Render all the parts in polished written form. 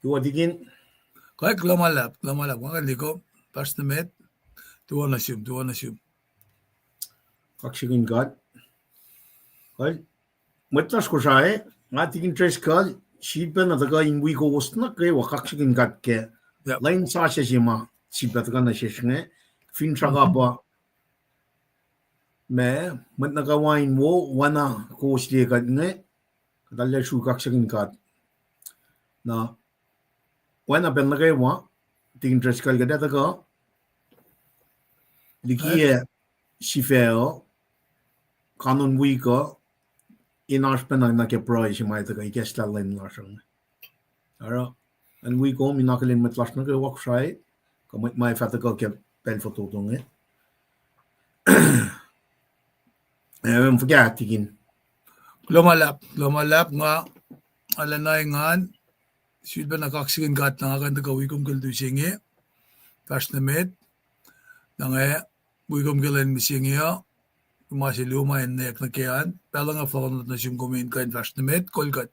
Tuo digin. Kaya klamalap. Mga liko. Pas na met. Tuwa na siyum. Kaksigin God. Kaya, matlas ko siya Matigin tres ka, sipa na taga inwi ko na kaya kaksigin God ke. Lain sa siya siya sipa taga na siya siya fin siya ka pa. Mat nagawain mo, wana ko siya ka nga. Kadalya siya kaksigin God. Na, wana ben na kaya tigin tres ka gada taga. Likiye sifeo kanon wiko inarspena na ke pro si mai taga ikesta len lasang. Ara an wiko mi nakalin met lasna ke wak sai ko mai fata ko ke pen foto dong e. Forget tigin. Lumalap nga alanay ngan silba nakaksigin gat na kan taga wikom kaldu singi. Pas na met. Nangaya wikom kalan misingiya. Kumasi luma en nek na kiyan. Pala nga fakonot na siyong kumain kain fast na met. Kolkat.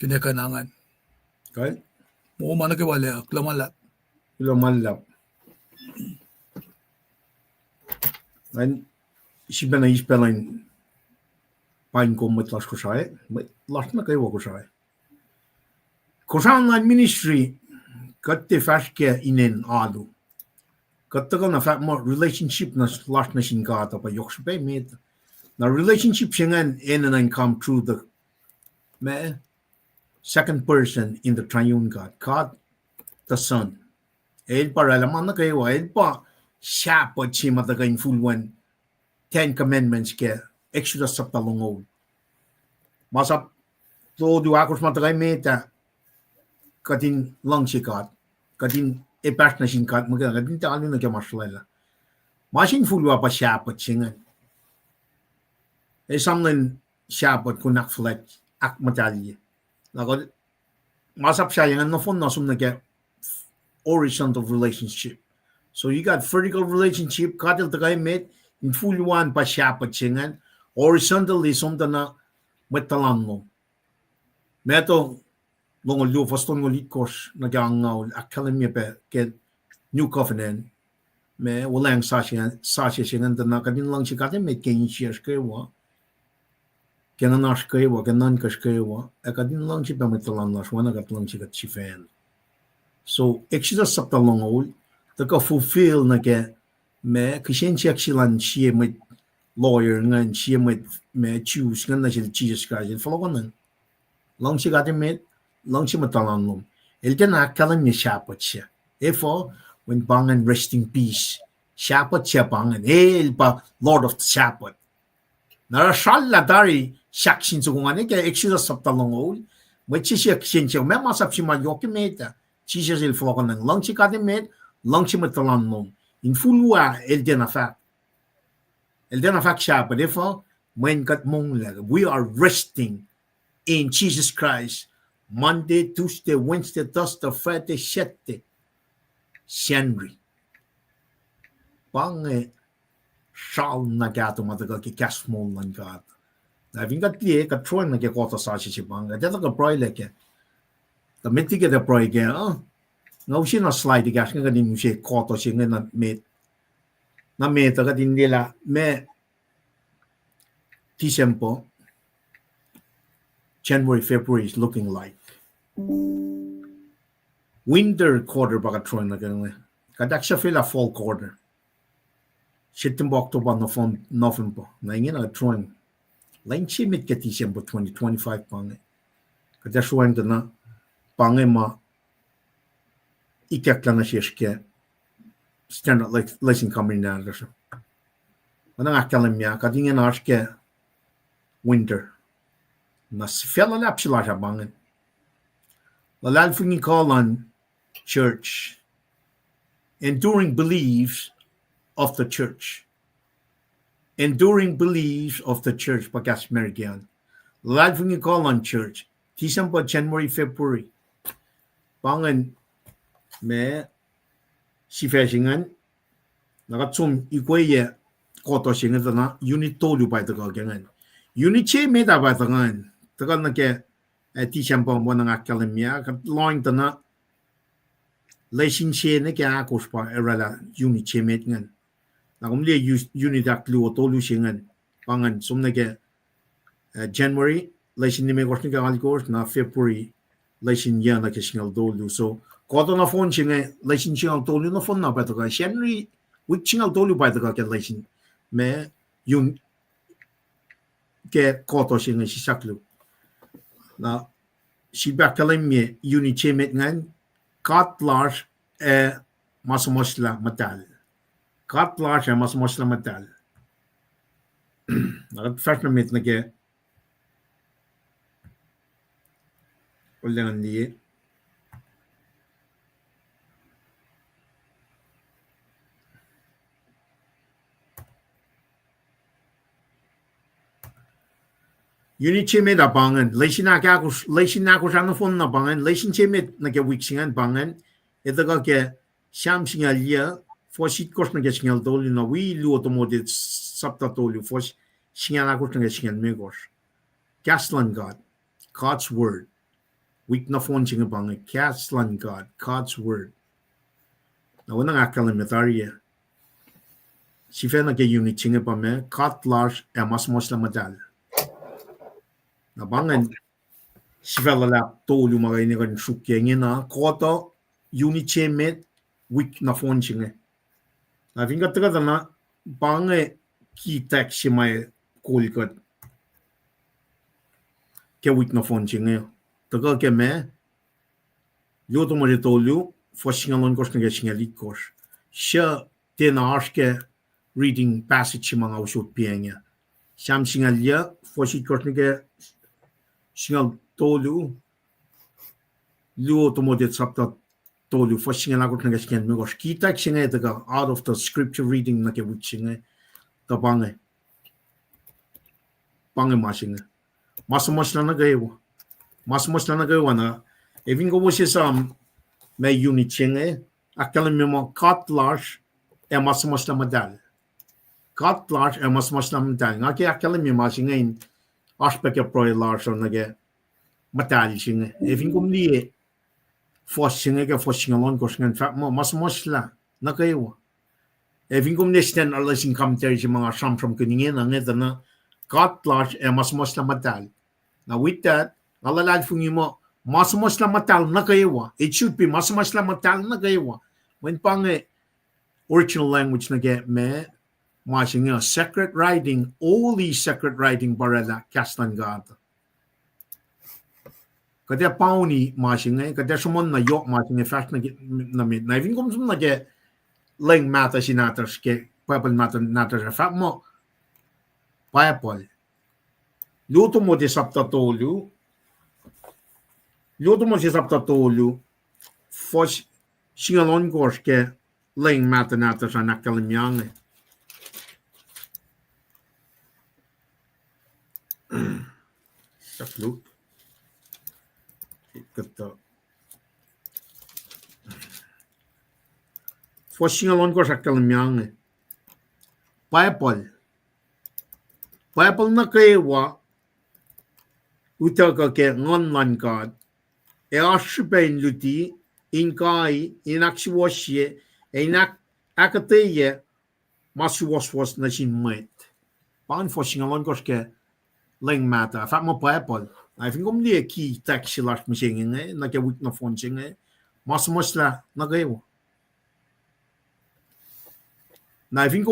Pinakanangan. Okay. Mukuma na kiwala. Klamalap. En siya na ispelain pain ko met las ko siya. Las na kayo ko siya. Kosan na ministry katte faske inen adu. Kattaga na fact mo relationship na las na singata pa yokspe met. Na relationship singan and come through the second person in the triune God the Son. El para alaman na kayo el pa siya pa chima taga in full one 10 commandments ke Exodus sa talongol. Masap to do akos matagay meta katin lang si God. Katin epas na sin God magana katin talo na kaya maslala. Masin full wa pa siya pa chingan. Samlan siya pa kunak flat ak matali. Lagod masap siya yung no phone na sum na kaya horizontal relationship. So you got vertical relationship katil tagay met in full one pa siya pa chingan. Horizontally somta na metalan mo. Meto long lu faston mo litkos na gangaw academy pe ke new covenant me walang sasya singan na kadin lang si katin met ken shares kayo kenan ash kayo kenan kas kayo kadin lang si pa metalan nas wana kat lang si kat si fan. So Exodus sa talongol taka fulfill na ke me kishen silan siya met lawyer ngan siya met me choose ngan na siya Jesus Christ follow ngan lang si katin met lang si matalan nom. Elten akalan niya siyapat siya. Therefore, when bangan rest in peace, siyapat siya bangan. Pa Lord of the Siyapat. Narasal la dari siaksin sa kung ano kaya Exodus sa talongol, may siya siya, may masap si Malyoki meta. Siya sila flokan ng lang si katin met, lang si matalan nom. In fulwa, elten afak. Elten afak siyapat. Therefore, when kat mong we are resting in Jesus Christ. Monday, Tuesday, Wednesday, Thursday, Friday, Saturday, Sunday. Pange sal na gato matagal ki kasmol lang gato. Na vingat liye ka troy na ke kota sa si panga. Deta ka proy leke. Ta meti ke da proy ke nga usi na slide gas nga din usi kota si nga na met. Na meta ka din nila me December January, February is looking like. Winter quarter baka troy na ganun. Kadak siya feel a fall quarter. September, October, November. Na ingin na troy. Lain siya mit ka December 2025 pange. Kadak siya na pange ma ikak lang na siya siya standard lesson coming na siya. Manang akalam niya. Kadingin na siya winter. Na fella lap sila siya bangan. Lalal fungin call on church. Enduring beliefs of the church. Enduring beliefs of the church. Pagkas American. Lalal fungin call on church. December, January, February. Bangan me si fashingan. Nakatsum ikweye koto singan na unit tolu by the gagangan. Unit che me da by the gan. Tagal na ke ti siampo mo ng akademia kat loing tana lesin che ne kya akos pa erala unit chemet ngan na kumli unit aklu tolu singan pangan sumne ke January lesin ni me kos ni ka alikos na February lesin ya na ke singal dolu so kodo na phone singa lesin singal dolu na phone na pa to ka January week singal dolu pa to ka ke lesin me yun ke koto singa si saklu na si bakalim me unit chemet ngan kat large masmosla matal kat large masmosla matal na first na mit na ke ulan ni unit chemet da bangan lesin na ko san phone na bangan lesin chemet na ke week singan bangan ito ka ke sham singal ya for shit kos na ke singal dolu na we lu automotive sapta dolu for singal na ko na ke singal megos Kaslan God God's word week na phone singa bangan Kaslan God God's word na wala nga kalimitariya si fe na ke unit singa pa me kat large mas la madal na bangan si fe la dolu mga ini kan shukye na koto unit chemet week na phone singa na finga taga na bange ki tak si may kulikot ke week na phone singa taga ke me luto mo dito lu for singalon kos na ke singalit kos siya tinaas ke reading passage si mga usot piya siyam singalya for shit kos na ke singal tolu luto mo dito sapta tolu for singal ako na ke singal mo kos kita singa taga out of the scripture reading na ke week singa ta bange masinga mas na gayo mas na gayo na evin ko siya sa may unit singa akala mo kat large mas na madal kat large mas na madal nga kaya akala mo masinga in aspect of pro large na ge madal singa evin ko mli for singa ke for singalon ko singa fa mo mas la na gayo evin ko mli stand alla sin commentary si mga from kuningin ang ito na kat large mas na madal now with that alalad fungi mo mas la matal na kayo it should be mas la matal na kayo when pang original language na get me masinga secret writing all these secret writing barela kastan gata kada pauni masinga kada sumon na yok masinga fast na mit na vin kom sum na ge leng mata sinatas ke papal mata natas fa mo papal luto mo de sapta tolu luto mo si sapta tolu fos singalon kos ke leng mata natas anak kalimyang saklut kata fos singalon kos akalimyang papal na kaewa utaka ke ngonlan God ashipain luti inkai inakshiwashye inak akateye masuwaswas na sinmet pan for singalon kos ke leng mata fa mo papal I think li ki taxi last machine na ke wik na phone singe masla na gayo na I think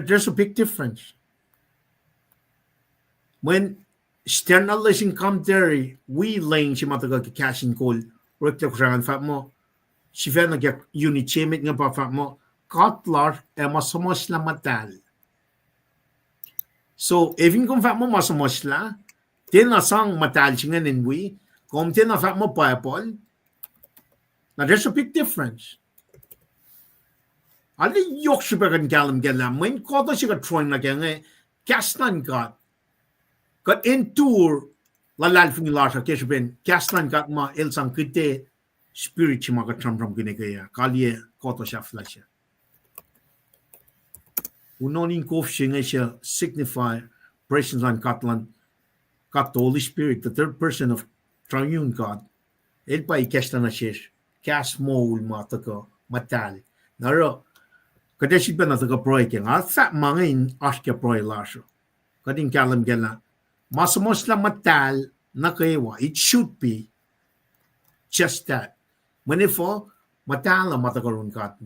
there's a big difference when external lesson commentary we laying si matagal ki cashin call rekta ko sa fa mo si fa na ke unit chemet nga pa fa mo katlar masla matal so even kung fa mo masla tena sang matal singa ninwi kung tena fa mo papal na there's a big difference ali yok siya kan galam galam when koto siya ka trying na kaya kastan God kat entur lalal fungi larsa kesu ben kastan kat ma elsang kite spirit si maka tram kine kaya kaliye koto siya flasha unonin kof siya signify presence on katlan kat the Holy Spirit the third person of triune God. El pa ikesta na shesh. Kas mol mataka matal. Naro kadeshi ba na taka proyek nga sa mga in askya proy lasho. Kading kalam gela. Masamos la matal nukewa. It should be just that. Manifo matal la matakarun God.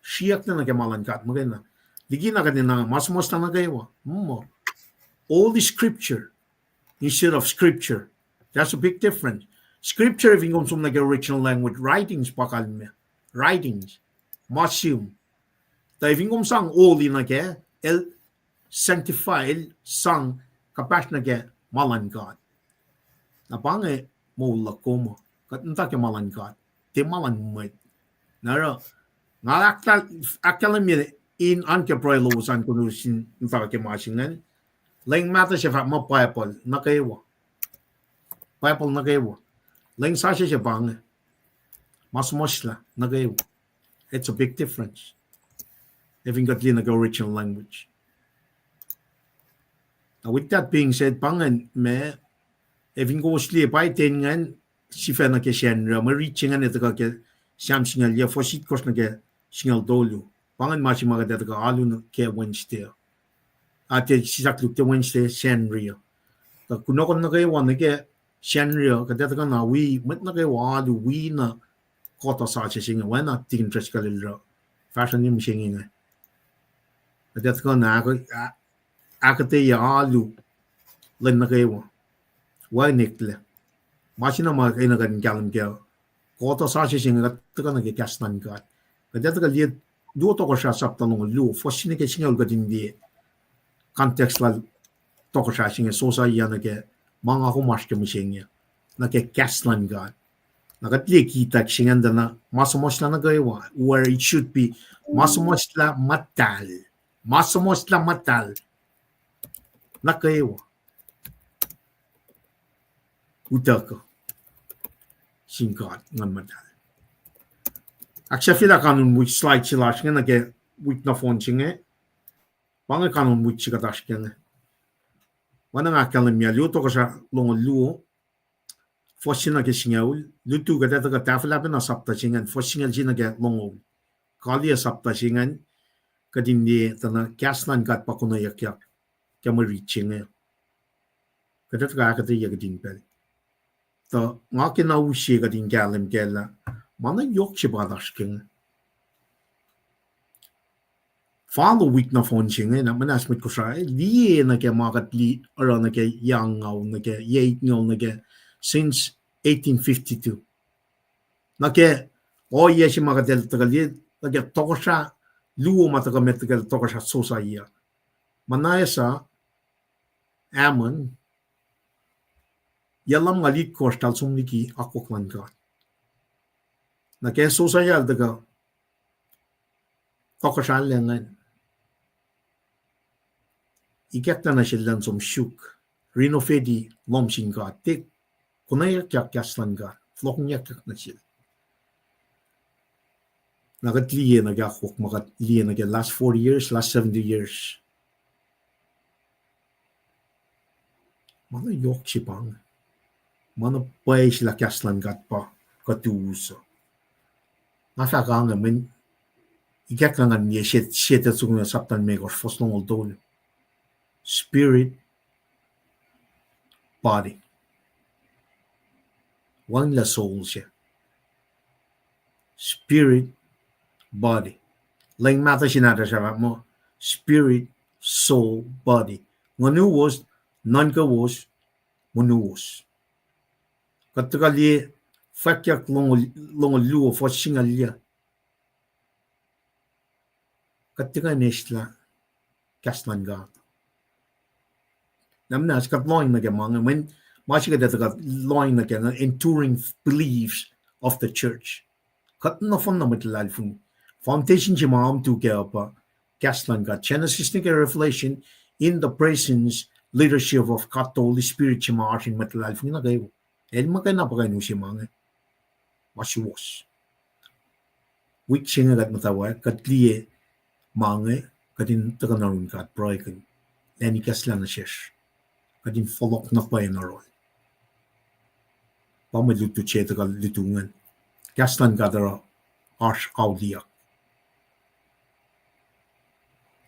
Siyak na nagamalan God. Magana. Ligi na kanina masamos la nukewa. All the scripture instead of scripture. That's a big difference. Scripture, if you come from the original language, writings, writings, masum. If you come sang all in again, el sanctify, el sang kapas na ke malan God. Napange mo lakomo, kat nta ke malan God, te malan mo. Naro, nga akala mi in anke proylo usan kuno sin nta ke masingen. Lang mata siya fa mo Bible nakaewa. Bible nakaewa. Lang sa siya bang mas mosla nagaewa. It's a big difference. Having got the original language. Now with that being said, pangan me having go sleep by tengan si fa na ke shenra ma reaching an ito ke siam singal ya fosit kos na ke singal dolu. Pangan ma si mga ka alu na ke Wednesday. Ate sisak lukte Wednesday shenria. Ta kunokon na kayo na ke shenria kadeta ka na we mat na kayo alu we na kota sa singa wana tin interest ka lilo. Fashion yung singa. Kadeta ka na akate ya alu len na kayo. Why nikle? Masin na mga kayo na kan kalam kayo. Kota sa singa kadeta ka na ke kasnan ka. Kadeta ka liya duo Tokosrah saptalong lu fosin ke singal ka dindi. Context la Tokosrah singa Josiah na ke mga humas ke misinga na ke kaslan God. Nakatli kita singa na masamos la nagawa where it should be masamos la matal. Masamos la matal. Nakaewa. Utaka. Sin God ngan matal. Aksya fila kanun which slide sila singa na ke wik na phone singa. Pangai kanon which katash kene. Wana nga kalam ya liu Tokosrah long luo. Fosina ke singaul. Lutu ka data ka tafla na sapta singan. Fosingal sina ke long Kali sapta singan. Kadindi tana kaslan kat pakuna yak. Kamari chinga. Kadata ka akati yakadin pel. Ta nga ke na ushi kadin kalam kela. Mana yok chibadash kene. Follow week na phone singa na manas mit ko siya liye na ke makat li ara na ke yang ngaw na ke yeit ngaw na ke since 1852 na ke o yeshi makat el tagali na ke Tokosrah luo mataka metagal Tokosrah Josiah manaya sa amon yalam ngalit kostal sumliki akoklan ka na ke Josiah daga Tokosrah lengan ikekta na silang som shuk. Rino fedi lomsing ka. Tik kunayakyak-kaslan ka. Fohlohkihnyuckyak na sila. Nakatliye na gakok. Makatliye na last 40 years, last 70 years. Mana yok si pang. Mana pay sila kaslan ka pa. Katuuso. Nafaka nga men. Ikekta nga niya siya tsukong na saptan megos. Foslong oldol. Spirit, body. One la soul siya. Spirit, body. Lang mata sinata siya mo. Spirit, soul, body. Nganuwas, nankawas, manuwas. Katakali, fakyak long luo for singalya. Katika nesla, kaslan gat. Namnas kat loin na mga when masika that got loin na enduring beliefs of the church. Kat na fon na matlal fun foundation jimam to pa kaslan gat Genesis ni Revelation in the presence leadership of Kat Holy Spirit jimar in matlal fun na gayo. El magana pa kayo si mga masiwas. Which singa gat matawa kat liye mga katin takanarun kat proyekon. Lani kaslan na shesh. Kadin follow na pa yung role. Pamalutu chetagal lutungan. Gaslan gadara arsh audia.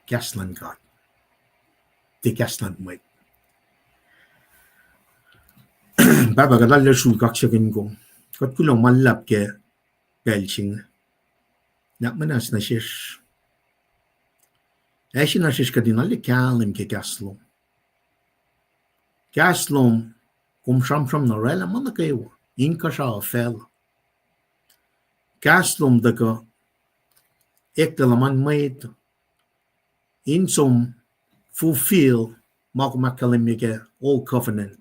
Gaslan gad. De gaslan mait. Baba gadalla sul kaksakin ko. Kat kulang malap ke belching. Nak manas na shish. Eshi na shish kadinali kalim ke gaslom. Gaslom kum sham na rela manakayo. Inka sha fel. Gaslom daka ektalaman mait. Insom fulfill makumakalimike old covenant.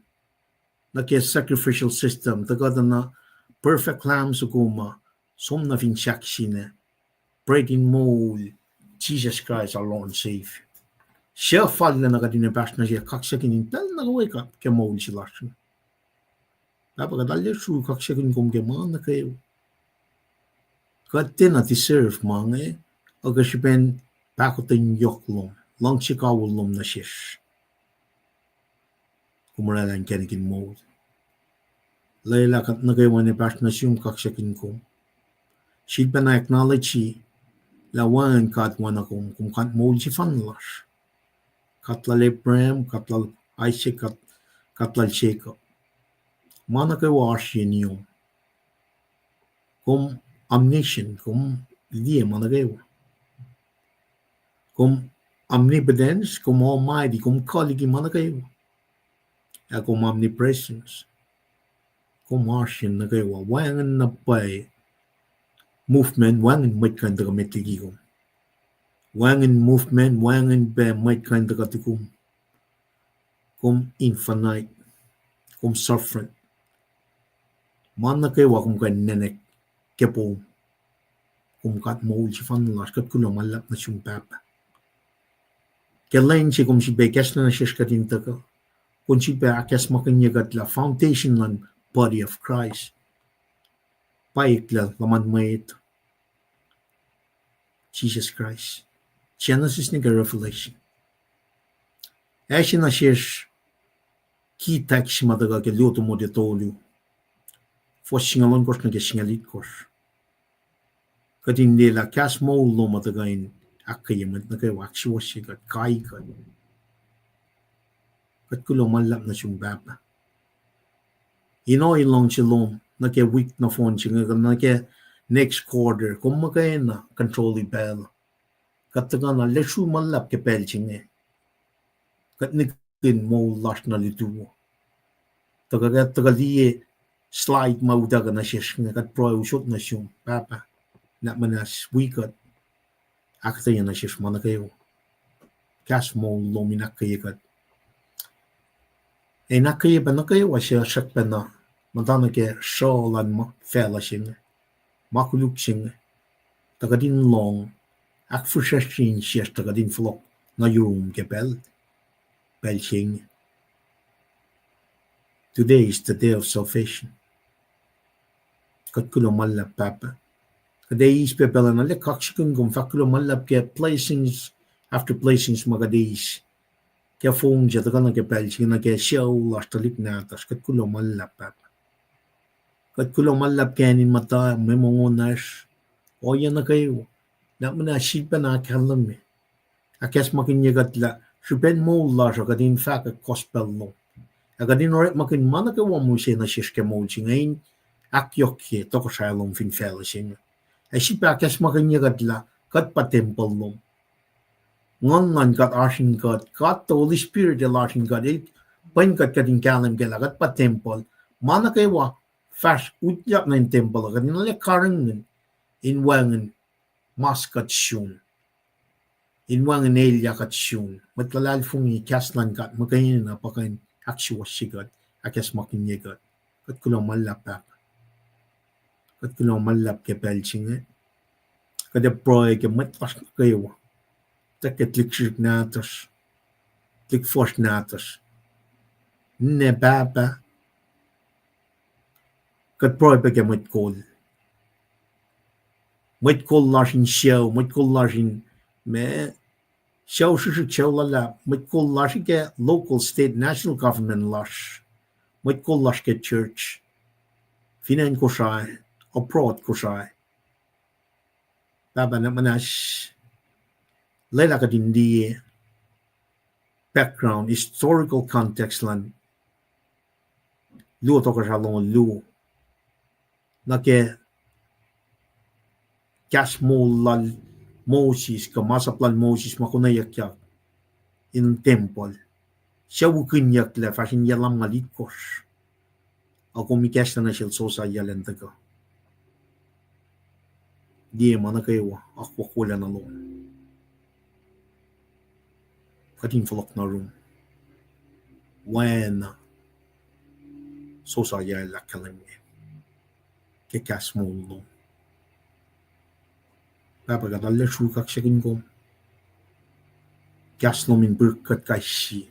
Nake sacrificial system. Daka na perfect lamb sukuma. Som na finchaksine. Breaking mold. Jesus Christ our Lord and Savior. Siya fall na nakadinabash na siya kaksakin tal nakawake up ke mold sila siya. Napakadalya siya kaksakin kung ke mga na kayo. Kati na deserve mga aga siya pen pakotin yoklom. Lang siya kawulom na siya. Kumaralan kanikin mold. Layla kat na kayo manibash na siya kaksakin ko. Siya pa na acknowledge siya. Lawan kat wana kung kat mold si fanlash. Katla Abraham, katla Isaac, katla Jacob. Mana kay washi niyo. Kung omniscient, kung hindi mana kayo. Kung omnipotence, kung almighty, kung kaligi mana kayo. Kung omnipresence, kung Martian na kayo. Wangan na pa'y movement, wangan may kanda kamitigi ko. Wangan movement, wangan ba may kanda katikum. Kung infinite, kung suffering. Mana kayo kung kanenek kepo. Kung kat mold si fanlash, kat kulang malap na siyang papa. Kailan siya kung si Bekes na siya katinta ka. Kung si Bekes makanyagat la foundation ng body of Christ. Paik la laman may ito. Jesus Christ. Genesis ni Revelation. Eshi na siya kitak si madaga ke luto mo detolyo. For singalon kos na ke singalit kos. Kadin nila kas mo lo madagain akayamat na kayo aksi wasi kat kai kat. Kat kulo malap na siyang baba. Ilong silong na ke week na phone siya na ke next quarter kung makain na control ibel. Kataga na lesu malap ke pelching eh. Kat nikin mo lash na lituwo. Taga liye slide maudaga na siya kat pro usot na siyang papa. Na manas wikat. Akta yan na siya mana kayo. Kas mo luminak kayo kat. Eh nakaya ba na kayo siya siyak pa na. Madana ke shawalan mo fela siya. Makuluk siya. Taga din long. Ak forsashin siya taga din flok na yung ke bel. Belching. Today is the day of salvation. Kat kulo malap papa. Kadays pe pela na le kaksikun kung fakulo malap ke placings after placings magadays. Kaya phone siya taga na ke belching na ke siyaw lastalik natas. Kat kulo malap papa. Kat kulo malap kanin mata may mongonas. O yan na kayo. Na muna sipa na akalam eh. Akas makinyagat la. Supen mo la siya kadin faka gospel lo. Akadin oret makin mana ka mo siya na siya mo siya ngayon. Akyok ye Tokosrah long fin fela siya. Ay sipa akas makinyagat la. Kat pa temple lo. Ngon kat asin kat. Kat the Holy Spirit el asin kat. Pain kat kadin kalam kala. Kat pa temple. Mana kayo fast utyak na yung temple. Kadin nalya karang in wangan. Maskat siyon. Inwang nelya kat siyon. Matlalal fungi kaslan kat. Makayin na pakain aksyo sigat. Akas makinyagat. Kat kulang malap pap. Kat kulang malap ke pelching eh. Kada proy ke matlas na kayo. Takat likshik natas. Likfos natas. Ne baba. Kat proy pa ke matkol. Matkol lashin show. Matkol lashin me. Show show lala. Matkol lashin ke local, state, national government lash. Matkol lash ke church. finan ko siya approach ko siya baba na manash lela ka dindi background historical context lan lu Tokosrah long lu na ke Kahs lal Moses ka masaplan Moses makunayakyak in temple siya wukunyak la fashion yalam malikos ako mikas na siya sosa yalan taga di mana kayo ako kula na lo kating falak na room when sosa yala kalamye ke Kahs lo Kapagadalle shukak shakin kom. Kahs min berkat kaisi.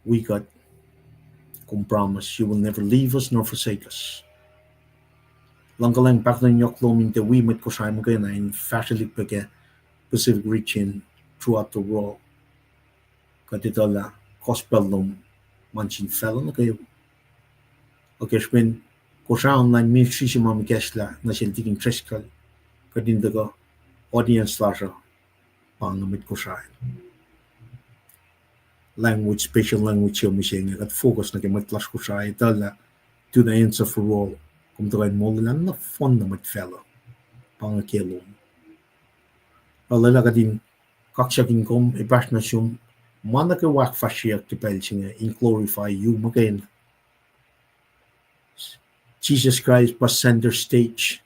We got promise you will never leave us nor forsake us. Langkalang paklan yok min te we met kosay mo na in fashalik peke Pacific region throughout the world. Katitala gospel lom manchin fellow na kayo. Okay, spin Kosrah online ministry si Mami Kesla na siya tiging treskal kadindaga audience lasha pangamit Kosrah language special language yung misya at focus na kimatlas Kosrah itala to the ends of the world kung tagay mo lang na fond na matfellow pangakilom alala ka din kaksyakin kom ipas na siyong manakawak fasyak tipel siya in glorify you magayin Jesus Christ was center stage.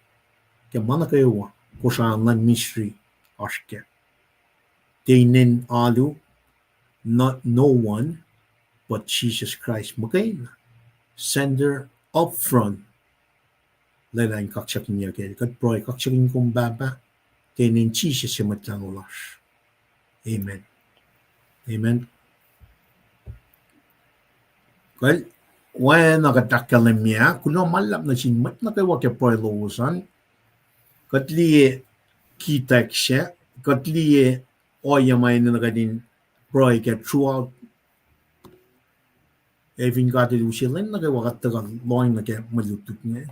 Kaya mana kayo Kosrah online ministry aske. Dainin alu not no one but Jesus Christ magain. Sender up front. Lalain kaksakin niya kaya. Kat proy kaksakin kong baba. Dainin Jesus siya matlang ulas. Amen. Amen. Well, when nakatakalam niya, kuno malap na sinmat na kayo kaya proilusan, katliye kitak siya, katliye oyamay na nakadin proy kaya throughout even katilu sila na kayo wakatagal loin na kaya malutuk niya.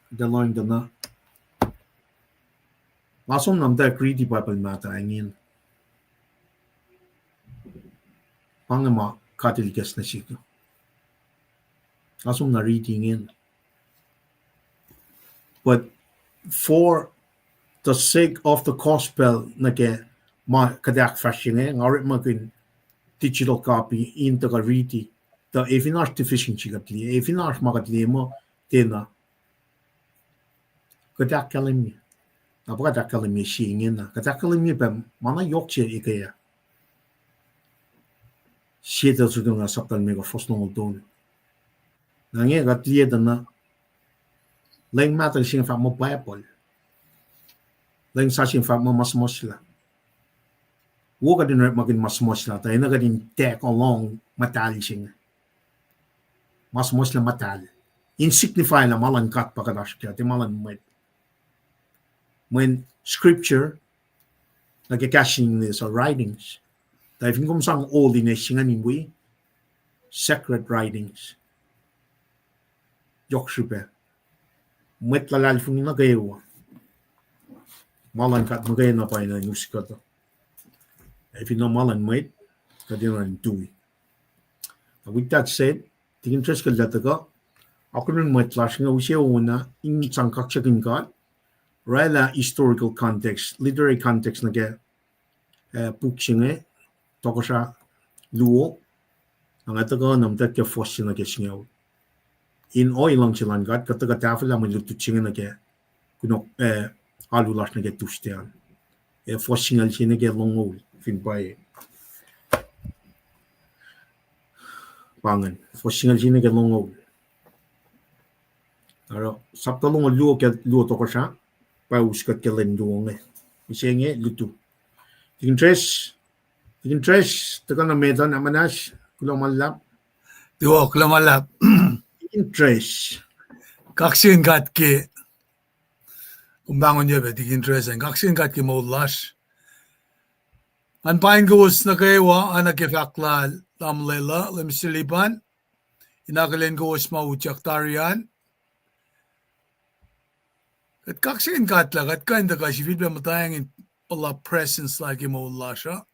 The loin ka na. Masom namta kriti papal mata angin. Pangama katilikas na siya. Asum na reading in. But for the sake of the gospel na ke ma kadak fashion ngarit makin digital copy in the reading the evinar deficiency gatli evinar magatli mo tena kadak kalimi apa kadak kalimi shingin na kadak kalimi ba mana yokche ikaya sheta sudunga saptal mega fosnong don Nange gatliye dana leng matal sing fa mo Bible leng sa sing fa mo mas mosla wo ka din magin mas mosla tayo na gadin tek along matal sing mas mosla matal insignify na malan kat pakadash kaya ti malan met when scripture nagkakashing this or writings tayo kung sang old in singanin we sacred writings Yokshipe. Met lalal fung na kayo. Malan kat magay na pa ina news ka to. If you know malan met, kadin na tuwi. With that said, tingin tres kalata ka. Ako rin met lash nga usya una in sang kaksakin ka. Rela historical context, literary context na kaya puksing Tokosrah luo. Ang ito ka namtat kaya fossil na kaya singaw. In oil lang silang gat kataga tafel lang malututsingan na kaya kuno alulas na kaya tustian fossingal siya na kaya longol fin pa pangan fossingal siya na kaya longol aro sapta longol luo kaya luo Tokosrah pa uskat kaya lenduong isya nga lutu tingin tres taga na medan amanas kulang malap Diwa klamalap. interest Kaksin kat ki kumbangon niya ba tigin tres ang kaksin kat ki maulas. An pain gawas na kayo anak ke fakla lamlela lemsilipan inakalen ko osma uchak tarian. At kaksin katla, at kinda ka, si Vidba matayang in Allah presence like imo Allah siya.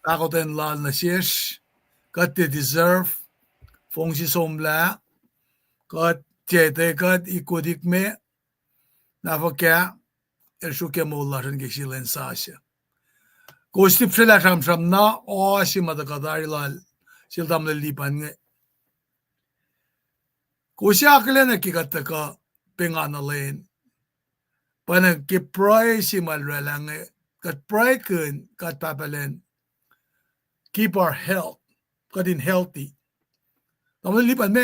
Ako ten lal na siyesh, kat te deserve, fong si somla, kat jete kat ikodik me, nafakya, ershuke mo Allah siya ngeksilen sa siya. Kustip sila sham na, o si matakadari lal, sildam lalipan nga. Kusya akala na kikata ka, pinganalain, panag kipray si malralang kat pray kun kat papalen keep our health kadin healthy naman lipan me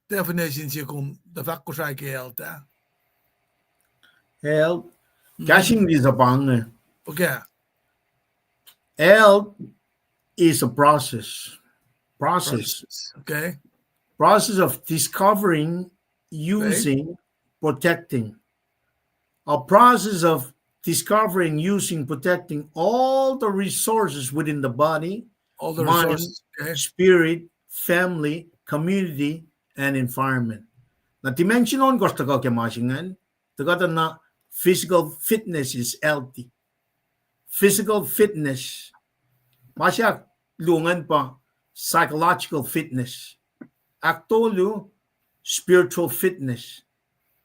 definition siya kung the fact ko siya kay health Health. Caching is a bang. okay Health is a process okay of discovering, using, protecting. A process of discovering, using, protecting all the resources within the body, all the mind, resources okay spirit, family, community, and environment. Na dimension on gusto ko kemasingan, tagata na physical fitness is healthy. Physical fitness, masya lungan pa psychological fitness. Aktolu spiritual fitness.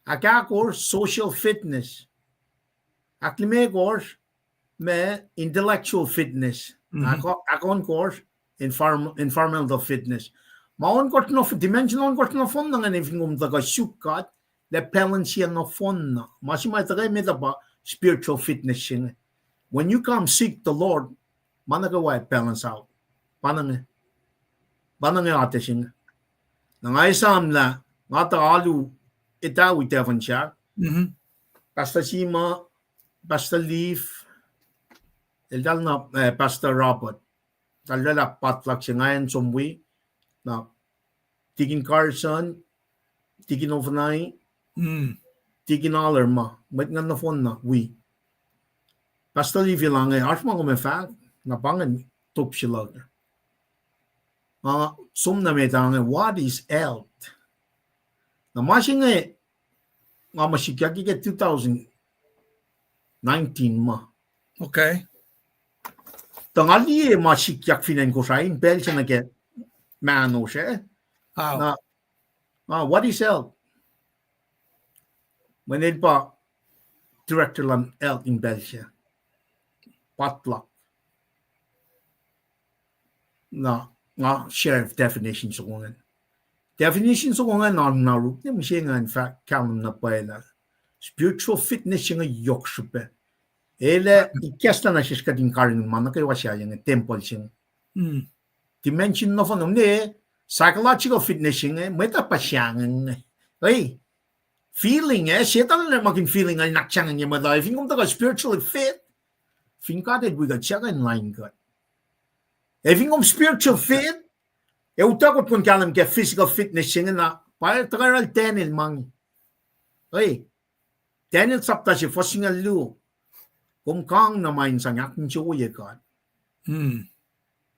Akakor social fitness. Aklimegor me intellectual fitness. Akon course environmental fitness. Maon kort no dimension on kort no fon nga if ngum daga shukat the balance yan no fon na. Masimay tagay me ba spiritual fitness sing. When you come seek the Lord, managawa balance out. Panang ate sing. Nangay sam na ngata alu itawi tevan siya. Basta sima, basta leaf, dal na basta Robert. Talala patlak siya ngayon sumwi na tigin Carson, tigin overnight, tigin alarma. Ba't nga na phone na, we. Basta leaf lang ngayon. Arf mga kumefag, napangan, top sila. Sum na may tangan, what is health? Na masya nga Tohkohsrah 2019 ma. okay Tangali masikyak finan ko siya in Belgium na get mano siya. how What is health? Manil pa director lang health in Belgium. Potluck. Nga share definition sa kungan. Definition sa kungan na rup ni siya nga in fact kalam na pala. Spiritual fitness siya nga yokshupe. Ele ikesta na siya kading karin man kay wasya yung temple siya. Dimension no fun ne psychological fitness siya may tapasyangan. Hey, feeling siya talaga maging feeling ay nakchangan niya madai. If yung spiritually fit, think ka we got siya in line good. If yung spiritual fit, utakot kung kalam ke physical fitness siya na para tagaral tenil mang. Hey, tenil sapta siya fosingal lu. Kung kang na main sa nyak ng Josiah God.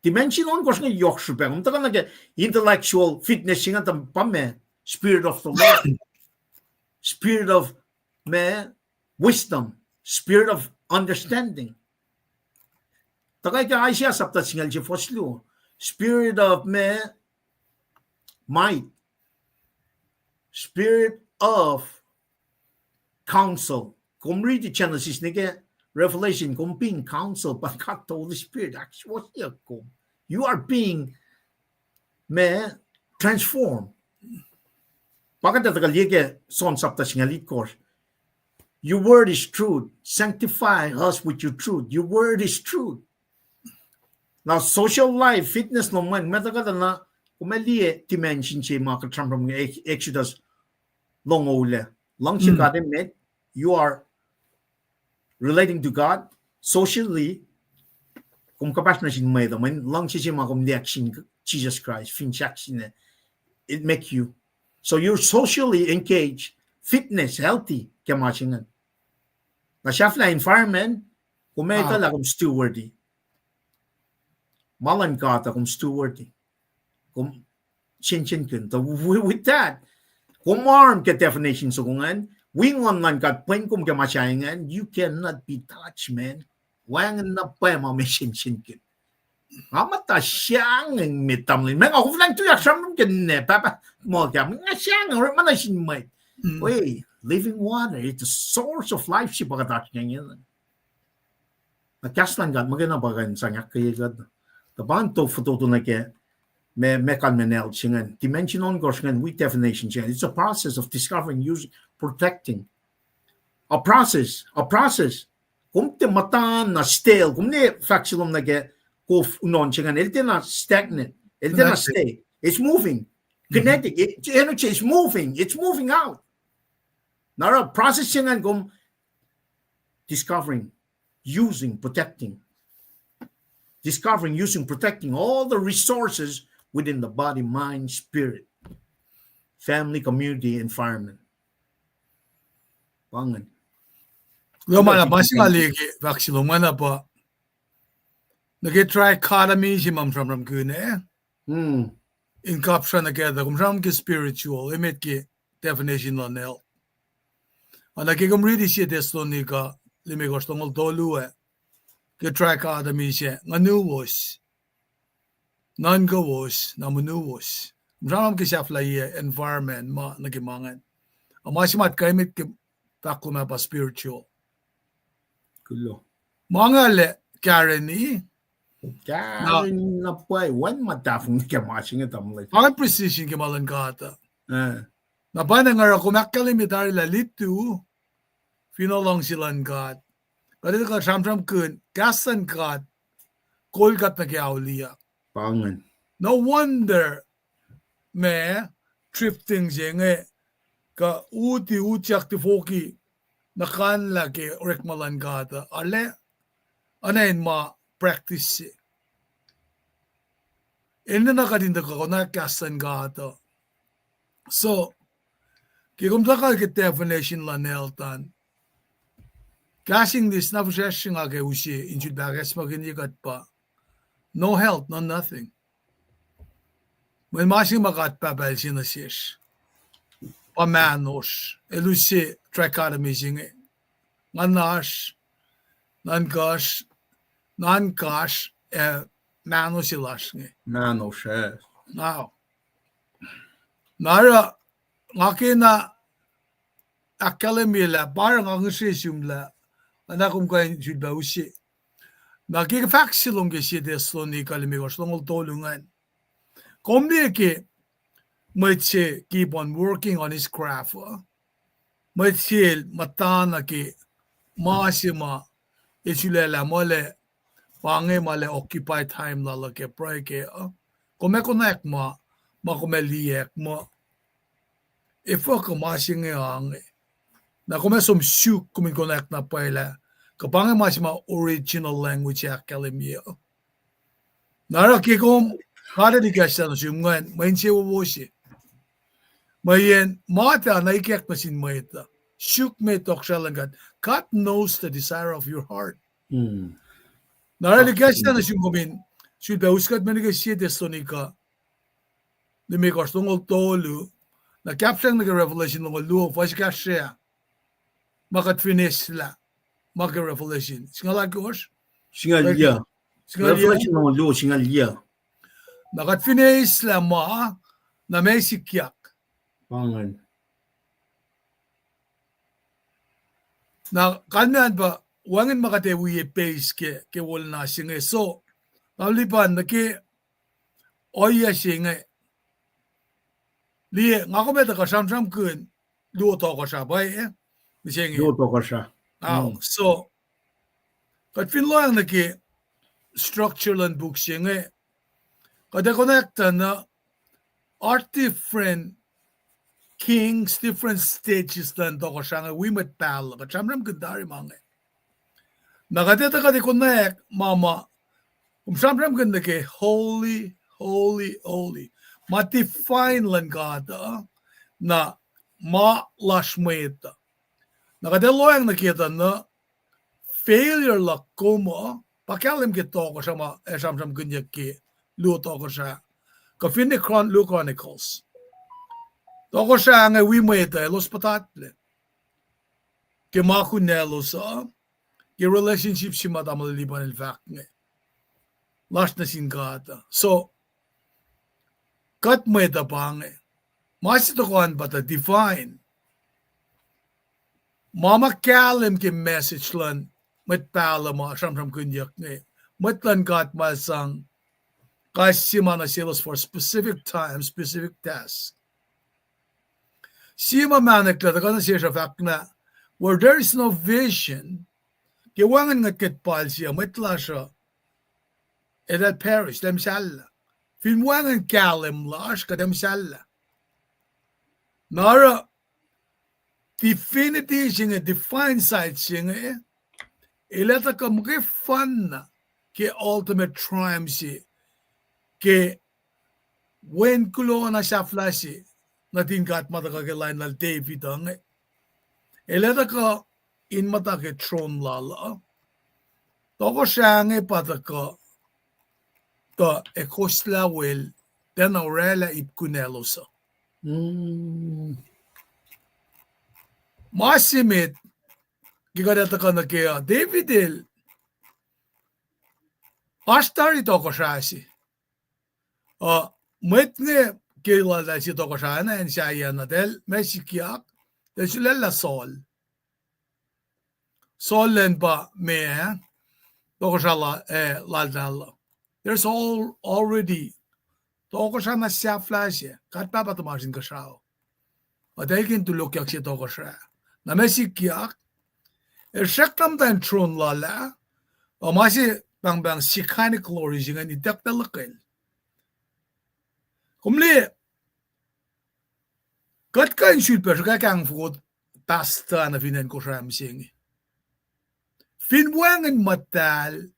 Dimension on ko siya yokshupe. Kung taga intellectual fitness siya nga pame, spirit of the Lord, spirit of wisdom, spirit of understanding. Taga ay siya sapta singal siya foslu. Spirit of might, spirit of counsel. Kung read the Genesis nige Revelation, kung being counseled by God the Holy Spirit, actually, you are being transformed. Bakit natagalige son sapta singalit course? Your word is truth. Sanctify us with your truth. Your word is truth. Now, social life, fitness no man, matagal na kumali dimension siya mga katramram ng Exodus long ole. Long siya met, you are relating to God socially, kung kapas na siya may daman, lang siya mga kumdiakshin Jesus Christ, finchaksin it make you. So you're socially engaged, fitness, healthy, kamasingan. Na siya na environment, kung may tala kung stewardy. Malan ka ta kung stewardy. Kung shin kun. So with that, kung marm ke definition sukungan, wingon man kat pen kum ke masyaingan, you cannot be touched, man. Wang na pa ma me shin kun. Amata siyang ng mitamlin. Men ako lang tuyak sam ken ne papa mo ka nga siyang man na shin mai. Wait, living water, it's a source of life si pagkatouch niya yan. Nakaslan gad magana bagan sa ngak kay gad. Taban to foto to na ke me kan menel singan. Dimension on gosh ngan with definition siya. It's a process of discovering, using, protecting. A process. Kung te matan na stale, kung ne factulum na ke kof unon singan, it na stagnant. It na stay. It's moving. Kinetic. Energy is moving. It's moving out. Nara process singan kung discovering, using, protecting. Discovering, using, protecting all the resources within the body, mind, spirit, family, community, environment. Pangan. Lumana masih aligi vaksin lumana pa. Nag-try academy si Mam Ram Kune. In caption together, kung ram ke spiritual, emit ke definition la nel. Ana ke kung ready siya deslonika ka limigos tongol dolu ke try academy siya nganuwos. Non-gawos na manuwos. Ram ke siya flyer environment ma nagimangan. Amasimat ka emit ke takuma pa spiritual. Kulo. Mga le Karen ni. Karen na po ay one matafong ka masing itamlay. Ang precision ke malan kata. Na ba na nga kumakalimitari la litu finolong silan kat. Kadito ka samsam kun kasan kat kolgat na kiauliya. Pangan. No wonder me drifting siya nga ka uti-utyak ti foki nakan lagi rekmalan kata. Ale anayin ma practice siya. Ina na kadinda ko na kasan kata. So, kikumta ka ke definition la neltan. Casting this na possession nga ke usi injud bagas maginikat pa. No health, no nothing. When masing makat pa bal sinasish. Pamanos. Elusi trichotomy singe. Nganash. Nankash. Nankash. Nanosilash nge. Nanoshe. Now. Nara. Ngaki na akalimila. Parang ang sisumla. Anakum kain judba usi. Nakikifaksilong kisi desloni kalimigos long tolungan. Kombi ki might keep on working on his craft. Might matana ki masima isulela mole pange male occupy time lala ke pray ke kome connect ma kome liek ma ifo ko masinge ang na kome som shuk kome connect na paila kapang masima original language academy. Nara kikom kada di kasya na siyungan may insewowo siya. Mayen mata na ikyak na sinmayta. Shuk me toksha langat. God knows the desire of your heart. Nara di kasya na siyungumin. Should be uskat maniga siya desonika. Limikos tungol tolu. Na caption naga revelation ng luho. Fas kasya. Makat finish la. Maka revelation. Singalag kos? Singalya. Revelation ng luho. Singalya. Makat finish la ma. Na may sikyak. Pangan. Na kanan ba wangin makatewi pace ke wal na singe so nalipan na ke oya singe li ngako meta ka samsam kun duo to ko sa bai ni singe Duo Tokosrah. so kat finloang na ke structural book singe kada connect na different kings, different stages dan Tokosrah nga we met pal ka samram gandari mange. Nakadeta ka di connect mama. Samram ganda ke holy, holy, holy. Ma-define lang kada na ma-lashmeta. Nakadeloyang nakita na failure la kuma pakalim ke Tokosrah ma samram ganda ke luo Tokosrah. Kafin ni Luke Chronicles. Tokosrah nga wimeta elos patatle. Ke makunelo sa ke relationship si matamaliban el fact nga. Last na singkata. So kat meta pange. Masito koan bata define. Mama kalim ke message lan met pala ma sham kunyak nga. Matlan kat masang Kahs simana silos for specific time, specific task. Sima manakla da kana siya fact na where there is no vision, kiwangan nga kitpal siya matla siya that parish dem sala. Finwangan kalim lash ka dem sala. Nara definity siya define side siya ilata ka mga fun na ke ultimate triumph siya ke when kulo na siya flashy na tingkat mata kagalain na David ang ilata ka in mata ke throne lala Tokosrah nga pata ka to ekosla wel den aurela ipkunelo sa masimit gigadata ka na kaya David el astari Tokosrah si met nga kila da si Tokosrah na en siya na del mesikyak del sila Sol len pa me Tokosrah ladala there's already Tokosrah na siya flash kat pa tumasin ka siya Adaykin tulok yak si Tokosrah na mesikyak shaktam dan tron lala o masi bang sikhanik glory singa ni dakdalakil kumli kat kan super ka kang fukot pasta na finan ko siya msing finwangan matal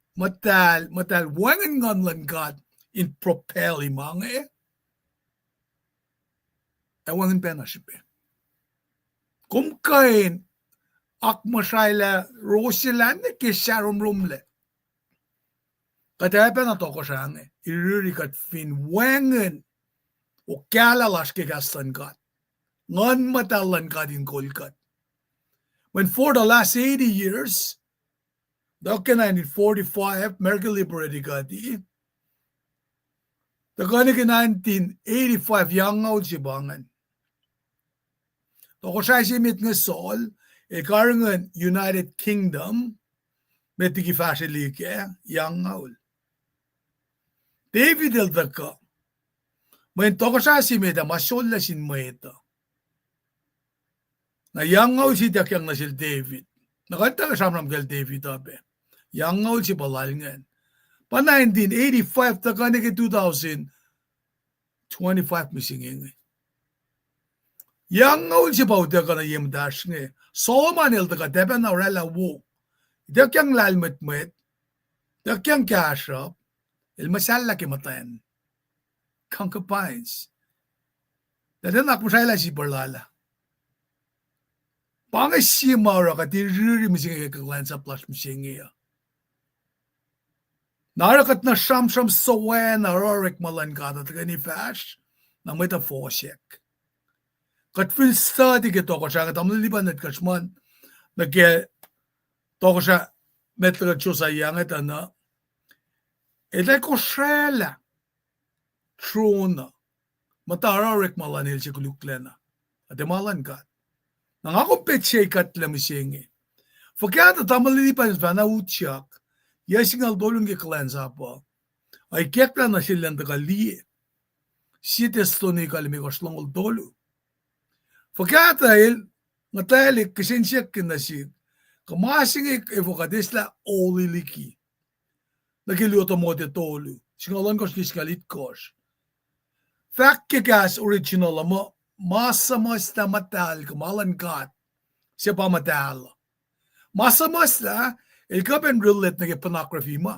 wangan nganlan God in propel imang ewangan penashipe kumkain akmasayla rosilan ke sharom rumle katape na Tokosrah iruri kat finwangan o kalalas ke gastan God ngan matalan God in kolkat when for the last 80 years Daka 1945 American liberated God the kanik 1985 young out si bangan Tokosrah si mit nga Sol karangan United Kingdom met tiki fahsr young out David el daka when Tokosrah si meta masol la sin meta na young out si dakyang na sil David nakanta ka samram kel David abe young out si balalngan pa 1985 taka ni 2025 missing young out si baw daka na yem dash nge Solomon el daka deba na rela wo dakyang lalmet dakyang kashrap el masala ke matayan concubines dadan akmusayla si barlala pangay si maura ka diriri missing kaglan sa plus missing narakat na sham sawen arorik malan ka at gani fash na metaphorshek kat fil study ke Tokosrah kat amliban at kasman nagke Tokosrah metla Josiah at ana etay ko shrela trona matarorik malan il si kuluklena at malan ka nangakopet siya kat lamisingi Fakata tamalipan sa na utyak yasingal dolung ke klansa po ay kekla na silang takali sites to ni kalimikos langol dolu Fakata il matalik kisensyak kinasig kamasing evokadisla oliliki nagiluto mo de tolu singalan kos kiskalit kos fakke gas original mo masamasta matal kamalan kat siya pa matal masamasta il kapen relate na pornography ma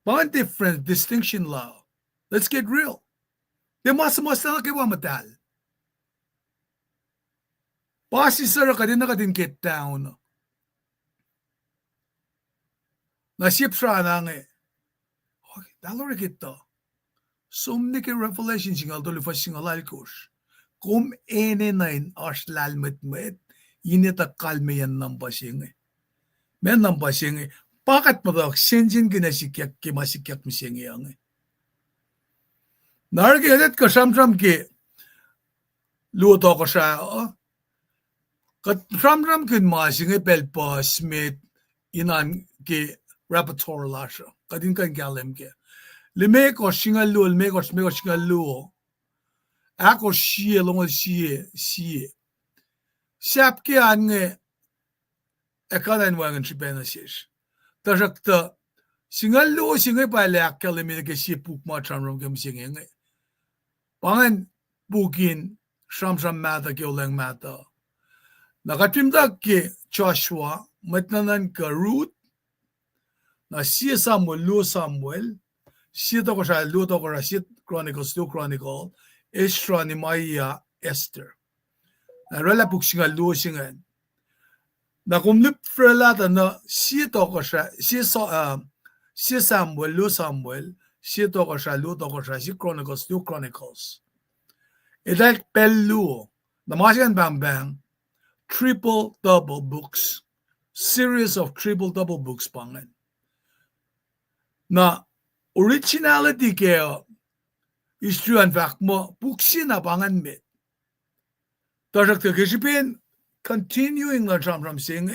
one different distinction law let's get real de masamasta na kiwa matal pasi sara ka din get down na sip sa na okay dalor kita Sumnike revelation singal to lufas singal alkos. Kum ene nain aslal met inita kalmeyan ng pasingi. Men ng pasingi. Pakat mo daw senjin ginasikyak kimasikyak misingi ang. Nargiyadet ka samsam ki luto ko siya. Kat samsam kin masingi pelpa smith inan ki repertoire la siya. Kadin kan galim ki. Lime ko singal luo, lime ko singal luo. Ako siye longo siye. Siap ki ange ekanan wangan si benasish. Tajakta singal luo singal pala akalimina ke siye pukma chamram kem singe. Pangan bukin samsam mata ki oleng mata. Nakatimdak ki Joshua matnanan ka Ruth na siya Samuel, luo Samuel. Siya Tokosrah, luo Tokosrah, siya Chronicles, luo Chronicle. Esra ni Maya Esther. Na rela puk singa luo singan. Na kumlip frelata na siya Tokosrah, siya Samuel, luo Samuel, siya Tokosrah, luo Tokosrah, siya Chronicles, luo Chronicles. Edal pel luo. Na masigan bang triple double books. Series of triple double books pangan. Na originality kaya is true and fact mo buksi na pangan mit. Tasak te kisipin continuing na from saying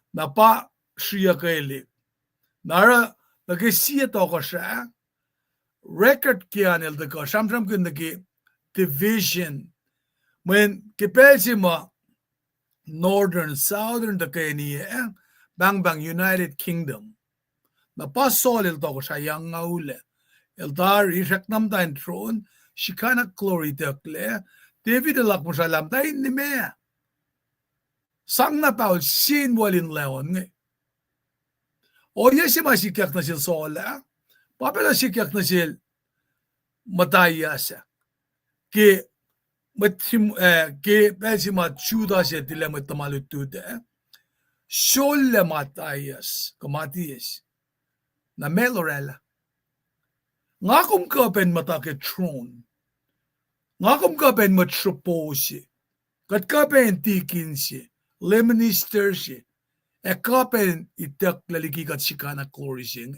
na pa siya kaili. Nara nagisiya to ko siya record kaya nil ko samsam kun nagi division when kipelsi mo northern southern the kaya niya bang United Kingdom. Na pasolil to ko siya yang ngaule. Eldar ishak namtain throne, shikana glory dekle, David elak mo siya lamtain ni mea. Sang na paul sin walin leon nge. O yesi masikyak na sil sola, papela sikyak na sil matayasa. Ke pesi machuda siya tila matamalutude. Sole matayas, kamatiyas. Na melorela. Ngakum kapen matake throne. Ngakum kapen matsupo si. Kat kapen tikin si. Leminister si. E kapen itak laliki kat sikana glory si.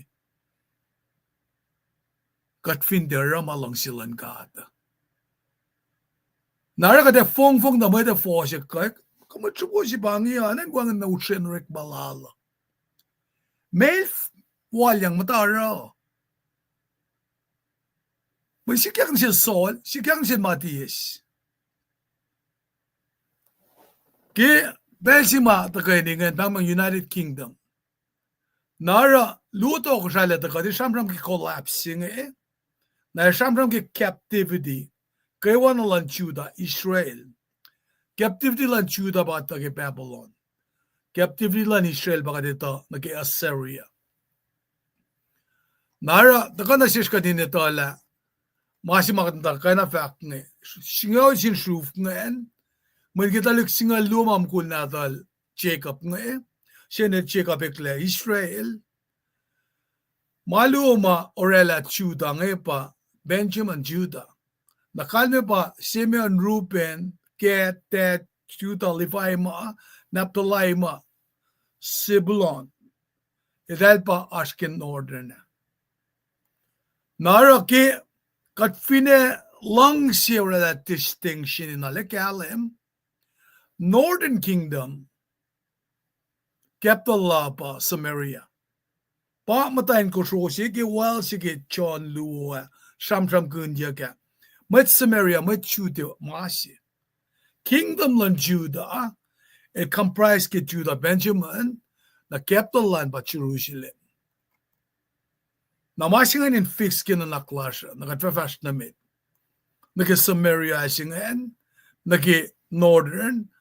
Kat findera malang silan kata. Nara kate fong na may da fo si kay. Kamatsupo si bangiyanan kung ang nautsen rek balala. May walyang matara. May sikyak siya Saul, sikyak siya Matias. Kaya belsi matakainin ng United Kingdom. Nara luto ko siya latakad, samram ki collapsing na samram ki captivity. Kaya wana lang Judah, Israel. Captivity lang Judah bata ki Babylon. Captivity lang Israel baka dito na ki Assyria. Nara, taka na siya ka din ito ala, masih makatanda ka na fact nga, singaw sin shuf nga may kita lik singa lumam kul natal Jacob nga siya na Jacob ekle Israel, maluma orela Judah nga pa, Benjamin Judah, nakalme pa Simeon Reuben, Gad, Ted, Judah, Levi ma, Naphtali ma, Zebulon, idal pa Ashken Northern na. Nara ki kat fine lang siya that distinction in alekalim, Northern Kingdom kept the law pa Samaria. Pa matayin ko sige well sige John Luwa samsam kunya ka. Met Samaria met Judah masi. Kingdom lang Judah it comprised ke Judah Benjamin na kept the land pa Jerusalem. Na masingan in fix kin na klasya, nakatfafast na mit. Naki-Samaria singan, naki-Northern,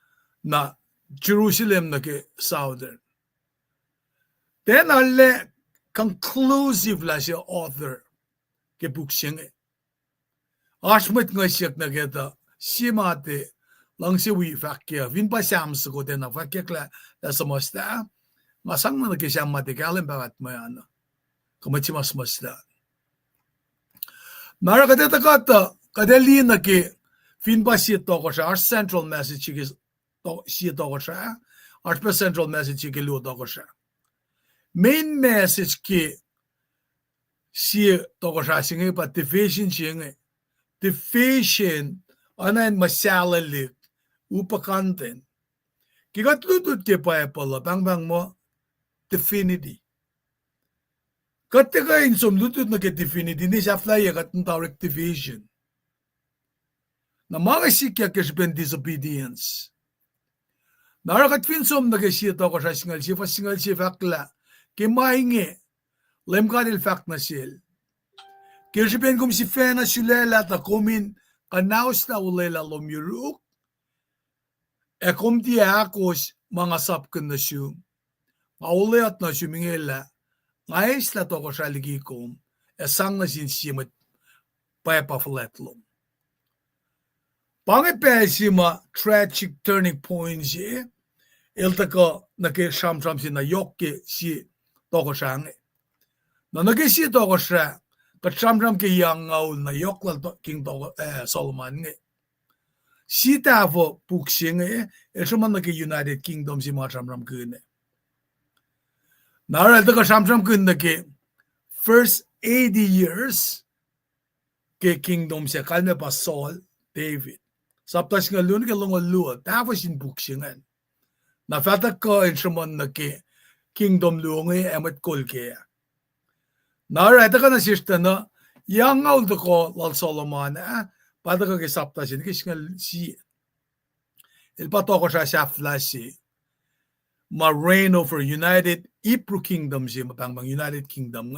na Jerusalem naki-Southern. Then alle conclusive la siya author ke book singan. Ashmet nga siya nageta, simate, lang si wifakya, vinpa siyamsa ko din na fakya la samasta, masang na naki-siyamate, kalim bakat mo yan. Kamachimas da. Nara kadeta kata kadeli na ki fin ba si Tokosrah our central message is si Tokosrah our central message ki lu Tokosrah. Main message ki si Tokosrah singe pa division singe division anan masalalik upakanten. Kikat lutut ke pa pala bang mo definity. Katika insom lutut na ke definity ni sa flyer kat tawag division. Na mga sikya kesben disobedience. Narakat finsom na ke siya Tokosrah singal siya fakla ke mainge LEUM GOD il fakt na siya. Kesben kum si fena sulela ta kumin kanaus na ulela lomyuruk e kum di akos mga sapken na siya. Mauleat na siya mingela ngayos na Tokosrah ligikom e sang na sin siya mat payapafletlom. Pangipesima tragic turning points iltaka nake shamsham si na yokke si Tokosrah. Na nage si Tokosrah kat shamsham ke yang ngaul na yoklal king Solomon nge. Si tafo puksing esuman nake United Kingdom si mga shamsham kune. Nara iltaka shamsham kune ke first 80 years ke kingdom siya kalme pa Saul David. Saptas nga Luhn ke Luhn tafo sin puksingan. Na fatak ko insuman nake kingdom Luhn emet kolke. Nara ito ka na sista na yang ngaul ko lal Solomon pada ka saptasin kis nga si ilpatoko siya flasi ma reign over United Ipru Kingdom si mapang United Kingdom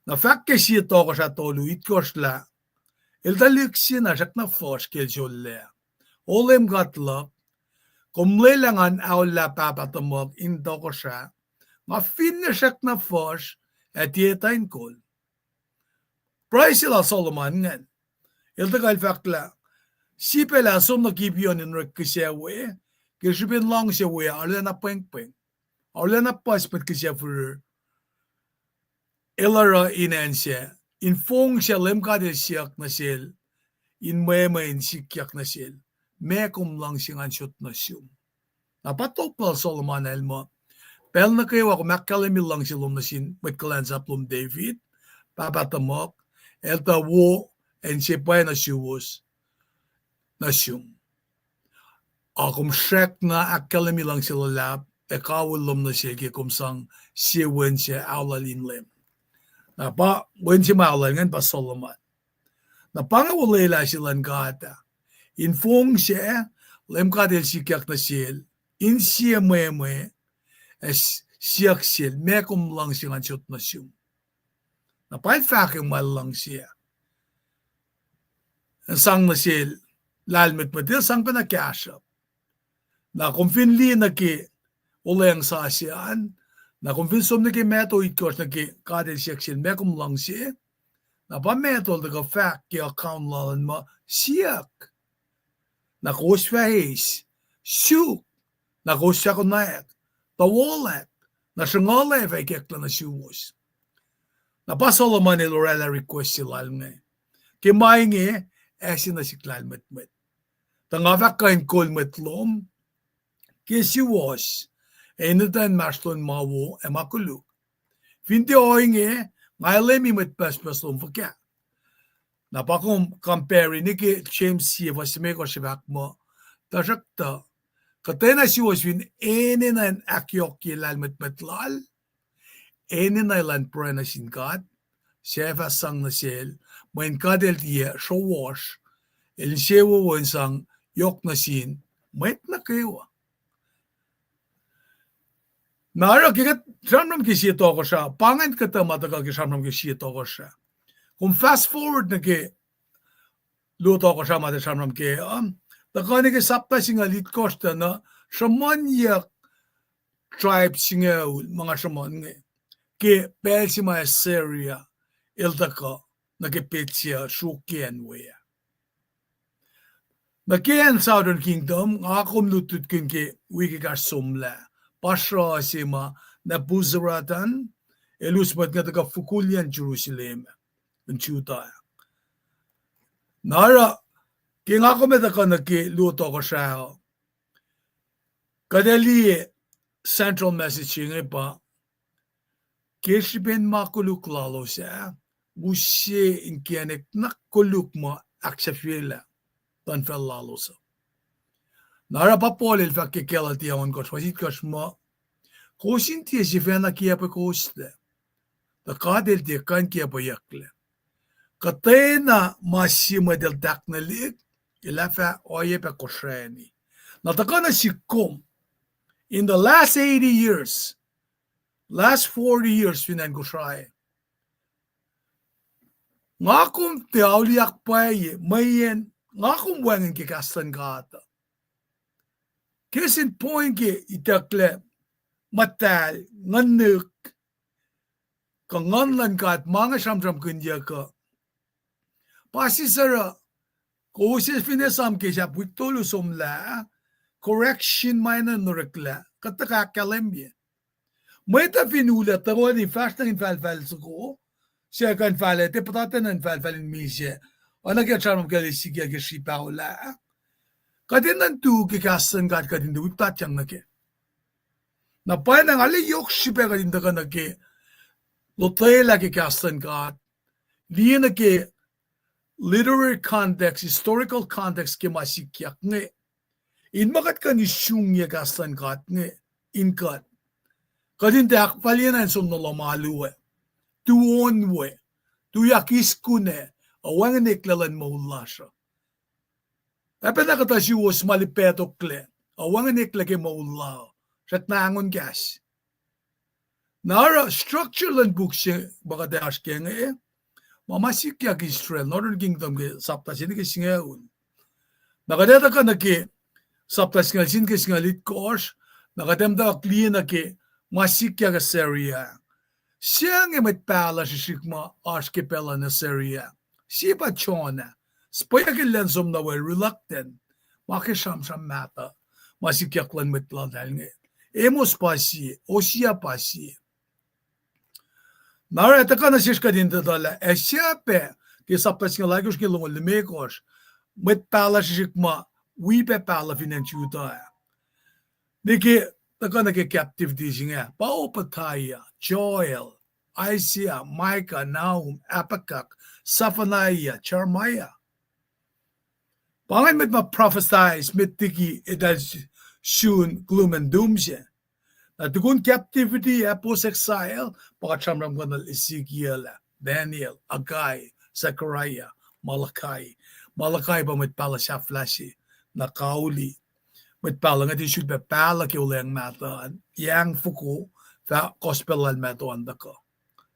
na fact ke si toko siya tolu itkosla iltalik si na siya na force kel jolle LEUM GOD love kumlelangan awla papatumog in toko siya ma finish siya na force at yetain kol. Praise sila Solomon ngan. Iltakal fakla. Si pela som na kibyon in rekisyawe. Kisipin lang siya we arulana peng. Arulana paspet kisya for ilara inansya. In fong siya LEUM GOD siyak na sil. In mema in sikyak na sil. Mekum lang siyang ansyot na siyum. Napatopal Solomon elmo. Pel na kayo ako makalimil lang silom na sin matkalan sa plum David, papatamok, elta wo, and sipay na siwos na siyum. Akum shrek na akalimil lang sila lap, ekawulom na siya kikumsang siwen siya awlalin lem. Na pa, wen siya maulan pa Solomon. Na pangawalila silang gata. Infong siya, LEUM GOD el sikyak na siya, in siya mwe, as siyak sil, mekum lang siya ang siyot na siyum. Na paifaking mal lang siya. Ang sang na sil, lalmit matil, sang pa na kasyap. Na kung finli na ki ulayang sa asyan, na kung finsom na ki meto itkos na ki kadil siyak sil, mekum lang siya. Na pa meto na ka fact ki account lalan mo, siyak. Na kusya his, syuk. Na kusya ko nayak. Tawolat, na siyangolay ay kekla na siwos. Na pa Solomon ilorela request sila nga. Kimay nga, esin na si klal metmet. Tangavak kain kol metlom, kisiwos, enetan maslon mawo, makuluk. Finti oy nga, ngayle mi metpes-peslom fakya. Na pa kung compare ni ki James siya, wasimeko sibak mo, tasakta, katena siwas win ene na akyok kilal metmetlal, ene na ilan prena sin God, siya sang na sel, main kadel tiya, so wash, el siya wan sang yok na sin, mait na kewa. Nara kikat samram ki siya Tokosrah, pangan kata matagal ki samram ki siya Tokosrah. Kung fast forward na ki lu Tokosrah mata samram ki, takani ki sapta singa litkosta na shamanyak tribe singa mga shaman nga. Ki pel si mga Syria iltaka nakipitsya shukyan wea. Nakiyan Southern Kingdom, ngakom lutut kun ki wikika sumla. Pasra si ma napuzaratan, elusmat nga taga Fukulyan Jerusalem, ang Juda. Nara king ako medaka naki luto ko siya. Kadali central messaging pa kishibin makuluk lalo siya. Busye in kianek nakuluk mo aksafila tan fel lalo sa. Nara pa polil fa kikela tiyawan ko swasit kasmo. Kosin tiya si fena kia pa koste. Da kadel tiya kan kia pa yakle. Katena masima del daknalik ilafa oye pa kosreni. Natakana si kum. In the last 80 years, last 40 years, finan ko siya. Nga kung tiawliyak pa mayen, nga kung wangin kikastan ka ata. Kesin point ki itakle, matal, nganuk, kanganlan ka at mga samsam kundya ka. Pasisara, kung si finesam kisya, pwitolo sumla, correction minor nurekla, katakakalemye. May ta finula tawa ni fasta in falfal suko, siya kan fale, te patatan ang falfalin misya, o nagyatsaram kalisi kaya kisi paula. Kadin ang tu kikasan kat kadin du iptatyang nake. Napay nang aliyok siya kadin da ka nake, lotela kikasan kat, liya nake literary context, historical context kimasikyak nge. In makat ka ni syungya kasan kat nge, inkat. Kadin te akpalyanan som nalamaluwe, tuonwe, tuyakiskune, awangan iklalan maulasya. Tapi nakatasi was malipeto kle, awangan iklake maulao, sat naangon gas. Nara structure lan buksya baka dash kaya nga mamasikyak Israel, Northern Kingdom ke sapta sini ke singaun. Nakadeta ka na ke sapta singalsin ke singalit kors, nakademda kliya na ke masikyak Assyria. Siya nga may pala si Shikma archipela na Syria. Siya pa chona. Spayakilan som na well reluctant. Makisamsam mata. Masikyak lan mitla dahil nga. Emos pa siya. O siya pa siya. Nareta ka na siya din dadala. Siya pe. Kisa pa siya lagos kilong lumekos. Mit pala si Shikma. We pe pala financiuta. Diki. Taka nagka-captivity siya. Paopataya, Joel, Isaiah, Micah, Nahum, Apakak, Saphaniah, Jeremiah. Pangan mit ma-prophesize, mit tiki edad soon gloom and doom siya. Na tukun captivity, post-exile, pakachamram ko na Ezekiel, Daniel, Agai, Zechariah, Malachi. Malachi ba mit pala siya flashy, nakauli. Mit pala nga di should be pala ki ulang matan yang fuku fa gospel al matan da ko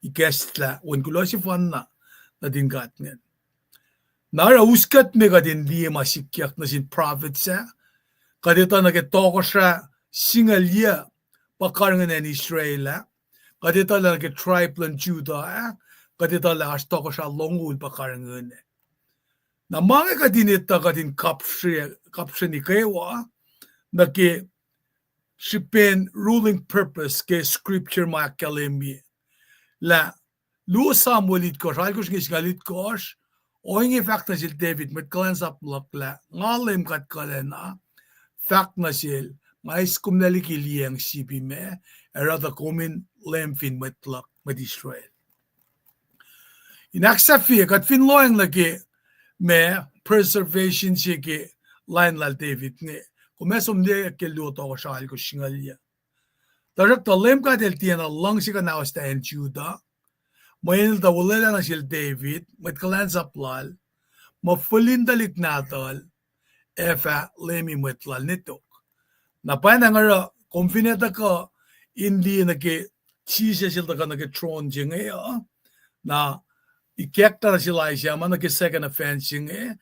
ikestla wen kulo si fanna na din gat ngen nara uskat me ga din di masikyak na sin prophet sa kadita na ke Tokosrah singalya pakarangan en Israel kadita na ke tribe lan Judah kadita la as Tokosrah longul pakarangan na mga kadinita kadin kapsri ni kewa na ke sipen ruling purpose ke scripture makakalemi la lu Samuelit kos alkos ngis galit kos o ingi fact na sil David met kalans up la ngalem kat kalena fact na sil mais kumnaliki liyang sipi me era da komin lemfin met lak met Israel inaksafi kat fin loeng la ke me preservation si ke line la David nge kumesom de ke luto ko siya ko singalya. Tarak talem ka del tiana lang si kanawas ta en Judah. Mayin da wala na sil David, met kalan sa plal, mafulindalik natol, efa lemi metlal nitok. Napan na nga konfineta ko, hindi na ke chisa sila ka na ke tron jingay, na ikekta na sila siya, man na ke second offense jingay,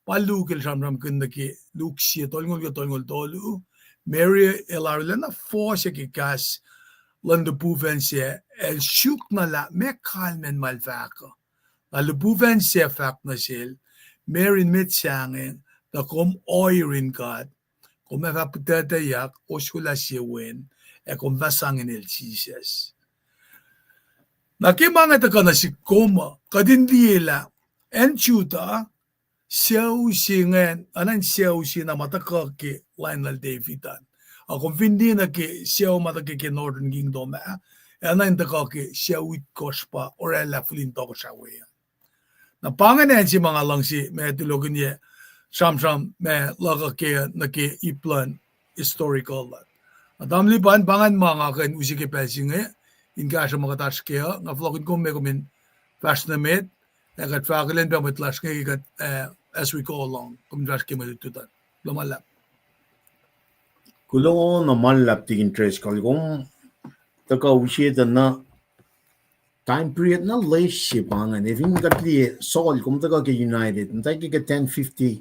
palukil samram kunda ki luksya tolngol tolu Mary arulana force ki Kahs landa buven siya el shuk na la me kalmen malvaka la buven siya fak na sil Mary mit sangin da kom oirin God kom eva putata yak osula siya wen kom vasangin el Jesus nakimanga ta kana si koma kadindila en chuta siyaw singen anan siyaw sina mataka ke Lionel Davidan ako hindi na ke siyaw mataka ke Northern Kingdom anan taka ke siyawit kospa or ela fulin Tokosrah na panganen si mga lang si may tulogan niya sam may laga ke na ke iplan historical Adam liban bangan mga kan usike pesing in ka sa mga tas kaya nga vlogin ko may kumin fast na med nagat fakelen ba matlas nga ikat as we go along kum jas ke malitutan lumalap kulong na malap ti interest kalgong taka wishe na time period na leadership pangan even gatli sol kum taka ke United ntai ke 1051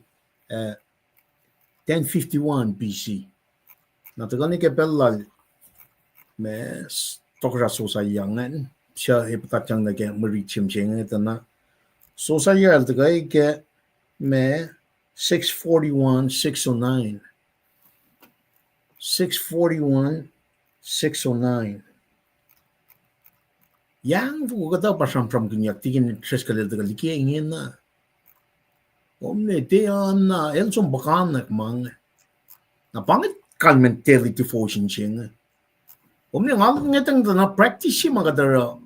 BC na taka ni ke bellal me Tokosrah Josiah siya ipatatang na ke marichim cheng na Josiah taka ke me 641 609 641 609 yang kata pasam kinyak tigin tres kali liki ingin na omne te na el som bakan mang na pangit kalmen terity fortune ching omne ngal ngetang na practice magadara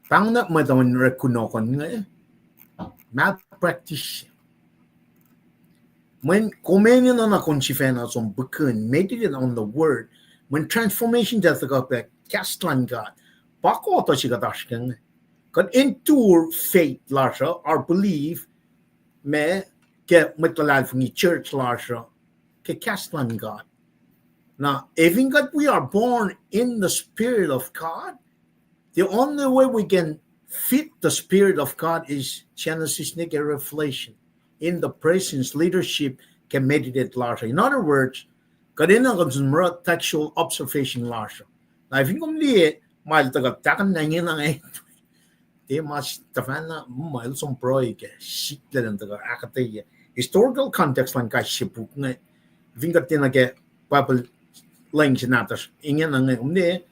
tang na mataman rekunokon nga math practice when komenya na konsifena som bukun meditate on the word when transformation does the back castlan God Bako to siya katashken. Kan into faith lasha, our belief me ke metalal from the church lasha ke kastlan God. Now, even God we are born in the spirit of God, the only way we can fit the spirit of God is Genesis Nike Revelation. In the presence, leadership can meditate lasha. In other words, kadina kan textual observation lasha. Now, if you come mal taga takan na ngin ang te mas tafana mal som proy ke shikle den taga akate historical context lang ka shipuk na vinga tina ke papal lang sinatas ingin ang umne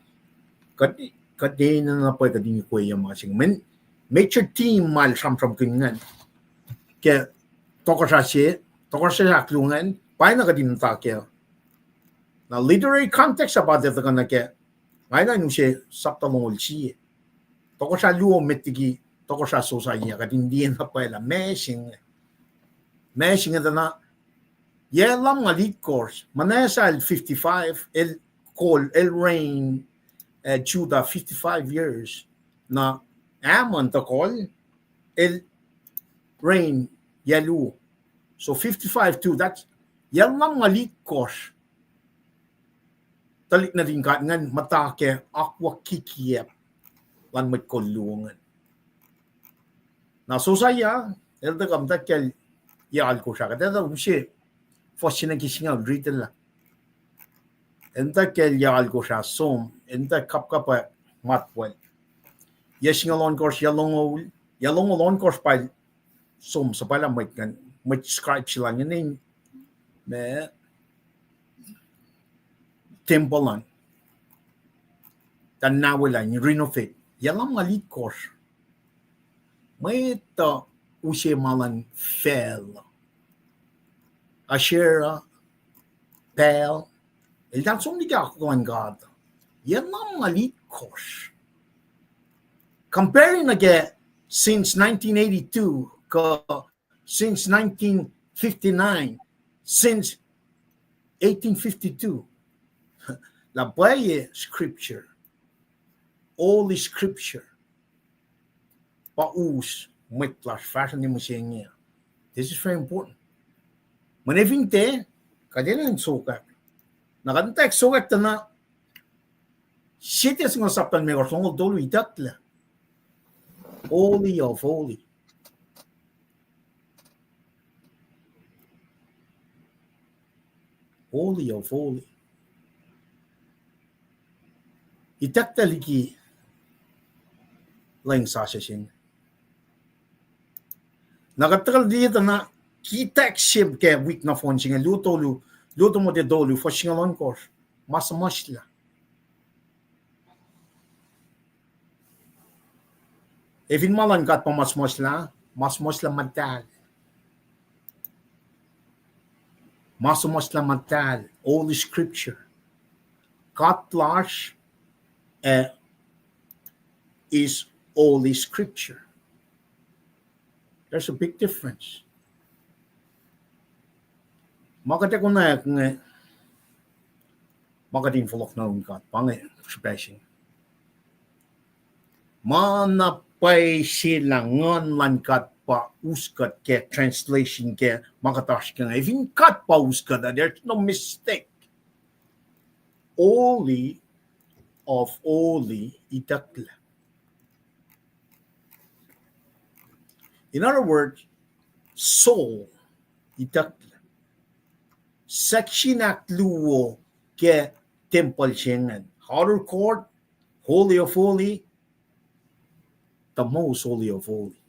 kadin na po kadin ko ya masing men major team mal sam kingan ke Tokosrah klungan pa na kadin ta ke na literary context about the kana ke Ngayon yung siya sakta mong ulsi. Tokosrah luo metigi, Tokosrah Josiah, kadindiyan na pala, meshing ito na, yelam nga lead course, manasal 55, el reign, Judah 55 years, na Ammon takol, el reign, yalu. So 55 too, that's, yelam nga lead course, talik na rin ka ngan matake akwa kikiep lan mat kolungan na Josiah el da kam takel ya al ko shaka da umshi fosina kisinga gritel la enta kel ya al ko sha som enta kap matwel yesinga lon course yalong lon course pa som sa pala mat kan mat scribe sila ngin me tempolan dan nawalan renovate yalam ngalit course may ta usye malan fel ashera pel el dan som diga ko ang God yalam ngalit course comparing again since 1982 since 1959 since 1852 la baye scripture, all the scripture, paus, mitlas, fashion ni musengia. This is very important. Maneving te, kadena yung sukat. Nakantek sukat na, sites ng sapan may korsong dolo itatla. Holy of holy. Holy of holy. Itaktaliki lang sa session. Nakatakal dito na kita ship ke week na phone singa luto mo de dolu for singa lon course. Mas la. Evin malan kat pa mas la matal. Masomaslamatal, Holy Scripture. Katlash is Holy Scripture. There's a big difference. Makate ko na ng makating Fohlohkihnyuckyak kat pange spacing. Manapay sila ngan lankat pa uskat ke translation ke makatash ka nga. Even kat pa uskat, there's no mistake. Holy of holy itakla. In other words, soul itakla. Section luwo ke temple shengan. Outer court, holy of holy, the most holy of holy.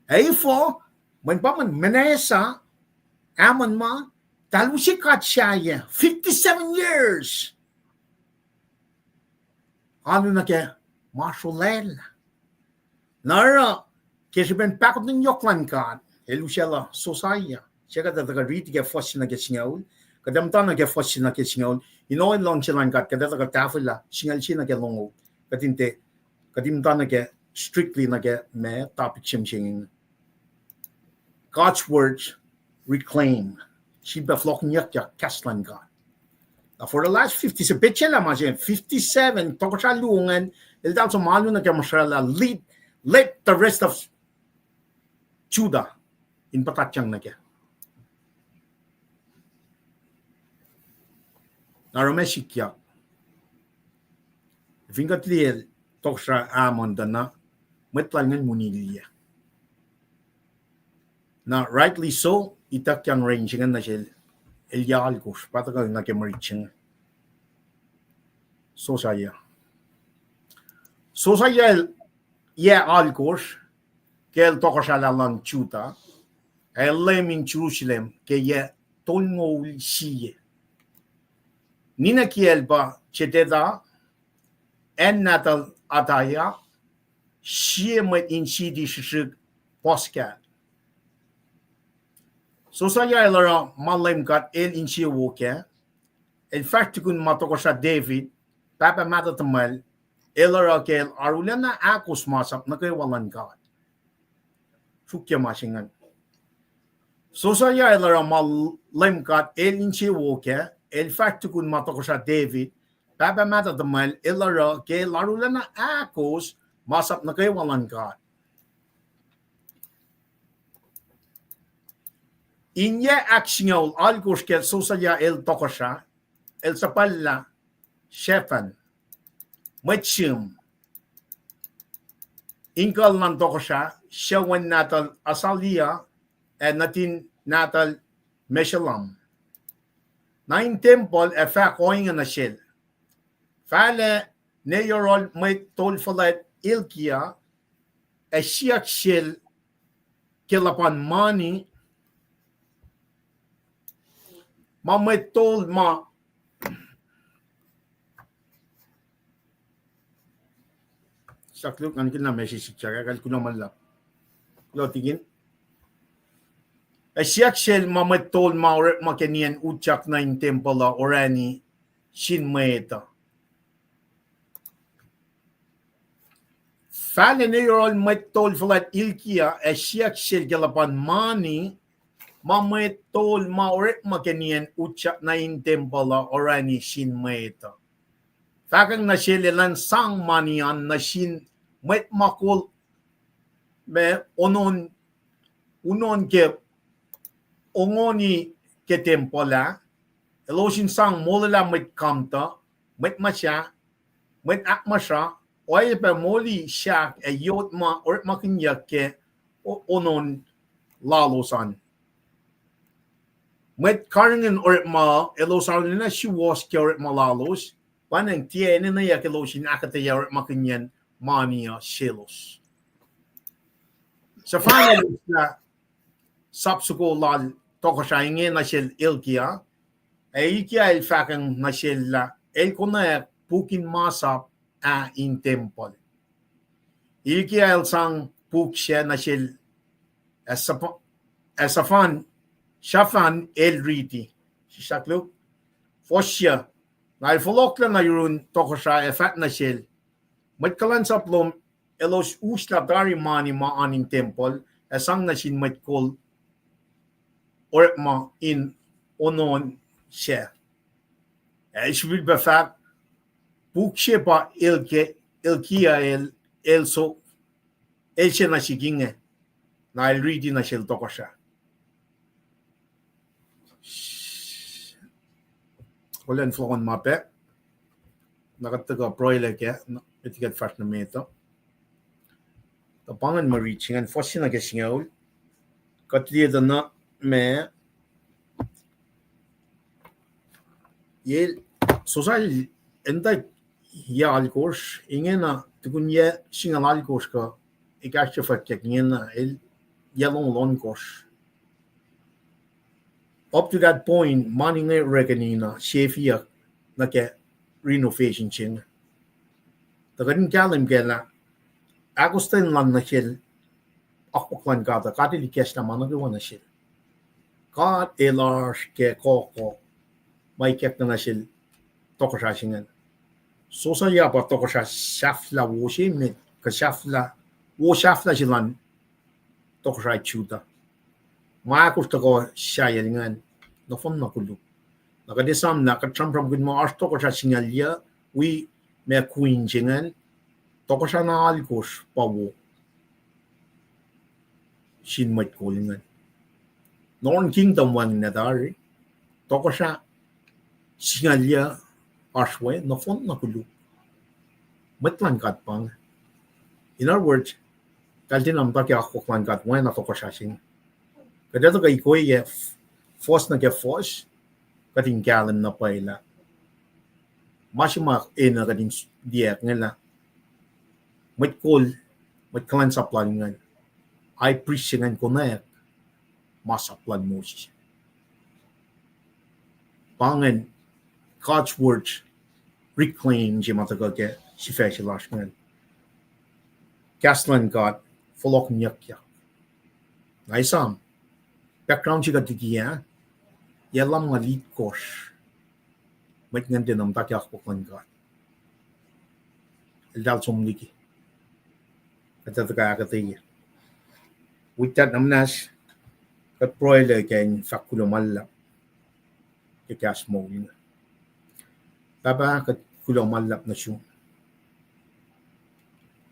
Eifo, when paman menesa, aman ma, talusikat siya 57 years. Ano na ke, marshal Nara, kasi ben pakot ng yoklan ka, elusela Josiah. Siya ka tataga riti ke fos na ke singaw, kadamtan na ke fos na ke singaw, inoin long silang kat, kadataga tafila, singal siya na ke longo, katinte, kadimtan na ke strictly na ke me topic siyang God's words reclaim. She Fohlohkihnyuckyak-2. Now for the last 50, sa bitch lang 57, Tokosrah Luhn, el dal so malo na ke masrala, let the rest of Judah in patatyang na ke. Naromeshikyak. Vingat liel, Tokosrah amon dana, metlangan muniliya. Now, rightly so, itakyan ranging na siya Elialkos, patagal na kemariching. Josiah. Josiah, alkos, kel Tokosrah lang chuta, LEUM in Jerusalem, ke tolngol siye. Nina kiel ba, cheteda, en natal ataya, siye met in sidi shishig poskat. Josiah elara LEUM God el insewowo el fahsr tukun Tokosra David papa matu tumal elara kel arulana akos masap nukewa God. Sukya masingan. Josiah elara LEUM God el insewowo el fahsr tukun Tokosra David papa matu tumal elara kel arulana akos masap nukewa God. Inya aksiyol alkos kel Josiah el Tokosrah el sapalla Shefan Machim inkal ng Tokosrah shawan natal Asalia and natin natal Meshalam. Nine temple fa koing na shel. Fale neyorol may tolfalet ilkia a siyak shel kilapan mani may told ma sakluk kan kin na message siya kal kuno man lap lo tingin a siyak shel may told ma or makenian utyak na in temple orani shin meta fale ne yorol may told flat ilkia a siyak shel galapan mani mamay tol maoret makenian utyak na in temple orani shin meta. Fakang na shelelan sang manian na shin met makul me unon ke ongoni ke temple eloshin sang molala met kamta met masya met akmasha oy pe moli shak e yot ma or makinyak ke onon lalosan. Met karingen or ma elosarlin na si was kyor malalos panang tiene na yak eloshin akataya or makinyan mania shelos. Sa final na subsuko lal Tokosrah ingin na shel ilkia ay ikia el fakang na shel la el konayak pukin masap a in temple. Ikia el sang puk siya na shel asafan Shafan el riti. Shaklu. Fosia. Na Fohlohkihnyuckyak na yun Tokosra efat na shil. Matkalan sa plom elos usla dari mani ma aning temple asang na sin matkol or ma in onon siya. Ich will befat bukshepa ilkia el so el siya na siginge na el riti na shil Tokosra. Olen flon mape. Nakataga broiler kaya itigat fast na meto. Tapangan ma-reaching and fosin na kasingaw. Katliya na me yel social enda ya alkos ingena tukun ya singal alkos ka ikasya fatkek ingena el yalong lonkos. Up to that point, money ngay rekanina shefiya na ke renovation ching. Tagarin kalim kela Agustin lan na shil akpaklan kata kati likes na managawa na shil. Kat elars ke koko may kek na shil Tokosra singan. So sa yapa Tokosra shafla wo shimit ka shafla wo shafla shilan Tokosra chuta. Maakus tako shayalingan na fon na kulu. Nakadesam na katram good mo as Tokosra singalya we me queen jingan Tokosra na alkos pawo shin mat kolingan. Non kingdom wang nadari Tokosra singalya aswe na fon na kulu. Matlan kat pang. In other words, kaltinam taki ako klan kat wen na Tokosra sing. Kadato kay ko ye force na ke force kating kalam na paila. Masima ena kading diak ngala. Mat kol mat kalan sa planingan. I presingan ko na masaplan mo siya. Pangan God's words reclaim siya matagag si Fesha Lashman. Kaslan God Fohlohkihnyuckyak. Naisam. Background siya katigiya. Yalam nga lead course. Mat nga din ang takyak po klang God. Eldal sumliki. Katataka katigiya. With that namnas, kat broiler kain fakulo malap. Kakas mo yun. Baba kat kulo malap na siya.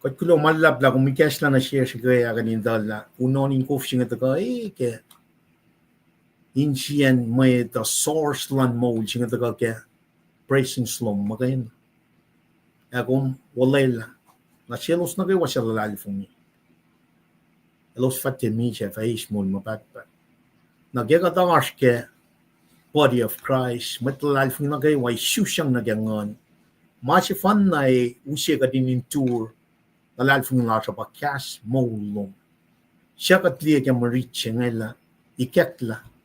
Kat kulo malap la kumikas na siya siya kaya kanin dala. Unonin ko siya nga taga kaya Inchian may the source land mold singa taga kaya praising slum magayin. Akong walay la. Na sielos na kayo wasya lalali fong niya. Elos fatte mi siya fahis mo mapagpat. Nagyagatangas ke body of Christ. Matalali fong na kayo way susyang nagyangan. Masya fan na usya ka din in tour. Lalali fong la sa pa Kahs molong. Siya katliya kaya ma-reach siya ngayon la. Ikekla.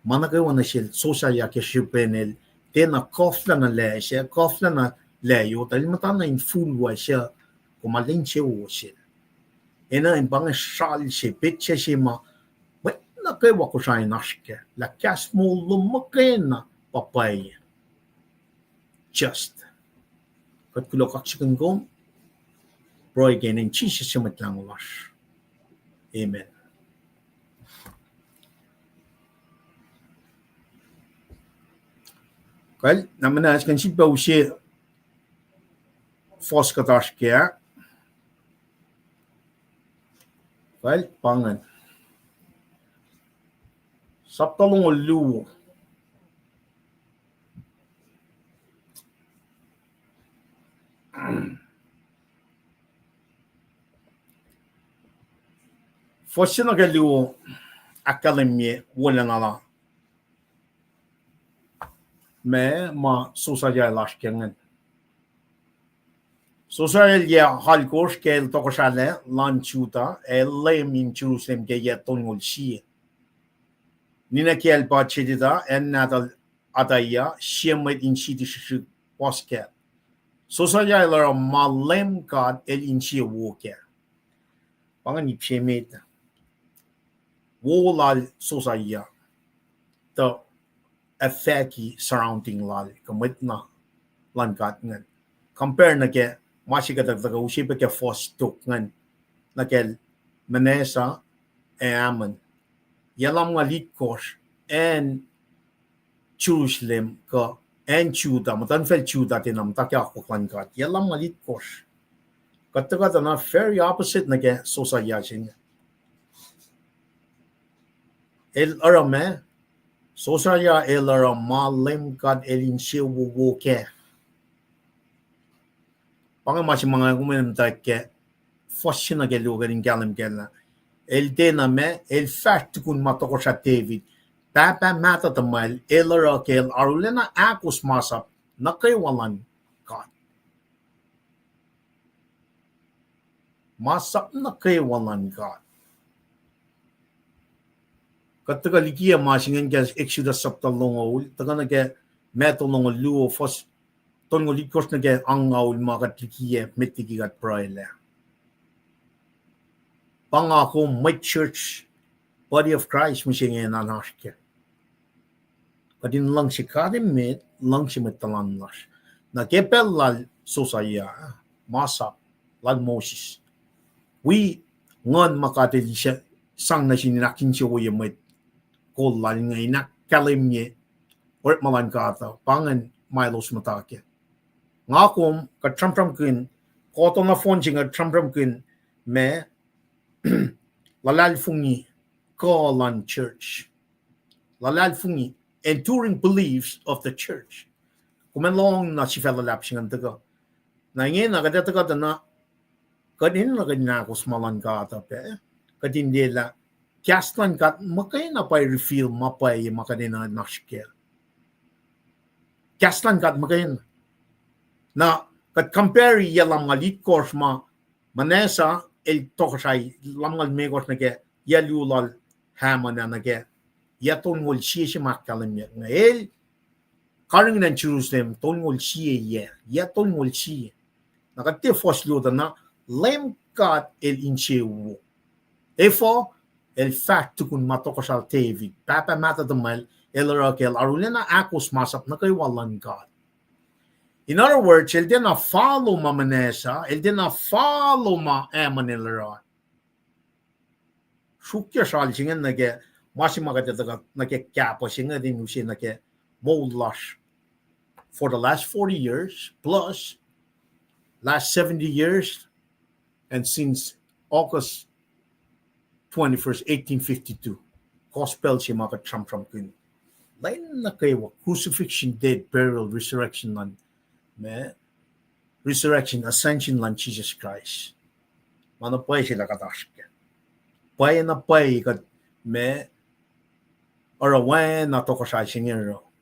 Managawa na siya Josiah ke sipenel tena kofla na le siya kofla na leyo dahil matana in full wa siya kumalin siya wo siya ena in bang shal siya bit siya ma wet na kay wa ko siya naske la Kahs mo lumakena papay just kat kulo kaksikan gom bro again in Jesus siya matlang wash. Amen. Kal namanas kan si Bauche Foskatash kaya kal pangan saptalong lu Fosina galu akademie wala nala me ma Josiah lashkengan. Josiah ya halkos ke el Tokosra lanchuta el LEUM in Jerusalem ke ya tongol shi. Nina ke el bachedida en nadal adaya shemet in shi dishi posket. Josiah la ma LEUM God el in shi woke. Pangan ipshemet. Wolal Josiah the effect surrounding lal kamit na lan kat ngan compare na ke masi ka daga usi pe ke force tok ngan na ke Manasa Ammon yalam nga lead course and Jerusalem ka and Judah matan fel Judah tinam takya ko lan kat yalam nga lead course kataga na very opposite na ke society el arame society el arama lem kat el insewowo ke pang masi mga kumen ta ke force na ke lugar in galam kelna el dename el fahsr tukun Tokosra David papa mata tumal el rakel arulana akus masap nukewa God masap nukewa God kataga likia masingen ke Exodus chapter longo taga na ke meto longo luo fos ton ngo likos na ke angaul makat likia metiki gat praile pangako my church body of Christ misingen anashke kadin lang si kadimit lang si metalanlas na kepel lal Josiah masap lal Moses we ngon makatili siya sang na sininakin siya with kol lal ngay na kalimye or malan kata pangan milos matake ngakom ka tram kin koto na phone singa tram kin me lalal fungi kolan church lalal fungi enduring beliefs of the church kumenlong na si felalap singa taga na ngayon nakadataga na kadin na kadina ko smalan kata pe kadin dela Kastan kat makay na pay refill mapay makadina nashkel. Kastan kat makay na kat compare yalam ngalit course ma manesa el tokosay lamgal megos na ke yalulal hamana na ke yaton wol siya makalam ya na el karing nan Jerusalem ton wol siya yaton wol siya nakate foslo na lem kat el insewowo. Therefore el fahsr tukun Tokosra David papa mata tumal el rakel arulana akus masap nukewa God. In other words, el did not follow ma Manasa, el did not follow ma Ammon el ra. Shukya shal singen nage masima ka nage kapo singa din usi nage molash for the last 40 years plus last 70 years and since August 21st, 1852, gospel siya mga Trump kun. Lain na kayo, crucifixion, death, burial, resurrection lan, resurrection, ascension lan Jesus Christ. Mana pay sila katashke. Pay na pay kat orawan na Tokosra singero.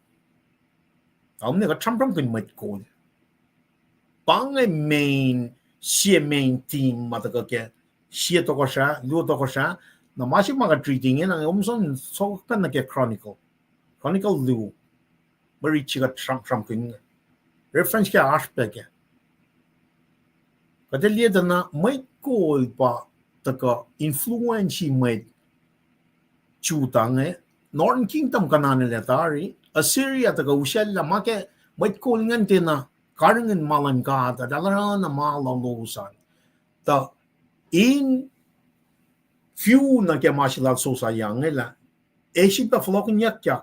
Ni ka Trump kun might call. Pangay main team matagake. Siya Tokosra, Luhn Tokosra, na masih mga treating yan ang umson so kan nake chronicle Luhn, marichi ka Trump kun reference ka aspect ya. Kadaliya na may call pa taka influence may chutang Northern Kingdom kanan letari Assyria taka usyal la make may call ngan tina karingen malan ka ta dalara na malalosan ta in few na kaya masilal Josiah ngela pa Fohlohkihnyuckyak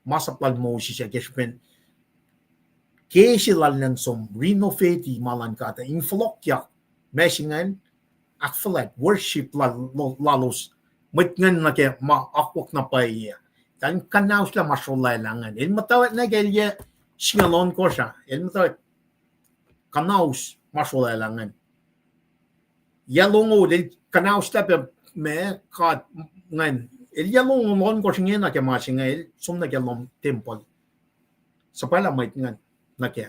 masaplal Moses ya kespen kesilal ng som renovate malan kata in Fohlohkihnyuckyak mesingan akfalat worship lalos mitngan na kaya maakwak na paya kan kanaus la masolay langan el matawat na kaya singalon ko siya el matawat kanaus masolay langan yalongo del kanaus tape me kat ngan el yalong mon ko singe na ke masinga el som na ke lom temple sa pala mait ngan na ke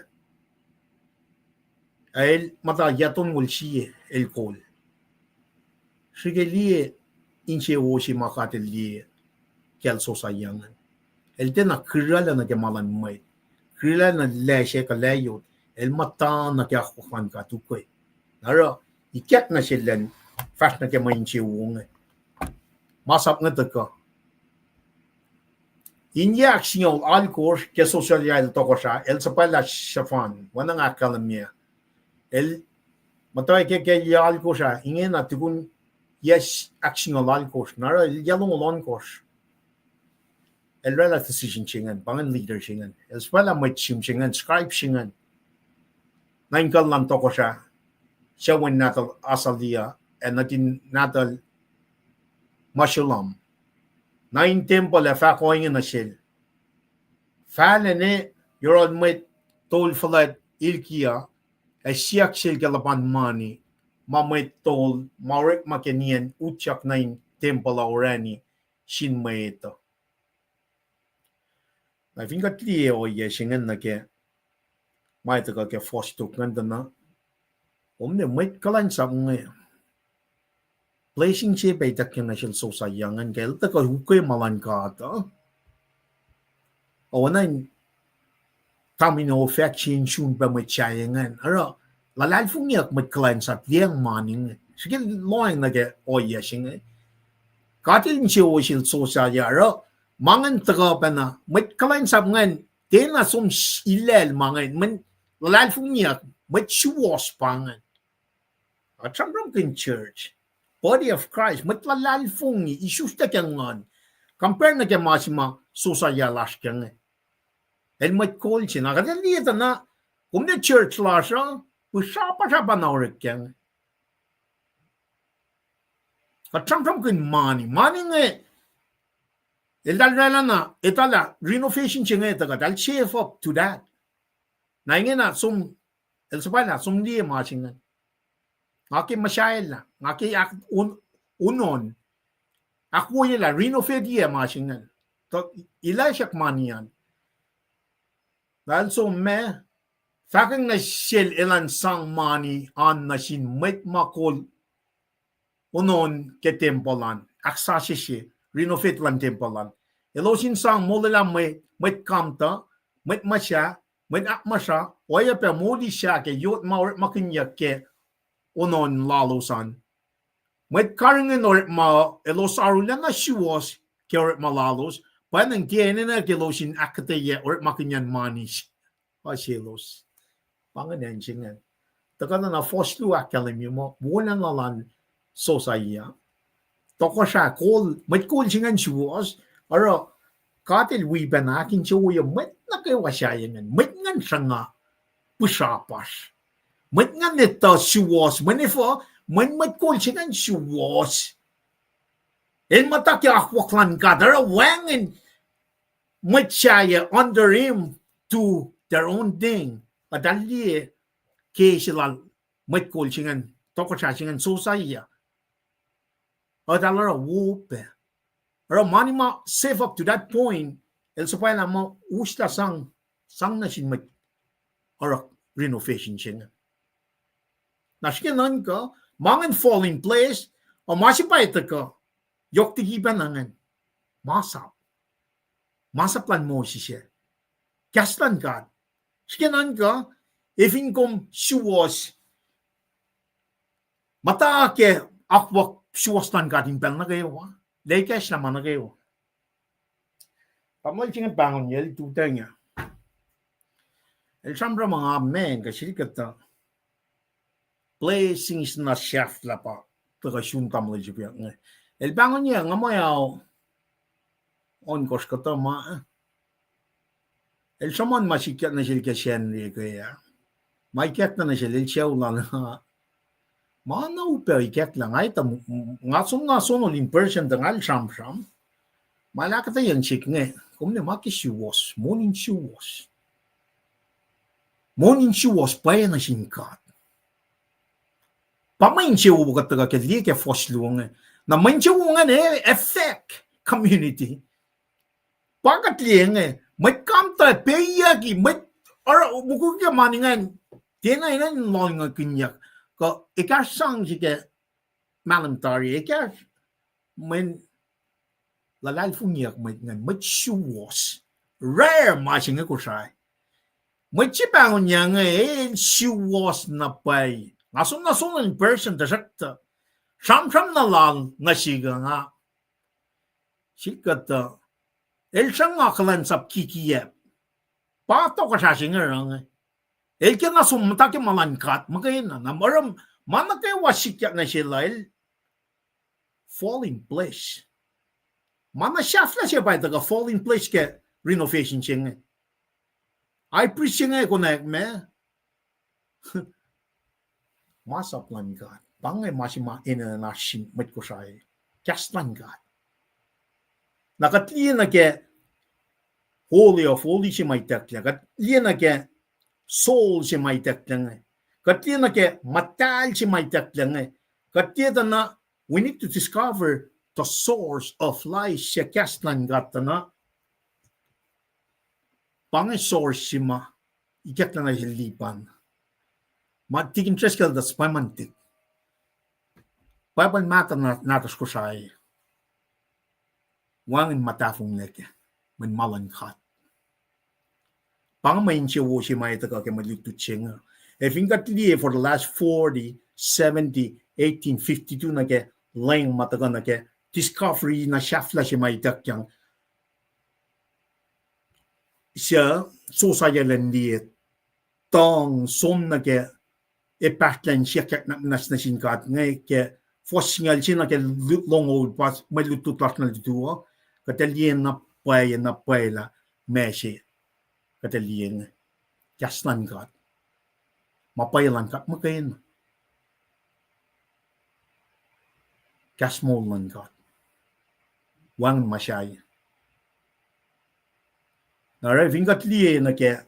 el mata yaton wol siye el kol sigelie insewowo si makatel li kel Josiah ngan el tena krala na ke malan mai krala na leshe ka layot el mata na ke akwan ka tukoy naro ikat na silan fast na ke may insewowo ngan masap nga taka India aksiol alkor ke sosial Tokosrah el sapala shafan wana nga kalamia el matay ke alkosha ingen na tukun yes aksiol alkos nara el yalong alkos el rela decision chingan bangan leader chingan el sapala mai chim chingan scribe chingan nain kalam Tokosrah shawen natal asalia and natin natal mashulam nain temple fa koingen na shell Falene yorod met tol falat ilkia ay siyak sil kalapan mani mamet tol marek makenian utyak nain temple orani shin maeto. I think at liye o yeshingen na ke maeta ka ke fostuk nganda na omne met kalan sa ngay placing siya bay takyan na siya so sayangan kaya ta ka hukay malan ka ata o nain tamino faction shun ba mai chayangan ara lalal fungiak mat klan sat liang maning sige loing na ge o yeshing katil nchi o shil so sa ya ara mangan taga pa na mat klan sap ngan tena som ilal mangan man lalal fungiak mat shuwas pangan a chamram kin church body of Christ mat lalal fungi isus ta kangan compare na ke masima so sa ya las kangan el mat kol china ga lieta na kumne church lasha usapa na orikyan ka tram kun mani nge el dal na etala renovation chinga ta dal chef up to that na nge na sum el sapala sum die ma chinga ngaki mashael na ngaki ak unon ako yela renovate die ma chinga to ilashak manian dal so me Fakang na shell ilan sang mani an na shin met makol unon ke tempolan aksa shi renovate lan tempolan elo shin sang molala met kamta met masha met akmasha oya pe modi sha ke yot ma makinya ke unon lalosan met karingen or ma elo arulana shiwas ke or malalos panang kienena ke lo shin akate ye or makinyan manis pashelos panganan chingan takana na foslu akalim mo wala na lan sosaya Tokosrah kol met kol chingan shuwas aro katil wi banakin chuya met na kay washayangan met ngan sanga pusapas met ngan neta shuwas manifo man met kol chingan shuwas el mataki akwaklan kadara wangin met shaya under him to their own thing Padali ke sila met kol chingan Tokosrah chingan sosaya Adalara wupe. Aro manima save up to that point el supaya na mo usta sang na shin met aro renovation chingan. Nashkinan ka mangan fall in place o masipay ka yok tigiban nangan masaplan mo siya. Kastan ka Skinan ka, if inkom shuwas, mata ke akwak shuwas tan ka timpel na kayo, lekesh naman na kayo. Pamal chingan bangon niya, tutay niya. El sambra mga men, kasi kata, blessings na chef la pa, taga syuntam la jibya. El bangon niya, nga mayaw, on kos kata ma, el saman masikat na sila kasyan kaya maikat na sila el siyaw lang mana upa ikat lang ay tam ngason in person dangal sham malaka ta yang chik nge kumne makishuwas morning shuwas pa na shinkat pamain siyaw bukat taga kadli ke fosluang na manchawungan effect community pakat liang Met kamta peyaki met ara buku ke maningan tena ina long kinyak ko ikas sang jike malam tari ikas men lalal funyak met ngan met shuwas rare maching ko sai met chipang nyang shuwas na pai nasun in person ta sakta sam na lang ngasiga nga sikata El sang akalan sap kikiye. Pa Tokosrah singerang. El kena sumta ke malankat makayna na maram mana kay wasikyak na sila el fall in place. Mana shafla siya ba ito fall in place ke renovation siya. I preach siya ko na me. Masaplan God. Pangay masima inanashim met ko siya. Kastan God. Nakatliyan na ke holy of holy siya may takla. Katliyan na ke soul siya may takla. Katliyan na ke matal siya may takla. Katliyan na we need to discover the source of life siya kastan God na. Pangay source siya ma. Ikat na hilipan. Matikin tres ka das pamantik. Paipan mata natas ko siya. Wangin matafong neke. Man malankat. Pang main siya wo siya may taka ke malutut siya. If in katliye for the last 40, 70, 18, 52 na ke lang mataga na ke discovery na shafla siya may takyang. Siya Josiah landiet. Tong som na ke epatlan siya kak nas na sinkat ngay ke fosingal siya na ke longod pas malutut las na dito katalien na pala meshi katalien kaslan kat mapailan kat makain kasmolan kat wang masyay na vingat liye na ke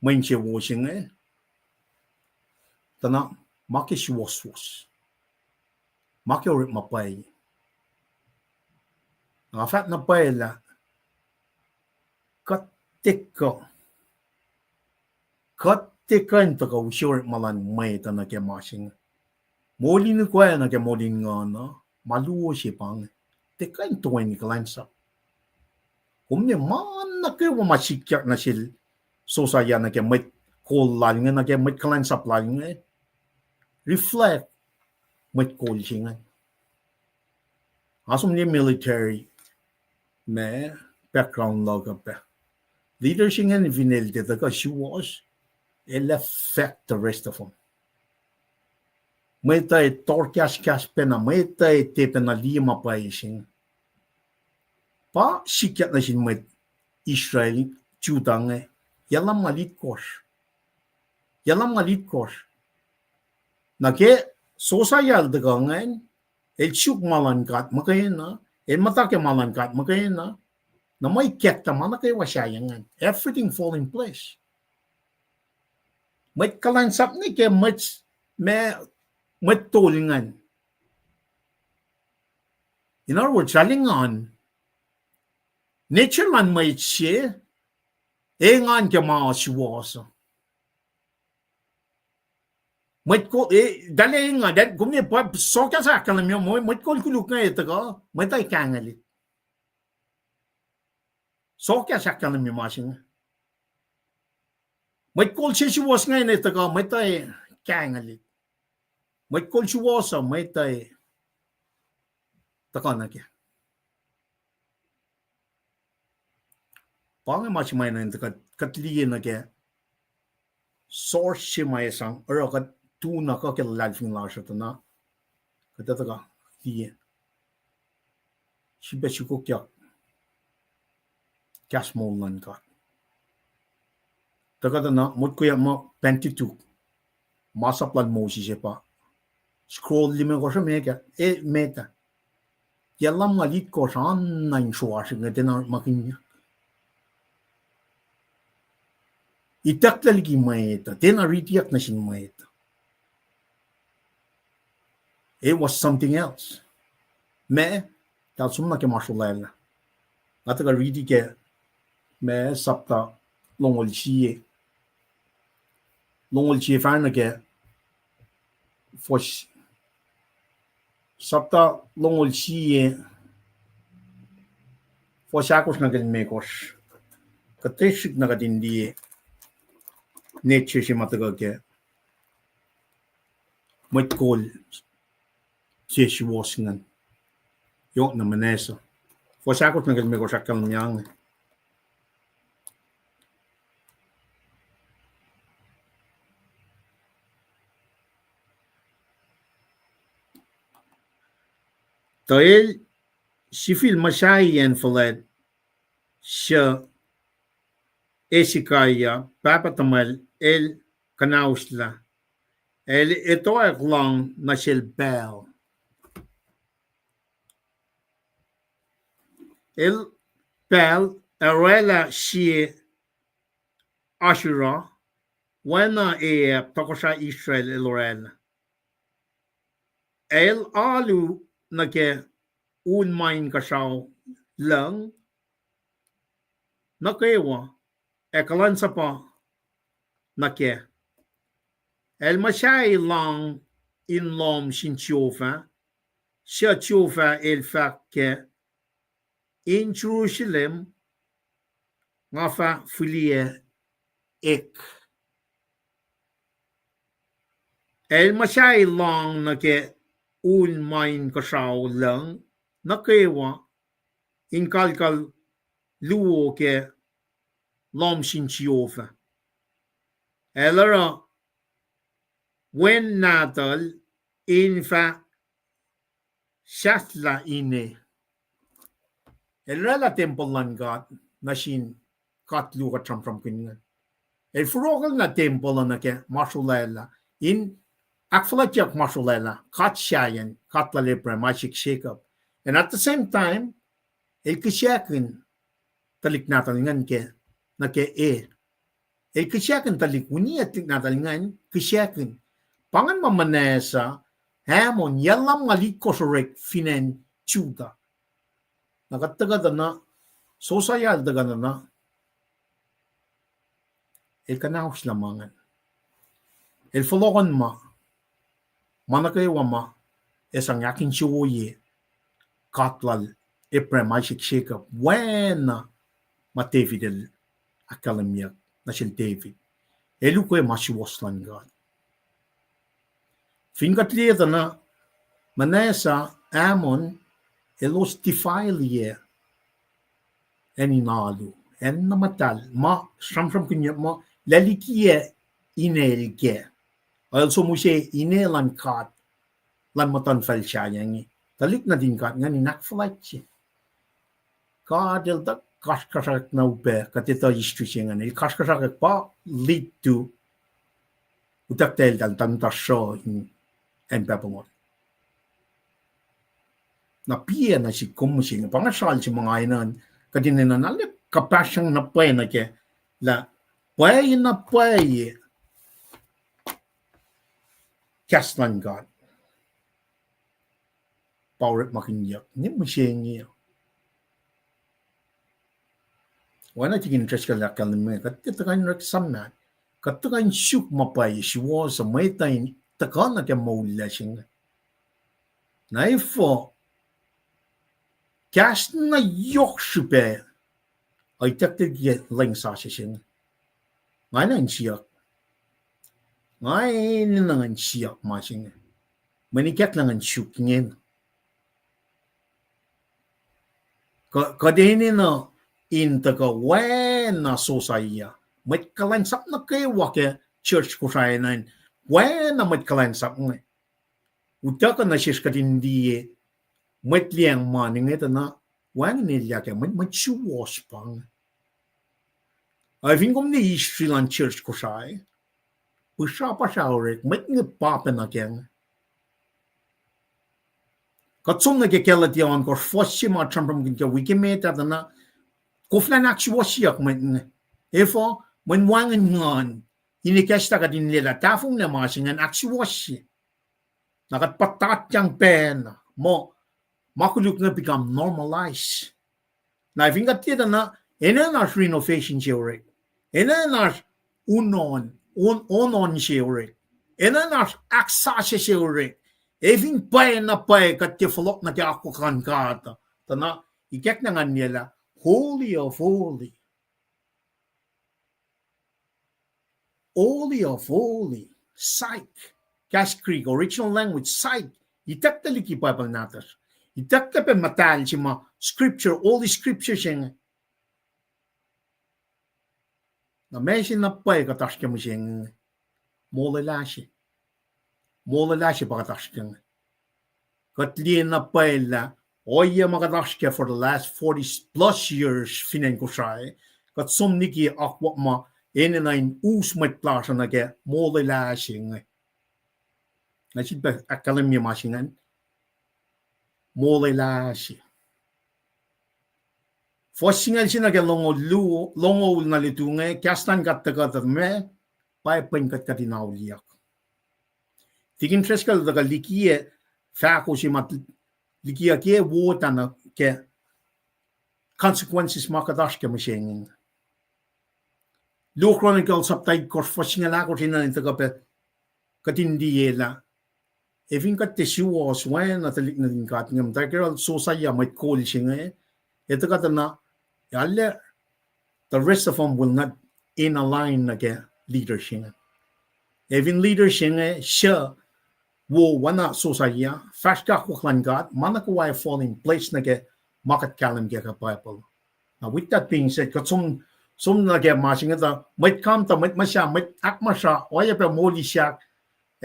main siya washing tana maki was maki orit mapay ang afat na payla katika ito ka usiyorit malan may tana ke masing moli ni kwaya na ke moli nga na maluo siya pang tika ito ni kalansa kumnya man na ke masikyak na sil Josiah na ke may call lang na ke may kalansa lang reflect with call siya. Asum ni military me background log up. Leader siya ni vinil dito ka she was it'll affect the rest of them. May tayo torkas pena may tayo tepe na lima pa siya. Pa sikat na siya may Israel Judang yalam malit kos. Nake Josiah daga ngayon, el chuk malankat makayin na, el matake malankat makayin na may kekta man na kayo wasyayangan. Everything fall in place. May kalansap ni kaya may tulingan. In other words, salingan, nature man may siya, ngan kaya mga siwasa. May ko dali nga dat gumni pa soka sa kalam yo may ko kuluk nga ito ko may tay kangalit soka sa kalam yo masing may ko si was nga ito ko may tay kangalit may ko si was may tay taka na kya pang mas may na ito katliye na kya source si may sang ero kat tu na ka ke lalfing la shata na kata ka tie shibe shuko kya kasmolan ka taka na mut ko ya ma 22 masaplan mo si sepa scroll lime ko sa meka meta yalam malit ko san nan shwa shi ngate na makin itaklalgi maeta tena ritiak na sin maeta. It was something else. Me, tal sumna ke mashulela. Gata ka riti ke me sapta longol chiye farna ke fosh sapta longol chiye foshakos na ken mekos. Kateshik na katindi nature si mataga ke may call Jeshi wasingan yok na manesa Fosakot na gilmi ko sa kalmyang. Toel sifil masyayan falet siya esikaya papatamal el kanausla el ito ay lang na silbel el pel arela si ashura wana Tokosrah Israel elorel el alu na ke unmain kasaw lang nukewa ekalan sa pa na ke el mashay lang in lom sin tiofa siya tiofa el fakke in Jerusalem nga fa filie ek el mashay lang na ke unmain kasaw lang nukewa in kalkal luo ke lom sin tiofa elara when natal in fa shatla ine el rela temple lan God na sin katlu ka from kingan el furokal na temple na ke masulela in akflatyak masulela kat shayan katlale premashik shakeup and at the same time el kisyakin talik natalingan ke na ke el kisyakin talik uniat natalingan kisyakin pangan mamanesa hamon yalam ngalikosrek finen chuda nakataga na Josiah daga na el Kahs lamangan el Fohlohkihnyuckyak ma manakayawa ma esang yakin chiwoye katlal premashik shakeup wena ma David el akalamyak na si David eluko masiwaslan God fingatliyata na manesa amon elos defilie eninalu en namatal ma from kinya ma lalikie inelike also mushe inelan kat lan matan falsyangi talik na din kat ngani nakflatche kadel da kaskasak na upe katita istusingan il kaskasak pa lead to utaktel dan tantasho en pepamot na pia na si kumusing pangasal si mga inan kadinina nalip kapasyang na pay na ke la pay na pay kaslan God power makinyak ni musyengi wana tigin tres ka lakal me katitakan raksamna katakan syuk mapay siwo sa may tayin takan na ke maula sing na ifo Kahs na yok shupe ay taktig lang sa sing ngayon siyak ngayon nangan siyak masing manikat langan syuk ngin kadini na intaka wena Josiah mat kalansap na kayo ke church ko sa inan wena mat kalansap nga utaka na siya kadindi mat liang maning ito na wena nilya ke mat chuwas pang ay vingom ni Sri Lanka church ko sa usha pa siya urik mat nga papa na keng katsum na kekelat yawan ko fosi ma trampam kinka wikimeta na kofla nak siwasiyak man efo man wangan ngan inikesta ka din nila tafong na masingan aksiwasi nakat patat yang pen mo makuluk na become normalized na vingat kita na enanas renovation siyorek enanas unon siyorek enanas aksasya siyorek Evin pay na pay kat kifalok na kaya ako kan kata. Tana, ikek na nga nila, holy of holy. Holy of holy. Psych. Cash Creek, original language, psych. Itak taliki pa pang natas. Itak ka pa matal si ma scripture, all the scriptures yung na mention na pa katas ka mo siyang molalashi pa katas ka katlian na pa la oya makatas ka for the last 40 plus years finan ko siya kat somniki akwa ma eninain usmat plasa na ke molalashi nasid ba akalam niya masingan molalashi Fossingal sina ke longo na litunge kastan kat me pai pen kat katinauliak. Tikin treskal daga likie fako si mat likia ke wotana ke consequences makadash ke machine. Lu Chronicles saptai kor fossingal ako sina nitaga pe katindiela. Evin kat tesuos wen atalik na din kat ngam takeral Josiah might call singa ito katana yalle the rest of them will not in a line again leadership. Even leadership siya wo wana Josiah fast ka kuklan gat manakuway fall in place nage makat kalam ke kapapal. Now with that being said, kat some nage masing ita might come to might masya might akma siya oya pa moli siya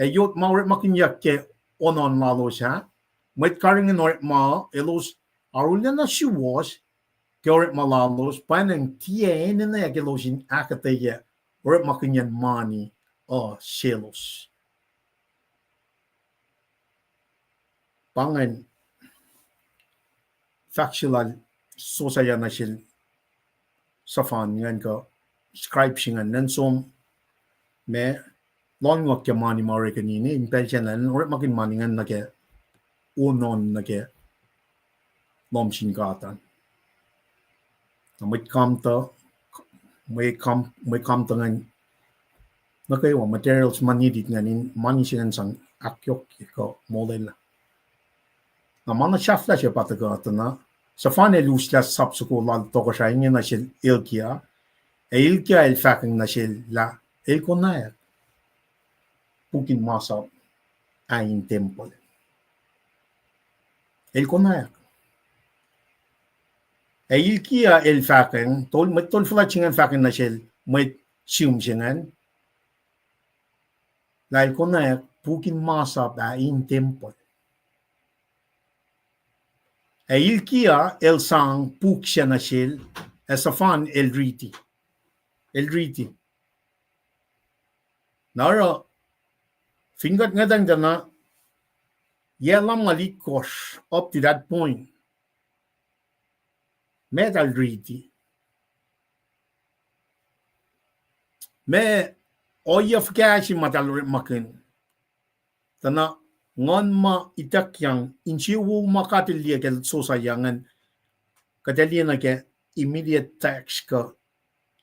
yot maurit makinyak ke onon lalo siya might karing in orit ma elos arulana she was Keurit malalos panang tien na yagelosin akataya or makinyan mani o selos. Pangan factual Josiah na sil safan yan ko scribe singan nansom me long wak ya mani mare kanini impelsion nan or makin mani ngan nage unon nage lom singatan. May come to ngan nakayo materials manidit nganin mani sinan sang akyok ko model na mana shafla siya pataga na sa fane lusla subsuko lal Tokosrah na siya ilkia il faking na siya la ko na pukin masa ayin temple ko na ilkia el faking tol flatchingan faking na siya may siyum singan lail ko na pukin masa ayin temple ilkia el sang puk siya na siya esafan el riti nara fingat nga dang dana yelam malikos up to that point metal riti me oyaf kashi matal makin tana ngon ma itakyang insewowo makatilia kel Josayangan katelia ke immediate text ka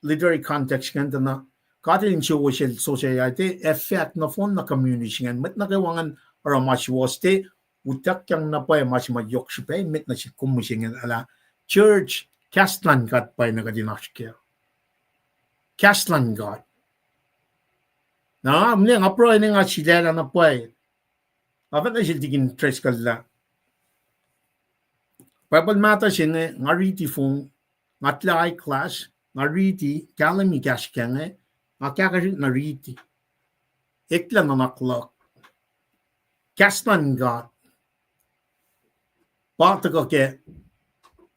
literary context kan tana katil insewowo shel Josiah te effect na phone na community ngan met na kawangan ara maswoste utakyang na pa mas mayok sipe met na si kumusingen ala church Kastlan got by nagadinashkia. Kastlan got. Na amne ngapro ini nga silera na pay. Apa na siltigin tres kala. Papal mata sine ngariti fung ngatlay class ngariti kalami kaskenge ngakakarit nariti. Ikla na naklok. Kastlan got. Pata ko ke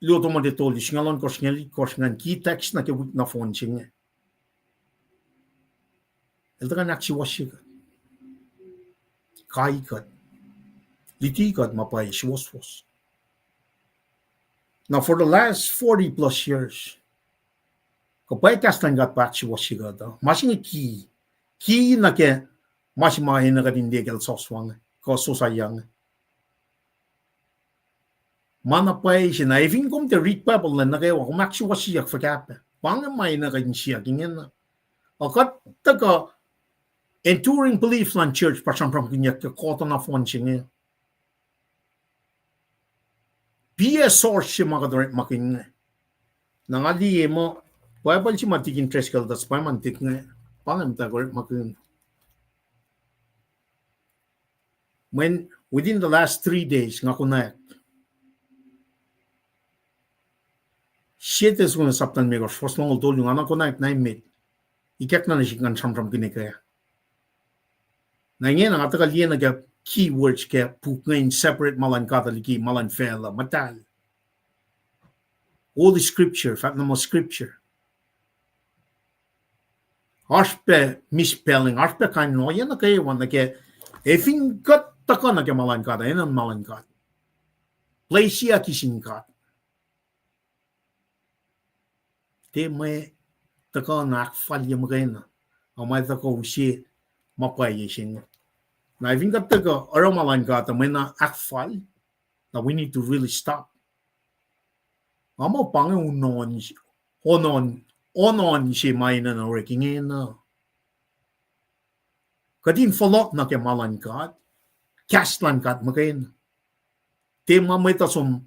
luto mo dito li singalon korsngan key text na kewik na phone singe. Elta ka naksiwasya ka. Kai ka. Liti ka mapay siwaswas. Now for the last 40 plus years, kapay kastan gat pa siwasya ka daw. Masingi key. Key na ke masimahin na ka din degel soswang ko Josayang. Mana pay siya na even kung the read people na nagawa kung maksiwa siya fagapa pang may na kain siya ganyan na o kat taga enduring belief lang church pa siyang kinyak kota na fon siya ngayon be a source siya makadirect makin nangali mo Bible siya matikin tres kaldas pa mantik nga pangam taga makin when within the last 3 days nga kunak Shit is going to saptan me gos first long told you anak ko na mit. Ikek na nishikan from kinikaya. Na ngayon ang atakal yan na keywords kaya pukain separate malan katoliki malan fela matal. All the scripture, fact na mo scripture. Arspe misspelling, arspe kan no yan na kayo wan na kaya efing kat taka na kaya malan kata, yan ang malan kat. Place siya kising kat. Te may taka na akfal yung mga na. Ang may taka usi mapay yun. Na efing kat taka araw malan kata may na akfal na we need to really stop. Amo pang unon si may na nareking na. Kadin folok na kaya malan kat, kaslan kat makain. Te mamay tasum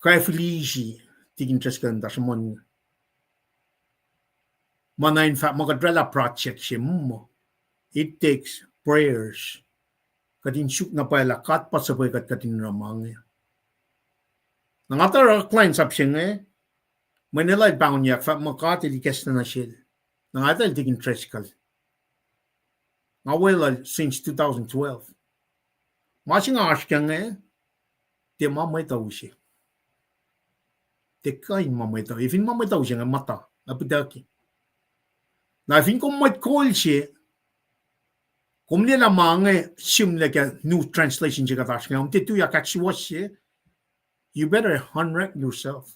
kaya felici tigin cheskan tasumon. Mana in fact magadrala project si mo. It takes prayers. Kadin syuk na pala kat pasabay kat kadin ramang. Nangatara clients up siya Manila bound yak fa makati likas na siya. Nangatara tigin treskal. Ngawela since 2012. Masing ask siya te mamay tao siya. Te kain mamay tao. Ifin mamay tao siya mata. Napidaki. Na ifin kung may call siya, kung nila mga simle ka new translation siya katash nga, titu yak aksiwas siya, you better unrank yourself.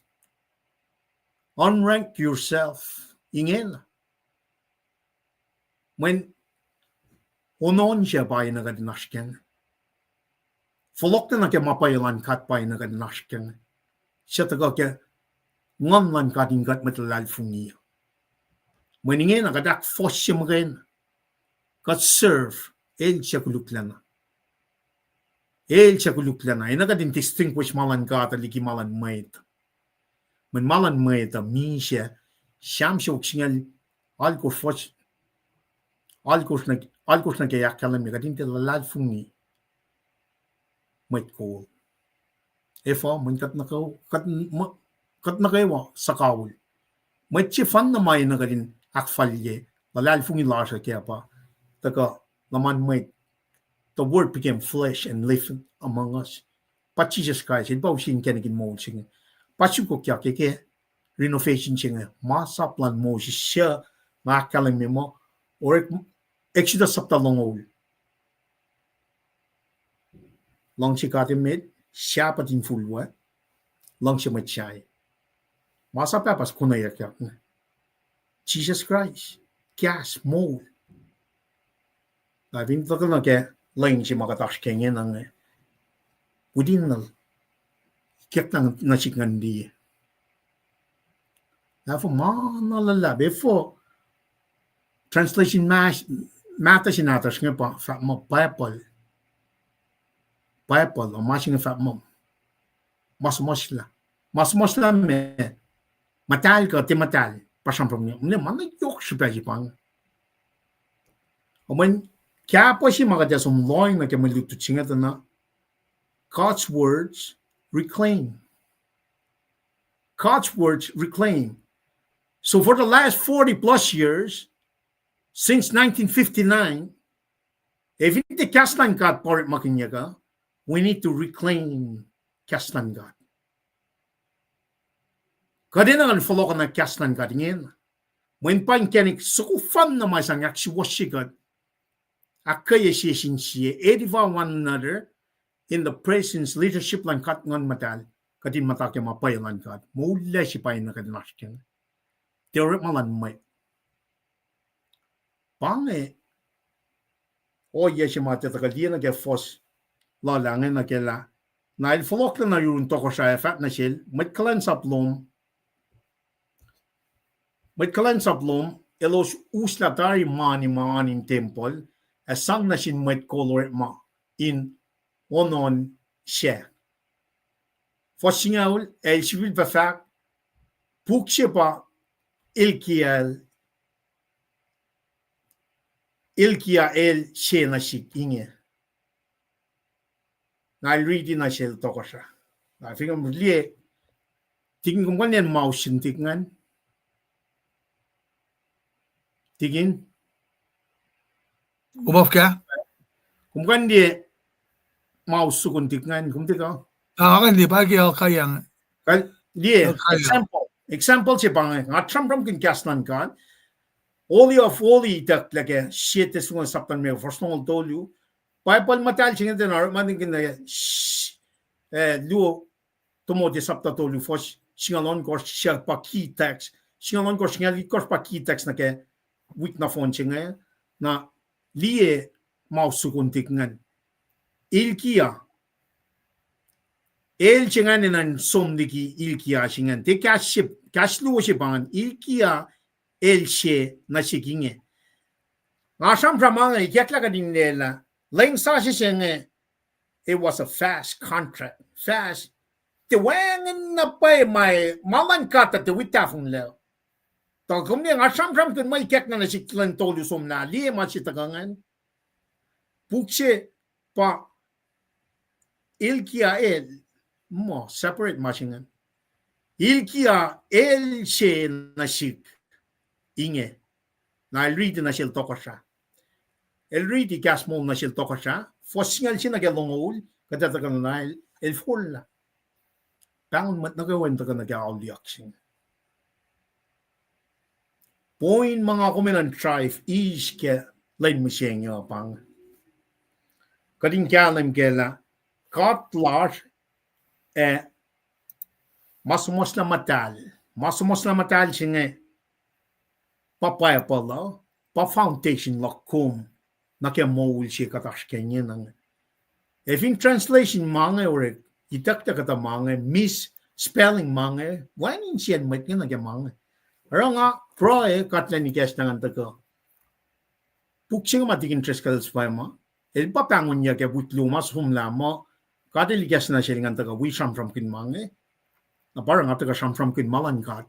Unrank yourself. Ingin. When unon siya pa yung nagadinashken. Fulok na kaya mapayalan kat pa yung nagadinashken. Siya taga kaya ngon lan kating kat matalal fungi. When ingin nagadak fos siya magayin. Kat serve. El siya kuluklana. El siya kuluklana. Ina ka din distinguish malan ka taliki malan mayt. Man malan mayt mi siya siyam siya uksingal alkos fos alkos na kaya kalam ka din talalal fungi. Mayt ko. Efo man kat na kayo sa kawul. Mayt siya fan na may na ka din akfalye. Lalal fungi lasa kaya pa. Taka laman mayt. The word became flesh and lived among us. But Jesus Christ, it was in Kennegan Mode singing. Tohkohsrah renovation singer, masaplan mo siya, makalim mo, or Exodus sapta long old. Long si katim med, siya patin fulwa, long siya matchay. Masapapas kunayak. Jesus Christ, Kahs, mode. I've been talking like lain si makatash kenya nang within na kek nang nasikan di. Therefore, manalala before translation mata sinatas nga pa fa mo Bible o masing fa mo mas mosla me matal ka timatal pasamprom ne man yok siya pang o man kaya po siya makadasong loin na kaya malututsingat na God's words reclaim. God's words reclaim. So for the last 40 plus years, since 1959, if hindi kaslan God por makinyaga, we need to reclaim kaslan God. Kadina nga follow ka na kaslan God ngayon. When pan kenik sukufan na may sangyak si God, akaya siya edify one another in the presence leadership lang kat ngon matal kadin matake mapayalan kat mula si payin na kadinasken teoret malan may pange o yes si mata takadiya na kaya fos lalangin na kaya na ilfolok na yun Tokosrah fat na sil may cleanse up LEUM elos uslatari mani temple asang na sin may color ma in onon siya. Fossingaul el civil pa fact puksya pa ilkia el siya na sikinge. Na reading na siya Tokosrah. I think I'm really tigin kum kan yen mouse sin tigngan. Tigin. Umaf ka? Kum kan dia mouse sukun tigngan kum tiko. Kan di pagi kayang. Kan dia Kaya. example si bang ngatram ram kin kasnan kan. Oli tak like shit is one saptan me for small told you. Bible matal singin den ar man kin lu tomo de sapta told you for singalon kor sia pa key text. Singalon kor singali kor pa key text na ke wit na phone singa na lie mouse sukun tigngan. Ilkia el chingan nan somdiki ilkia chingan te cash lu shipan ilkia el she na shikinge ngasam pramanga yakla kading lela leng sa shenge it was a fast contract fast te wang na pay my malan kata te witafun le to kumni ngasam pram kun mai kek na shiklan tolu somna li ma chitagangan pukse pa ilkia el mo separate machingan ilkia el she na shik inge na read na shil Tokosrah el read gas mo na shil Tokosrah fosingal sina ke longol kada ta kan na el fulla bang mat na gawen ta kan ga auliaction point mga kuminan tribe is ke len machine yo pang kading kalem kela kat large masumos na matal singe papaya pala pa foundation lakum na ke mol si katash kenye nang if in translation mange or itakta kata mange miss spelling mange wan in sian mat na ke mange ranga pro katla ni kes nangan tako puksing matik interest kals pa ma el papangon ya ke butlu mas humla mo kadili kes na silingan tako we from kin mange na parang ataka from kin malan kat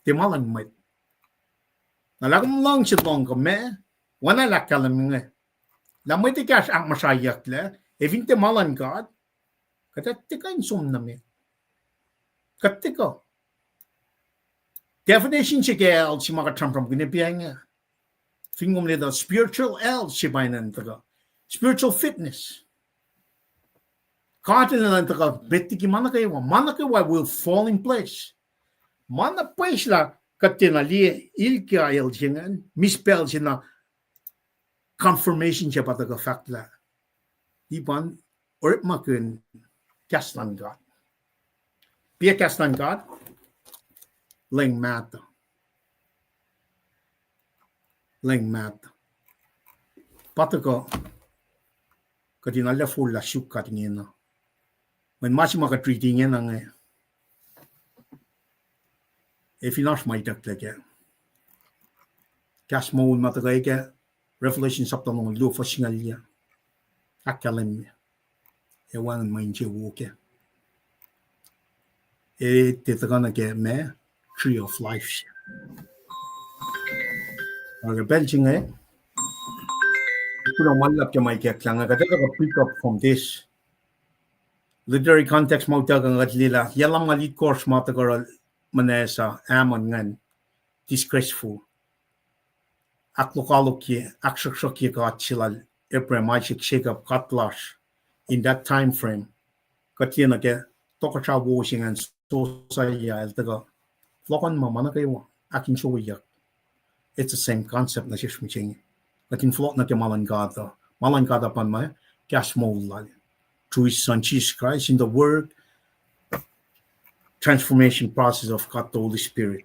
te malan mat nalagam lang si long ko me wana lakalam nge la mo ti cash ang masayak le evinte malan kat kata tika insum na me katiko definition si kel si maka from kin pianga fingom le the spiritual el si bainan taka spiritual fitness Cotton and the Betiki Manaka will fall in place. Mana place la katina li ilka el jingan, misspelled in confirmation chapataka fact la. Ipan or makun Kaslan God. Pia Kaslan God, Ling mata. Patako katina la full la shuk katingina. When much maka treating yan ang finash may takleke. Kas mo matagay ke Revelation sapta ng lo for singalya. Akalim ewan may insewowo ke. Titagan ke me tree of life. Aga belching kulang malap ke may kek lang aga pick up from this. Literary context mo tagang lila yalang malit course mo tagaral manesa amon ngan disgraceful aklokaluki akshakshaki ka chilal epremachik shake up katlash in that time frame katina ke Tokosrah washing and Josiah el taga flokon mamana kayo akin shoyak it's the same concept na shishmiching katin flok na ke malangada pan ma cash mo lal through his son Jesus Christ in the word transformation process of God the Holy Spirit.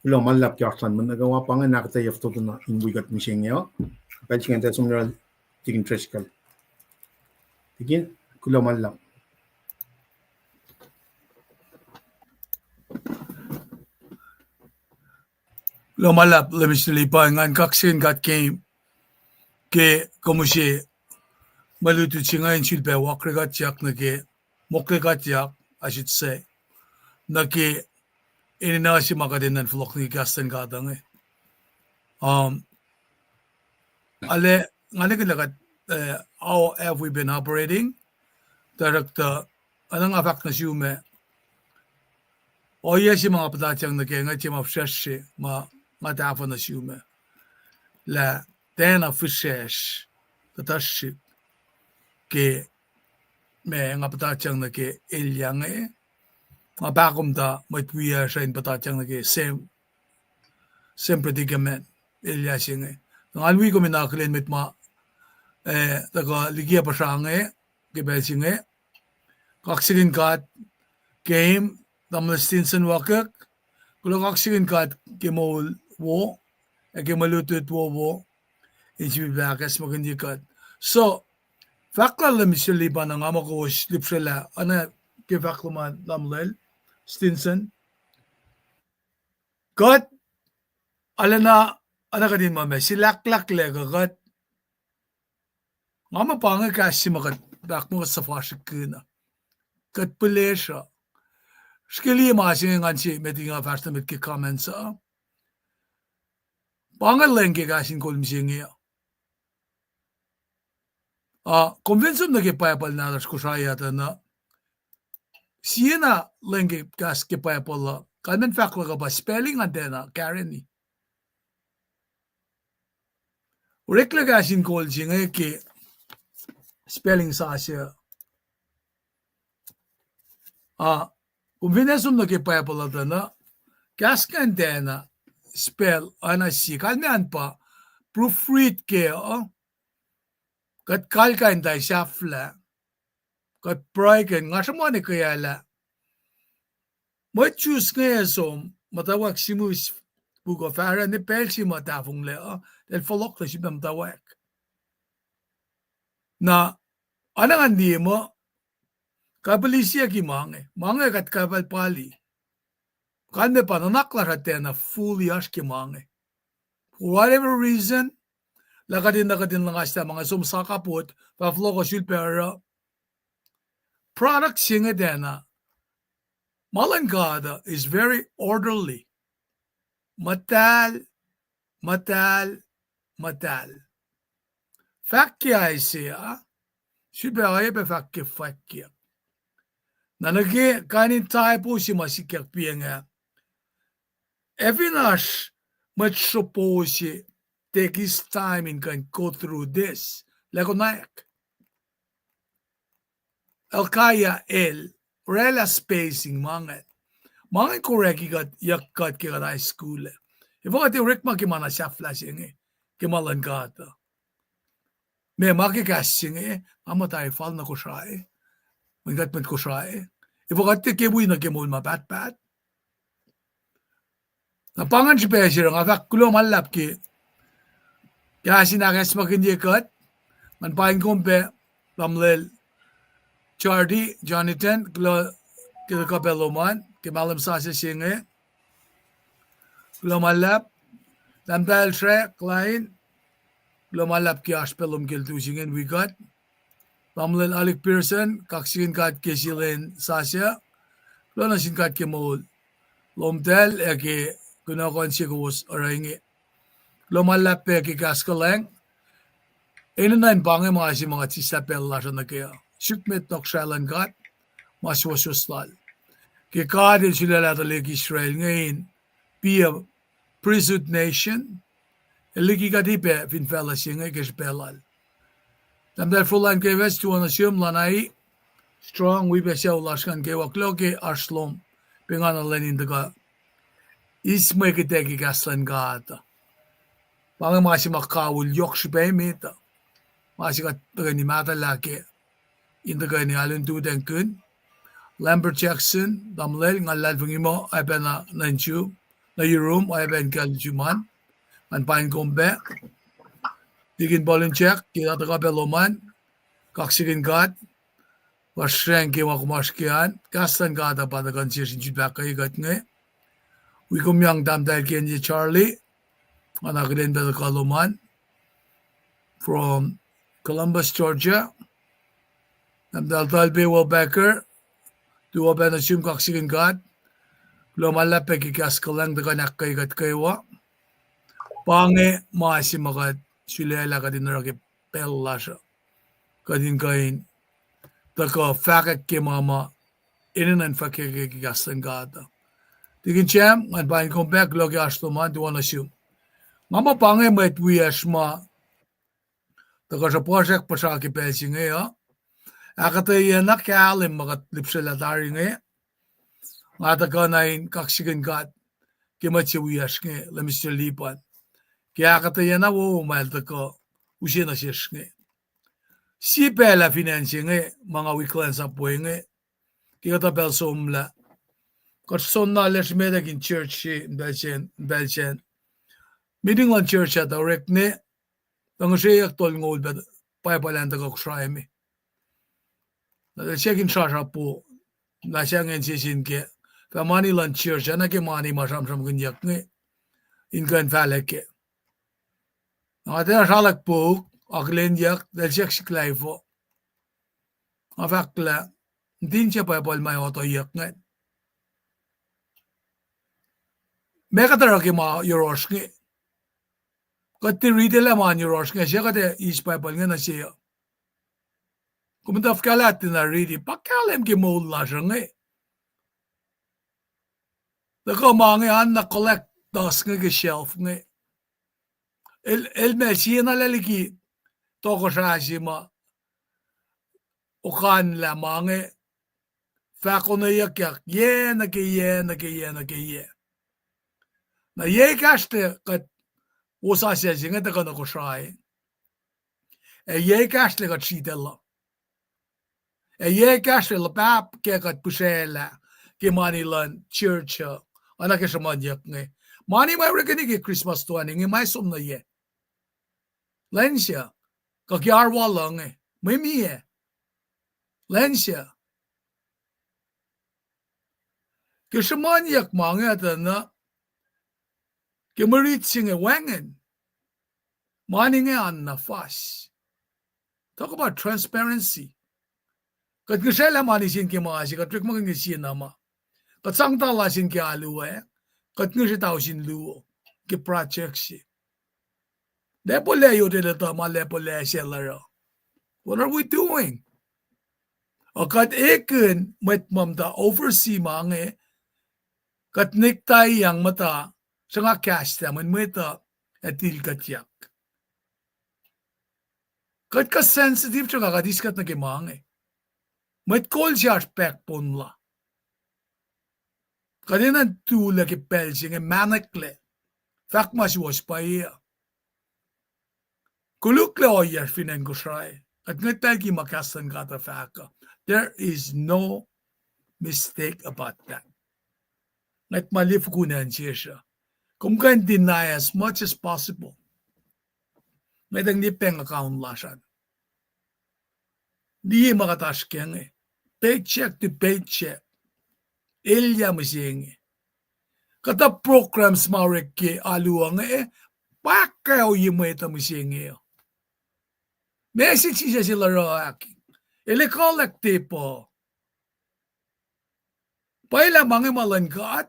Ilo malap kyartan man nagawa pa nga nakatayaf to na inwigat mishing yo. Pwede nga tayo sumira tigin tresikal. Tigin, kulo malap. Lo malap lemis nilipa ngan kaksin kat came ke komusi malutu chingayin silpe wakregatyak na ke mokregatyak I should say na ke ininasi makadinan flok ni kasten kadang ale ngane kilakat how have we been operating director anang afak na siume Oya si mga patatyang nagkenga si mapsyashi matafo na siyume. La tena fishesh tatashi ke me nga patatyang nagke ilyange nga bakom da matwiya siya in patatyang nagke same predicament ilyasinge. Nang alwi ko minaklin mit ma taga ligia pa siya nge kibesinge kaksigin kat game damla stinsen wakak kulo kaksigin kat kimol wo kimalutut wo inchi bakas magandi kat so fakla lam sili ba nang ama ko slip sila ana kifakla man damlel stinsen kat alana ana kadin mame silaklak lega kat ngama panga kasi makat bakmo sa fashikina kat pelesha skili masing ngansi metinga fasta met ki comments pangal lengke kasin kolmsingi convincem na ke payapal na das kusaya na siena lengke kas ke payapal kalmen fakla ka ba spelling antena kareni urekla kasin kolsingi ke spelling sa siya convincem na ke payapal na kas ka antena spell ana si kalmen pa proofread ke kat kalkain tay shafla kat praiken nga sama ni kaya la mo choose nga som matawag simus bugo fara ni pelsi matafong le del folok la si matawag na anang andi mo kapalisya ki mange kat kapal pali kalme pananakla ratena fully ash ki mange for whatever reason lakadin lang asta mga sumsakapot pafloko silpera product singa dena Malangada is very orderly. Matal. Fakya siya siya be fakya. Nanagi kanin tayo si masikyak piyenga. Evinash much suppose take his time and can go through this. Lagonayak. Alkaya rela spacing mangan correct ikat yakkat kikat high school. Ibo ati rikma kimana siya flashing kimalan kata. Me makikasing amatay fal na kusray. Mangat met kusray. Ibo ati kibuy na kimul mapat. Napangan si Pesir nga fakulo malap ki kaya sinakas makindi kat manpain kumpe pamlel Chardy, Jonathan, kita kapeloman, kimalam sa singe, lumalap, tambal tre, Klein, lumalap ki aspelum kiltusingen we got, pamlel Alec Pearson, kaksin kat kisilin sasya, lonasin kat kimol, lomtel, eki kunakon sikus orangi, lumalap ki kaskaleng, inanan bange mga tisapel lasa na kaya. Shukmet Tokshalan kat maswaslal. Kaya kadin sila latalig Israel ngayon be a priesthood nation. Eligi kadipe finfela siya ngay kaspelal. Tamdal fulan kay west tuwan na siyum lanay strong wipe siya ulaskan kay waklo kay arslom pinganalan indaga ismay kitegi kaslan gata. Mga masi makawul yok siya meta. Masi kat ni mata laki indaga ni Alun Duden kun Lambert Jackson damlel ngalal fungimo ay ben na nanchu na room ay ben kaljuman an pain kombe digin bolin check kita taka peloman kaksigin gat wasren ke wakumaskian kastan gata pada kansisin jibakay gat nge wikumyang damdal kenji Charlie anak din bel kaloman from Columbus, Georgia. Namdal talbe Becker, duwa ba na siyum kaksigin gat, lumalapag ikaskalang daganak kay gat kaywa, pange maasi makat silela kadin naraki pella siya, kadin kain, taka fakak ke mama, inanan fakak ikaslang gata, Tigin chem ngan bain kompek logi ashtoman tu anasum. Ngama pange met wiashma. Tokosra project pasaki pelsinge ya. Akata yana kalim magat lipsela daringe. Ngata kanain kaksigen gat. Kimachi wiashge lemisya lipan. Kaya akata yana wo mal tako usina shishge. Si pela financing mga wiklan sa puenge. Kaya ta belsomla. Katson knowledge medak in church in Belchen. Meeting on church at direct ne. Tang siya tol ngol bet paipalan Tohkohsrah mi. Na check in charge po. Na siya ngin sisin ke. Fa money lan church na ke money masam gunyak ne. In kan faleke. Na ta salak po. Aklen yak dal check siklaifo. Afakla. Din siya paipal may auto yak ne. Mekatara ki ma yoroshke. Kati retail man yoroshke. Siya kati is paipal nga na siya. Kumunta fkalat na ridi. Pakalem ki mo la siya nga. Dako mga an na collect das nga ki shelf nga. El me siya na laliki. Tokosrah siya ma. Ukan la mga. Fohlohkihnyuckyak-2. Ye. Na ye kaste kat Josiah siya nga Tohkohsrah. Ye kaste kat sitella. Ye kaste la pap ke kat pusela. Ke mani lan church. Anak siya madyak nga. Mani may rekani ki Christmas tuwan. Nga may sum na ye. Len siya. Kakyarwa lang nga. May miye. Len siya. Kisha manyak mga ata na kimarit siya wangan. Mani nga an na fas. Talk about transparency. Kat kisela mani siya kimasi. Kat trik mga siya nama. Kat sang tala siya ki aluwa. Kat nga siya tao siya luo. Ki project siya. Lepo leyo tila tama lepo leyo siya laro. What are we doing? O kat ikin met mamda oversee mga kat niktay yang mata sa nga Kahs naman mata etil katyak. Kat ka sensitive siya kakadiskat na kimang met call siya aspect punla. Kadinan tula ki pelsi nga manakle. Fak masiwas pa iya. Kulukle o yas Tohkohsrah. At ngitay ki makastan kata faka. There is no mistake about that. Ngat malif kunan siya. Kung kan deny as much as possible. Ngat ang nipeng account lasan. Di makatas keng paycheck to paycheck. Ilya masing kata programs mawrek ki aluang pakaw yimeta masing message siya sila roaki. Ili kolektipo. Paila mga malangkat.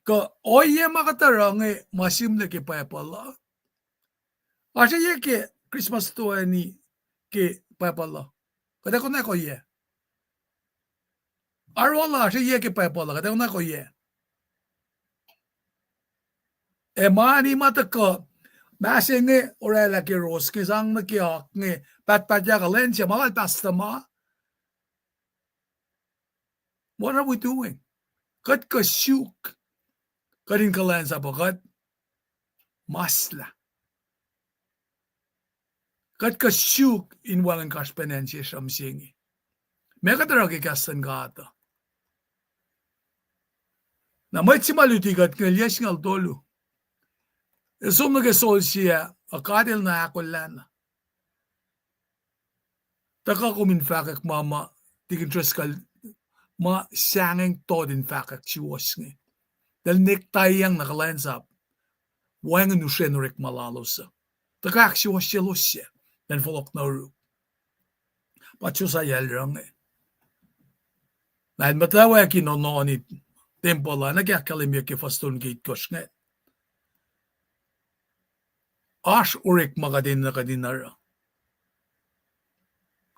Ka oye makatarang masimle ki payapala. Asya ye ki Christmas tuwa ni ki payapala. Kada ko na ko ye. Arulana asya ye ki payapala. Kada ko na ko ye. Mani mata ka. Masi orela ki ros ki sang na ki hak pat-patya ka len siya. Mahal pasta ma. What are we doing? Kat ka syuk. Karin ka len sa bakat. Masla. Kat ka syuk inwalan kaspenensya siya masingi. Meka taraki kastan ka ata. Na may simaluti kat ngalyas ngal tolu. Isum nagasol siya, akadil na arulana. Taka kuminfakak mama, tikin traskal, ma sanging todin fakak siwas nga. Dahil nektayang nakalensap, wang nusenrik malalosa. Taka siwas siya losya, dan folok na ru. Josiah lang Dahil matawa kinononit, tempola, nagyakalimya ki faston gate kosh nga. Ash urik makadin na kadinara.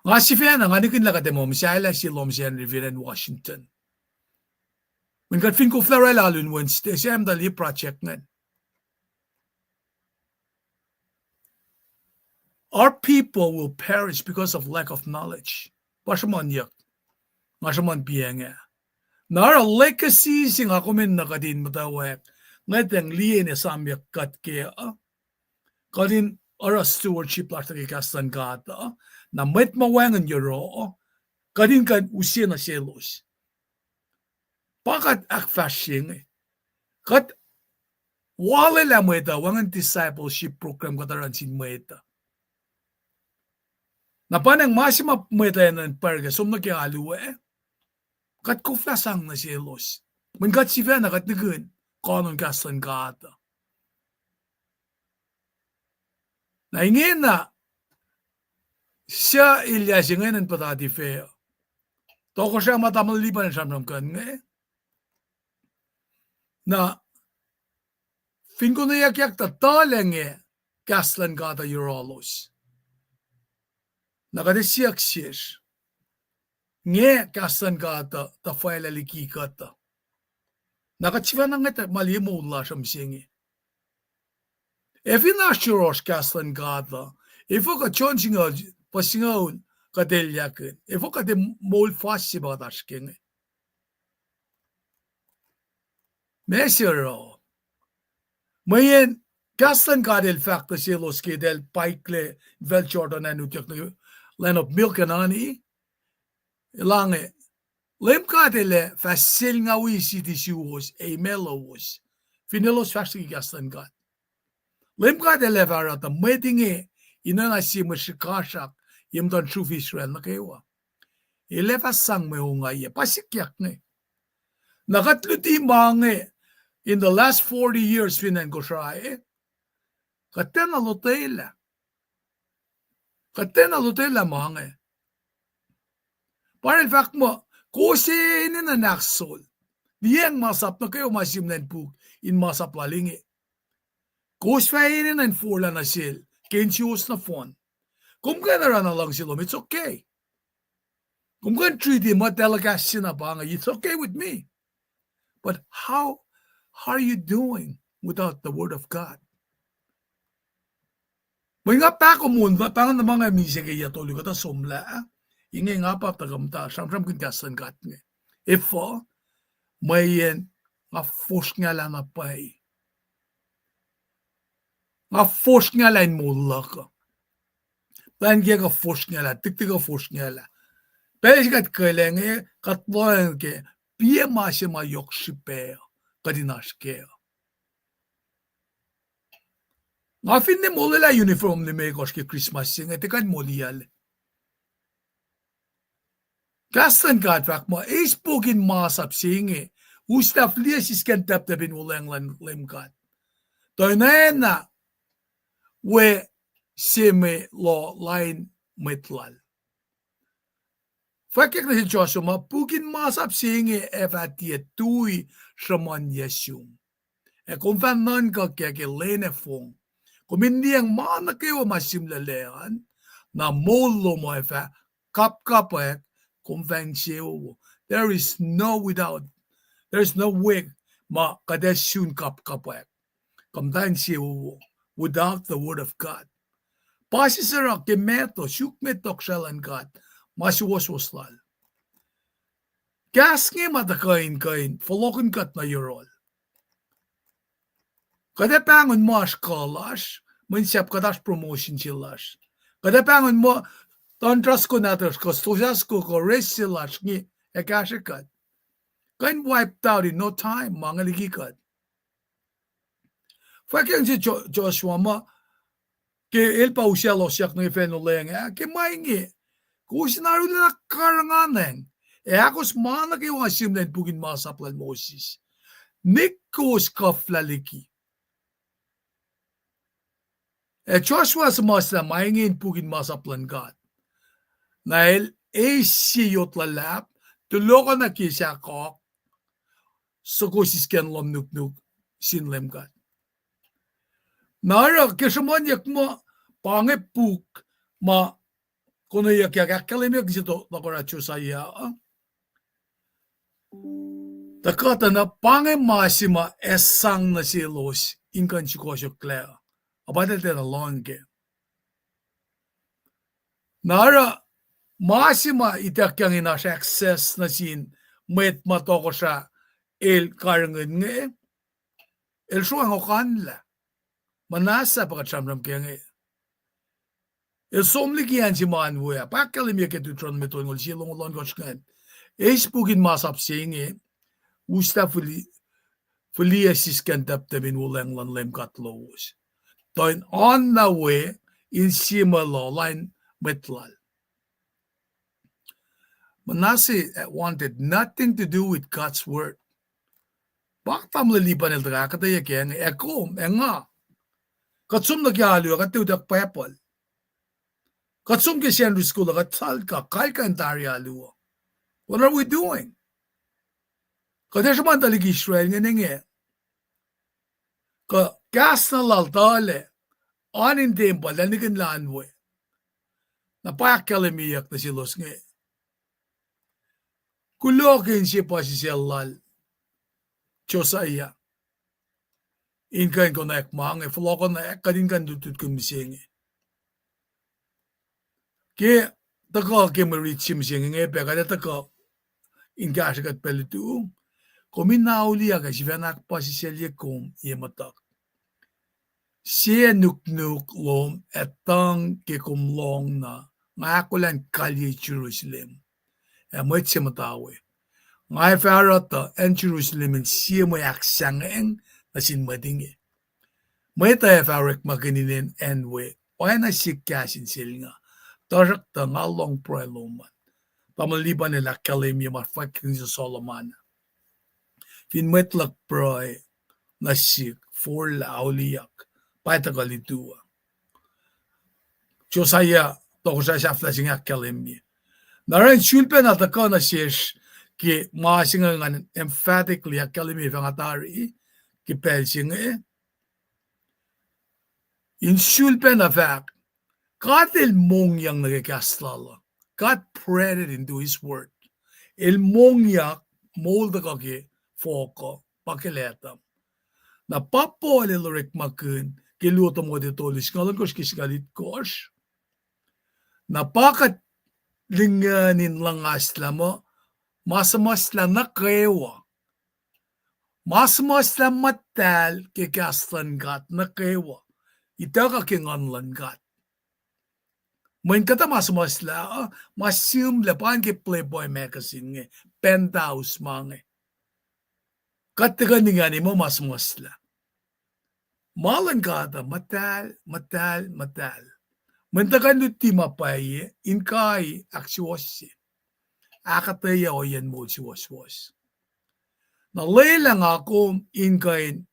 Nga si Fiana, nga nikin lakate mo, misayala si LEUM GOD in Washington. Men kat fin ko flera lalun Wednesday, siya am dali project ngan. Our people will perish because of lack of knowledge. Pasaman yak, masaman piyanga. Nara legacy sing ako min nakadin matawak, ngatang liye ne samyak kat kaya, kadin ara stewardship laki kastan gata, na met mawangan yoro, kadin kan usia na selos. Pakat ak fashing, kat wale la mweta, wangan discipleship program kataran sin mweta. Na panang masima mweta yan parga, sumna kaya aluwe, kat kuflasang na selos. Men kat si Vena kat nagun, kanon kastan gata. Na ingin na, siya ilyasingin ang patati feo. Tokosrah matamalipan ang samramkan nga na finkunnyuckyak-2 talenge kaslan gata yurolos. Nakadisiyaksir. Nge kaslan gata ta faila liki kata. Nakatsiva na nga malimo ula samsingi. If inashuros kaslan gata, if ka chonsingaw pasingaw kadelyakin, if ka de mol fasi batasking. Mesero. Mayen kastan kadel fakta silos kedel paikle vel Jordan utyak len of milk anani. Lange. Lem kadele fasil nga wisi tisiwos e melowos. Finilos fasti kastan kad. Lem kadele varata medinge inanasi mashikashak yemdan shuf Israel nakewa. Elefa sang me ungaye pasikyak ne. Nakatluti mange in the last 40 years Tohkohsrah, katena lutela mange. Para in fact mo, kose na naksol. Diyang masap na kayo masim na pug in masap lalingi. Kose fayin na furla na sil, kensius na phone. Kung ka na lang silom, it's okay. Kung ka treat mo telegas na banga, it's okay with me. But how are you doing without the word of God? May nga pa ko muna, pangan na mga misa kaya tuloy ka ta sumla, ingay nga pa tagamta, samsam kinkasan kat nga. Ifo, may yan, nga force nga lang na pay. Nga force nga lang mula ka. Pan kaya ka force nga lang, tiktik ka force nga lang. Pero sikat kailang katloyan ke, piye masya mayok sipeyo, kadinash kaya. Nga fin ni mo la uniform ni may koske Christmas sing ete kan mo liyal. Kastan kat fak mo spoken masap singe. Ustaf liya siskan taptabin mo lang lemkat. Toy na we seme lo line metlal. Fakik na si Joshua pukin masap singe evatie tui shaman yesum. E kung fan non ka kaya lene fong. Kung hindi ang mana kayo masimlalean, na molo mo efa, kap-kapek, kung fan siyo. There is no way ma kadesyun kap-kapek. Kung fan siyo, without the word of God. Pasisara kemeto, syukmetok shalan God, masuwas-waslal. Kahs nga matakain-kain, Fohlohkihnyuckyak na yorol. Kada pangon mo as kalash, mansiyap kadash promotion silash. Kada pangon mo, tantras ko natas ko, stusas ko race silash ni ekashikat. Kain wiped out in no time, mga ligikat. Fakyan si Joshua mo, ke ilpa usyalos yak ng ifenuleng, ke maingi, kusinaro na karanganeng, akos mana kayo asim na pugin masaplan Moses. Nikos kaflaliki. Joshua sa masla maingin pugin masaplan God. Nail siyot lalap, tulokan na kisya kok, so kusisken lom nuk sinlem God. Nara, kisamanyak mo, pangipuk, ma, kunnyuckyak-2 kalimyak sito, nakora Josiah. Takata na pange masima esang na silos inkan Tohkohsrah abadal na longe. Nara masima itakyang inas access na sin met Tokosra el karangan nge el suang okanla manasa pakatsamram kaya nge el somligian si manwea pakalimya ketutron meton ngol silong lon goskan Eisbugin masap singe usta fuli assiskan taptabin ulang lan lem katloos. Toin on the way in simalo line metlal. Manasi wanted nothing to do with God's word. Baktam lalipan el draga kataya kaya ekom nga. Katsum nagyalo katudak pepol. Katsum kisyan riskula katsal ka kalka entarialo. What are we doing? Kada siya man talig Israel nga nga. Ka Kahs na laltale, anin tempa, lanigan lanwe. Napakalamiyak na silos nga. Kulokin siya pa si Selal, Josiah. Inkan ko na ekmang, Fohlohkihnyuckyak na ekadin kan dutut kumising. Kaya, taka kimarit siya mising nga, pekada taka, inkasagat pelitu, kuminauli aga si Venak pa si Selye kum yematak. Siya nuknuk lom etang kikumlong na ngakulan kalye Jerusalem. Mo't siya matawe. Ngay farata en Jerusalem siya mo yaksangeng na sinmadingi. May tayo farik makininin enwe o na sikyasin sila nga. Tarak ta nga long proeloman. Pamaliban nila kalim yung mafaking sa Solomon. Finmetlak proe na sik for lauliyak. Paitakalituwa. Josiah, Tohkohsrah flasing akalimye. Naran shulpen at ako na siyesh ki maasingan emphatically akalimye fangatari ki pelsinge. In shulpen na fact, God el mongyang nagkastlala. God prayed it into His word. El mongyak molda kaki foko pakiletam. Na papo alilorik makun kiluto mo dito liskalon kos kiskalit kos. Napakat linganin lang asla mo masamasla nukewa. Masamasla matal kikaslan gat nukewa. Ita ka kinganlan gat. Main kata masamasla masyum lapan ki Playboy magazine nge penthouse mange. Katagan nga ni mo masamasla. Malan kata, matal. Mantakan luti mapaye, inkai aksiwasi. Akataya o yan mo siwas. Nalaylang ako inkain,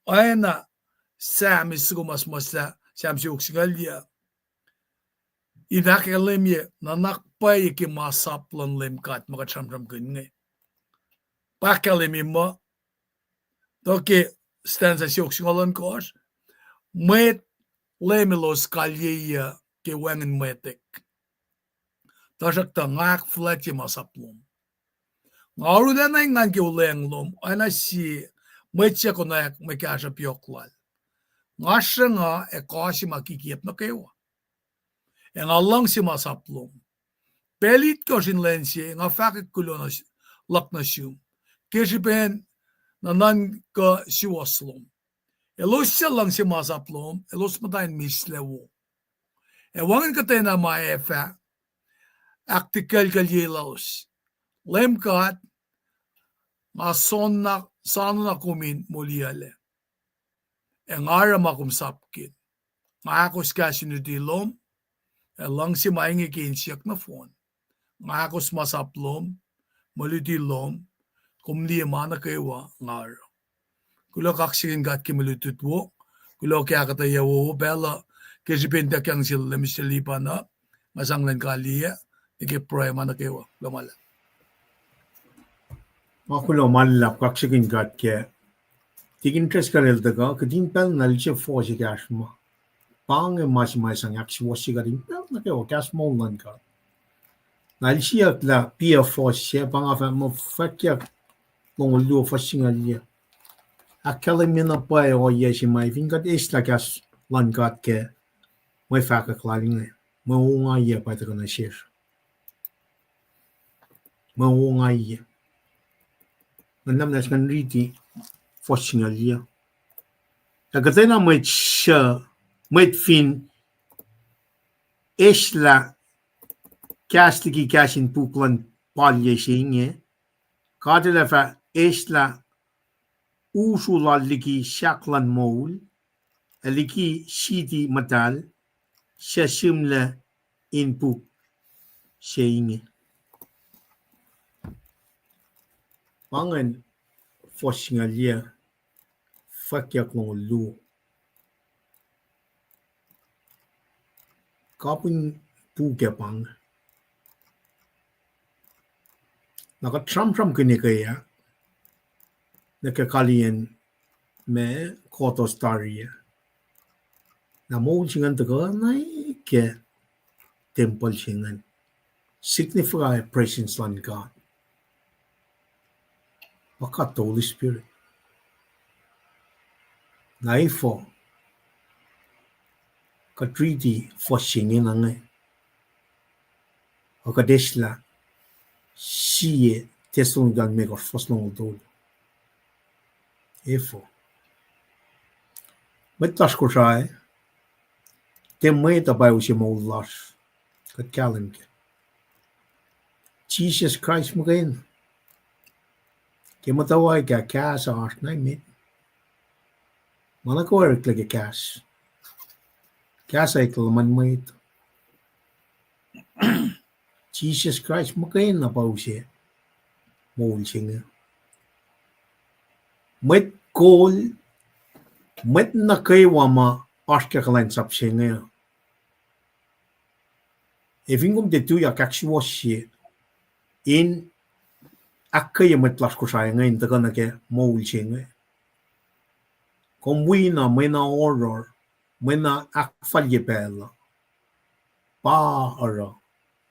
ay na samis kumasmasa, samsi uksingalya. Inakalimye, nanakpay ki masaplan limkat, makatsamram kanya. Pakalimye mo, toke, stanza si uksingalan kos, met lemilos kalyeya ke wengen metek. Tasak ta ngak flati masaplum. Arulana ngan ke ulenglum, ana si metche konak mekasha pioklal. Ngasha nga kasi makikip na kewa. Ang alang si masaplum. Pelit ko sinlensi, nga fakit kulo na laknasyum. Kesipen nanan ka siwaslum. Elos siya lang si masaplom, elos matayin mislewo. Ewangan ka tayo na maefa, aktikal kalyilaos. Lemkat, mason na, sano na kumin muliale. Engara makumsapkit. Ngakos ka sinutilom, elang si maing ikinsiyak na phone. Ngakos masaplom, malutilom, kumliyama na kaywa ngara. Kulo kaksigin gat kimalututwo, kulo kaya katayawo bela, kasi pintak yang sila misalipa na, masanglan kaliya, ikiproyama na kayo, lumala. Makulo malap kaksigin gat ke, tigin tres karel daga, kadin pel nalche fosi kasma. Pange masang aksiwasi kadin pel na kayo, kasma ungan ka. Nalchiak la pia fosi, pangafa mo fakyak long lu fashing ali akala mina pa o yeshi mai vingat isla kas lan gat ke mai fa ka klaring mo nga ye pa ta na shir mo nga ye nam nas kan riti fashing ali Agatena met fin isla kastiki kashin puklan palye shinge kadela fa isla usulalliki shaklan moul aliki shiti matal shashimla inpuk shinge pangan foshingalia fakyak long lu kapun pukepang naka tram kene kaya naka kalian me koto staria na mo chingan taga nai ke temple chingan signify presence on God wakat the Holy Spirit naifo katriti for singing angai okadesla sie tesong gan meg of foslong dol efo met Tohkohsrah te me ta ba usi mo las kat kalim ke Jesus Christ magain ke matawai ka Kahs art na mit mana ko er klage Kahs ay kalman mo ito Jesus Christ magain na pa usi mo ulsing met kol met nukewa ma aske kalain sapsing Evingum de tu ya kakshwoshi in akkaya met Tohkohsrah ngayon taga na ke mo ulsing komwina mena horror mena akfalye bella pa ara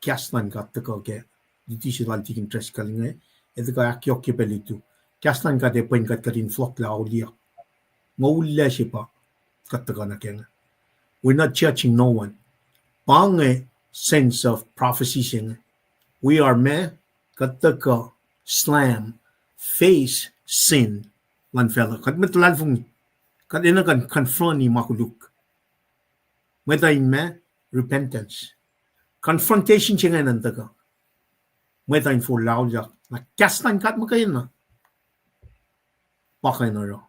kasnan kat taga ke diti silal tikin tres kalinga ito ka akyokye pelitu kasnan kat e pen kat katin flok la ulia ngaulla sipa kat taga na ke we're not judging no one pange sense of prophecy sing we are me kat taga slam face sin lan fella kat metlan fung kat ina kan confront ni makuluk meta in me repentance confrontation chinga nan taga meta in for lauja na kastan kat makayin na pakay na ro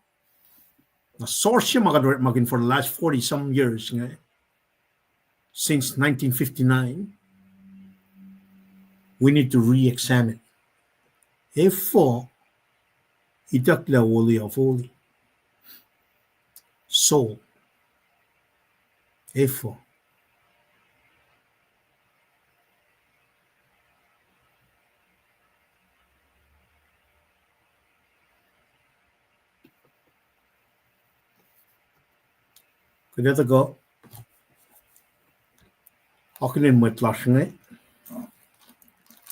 na source magin for the last 40 some years nga since 1959 we need to re-examine if itakla woli of holy soul if kaya taga akinin mo itlash nga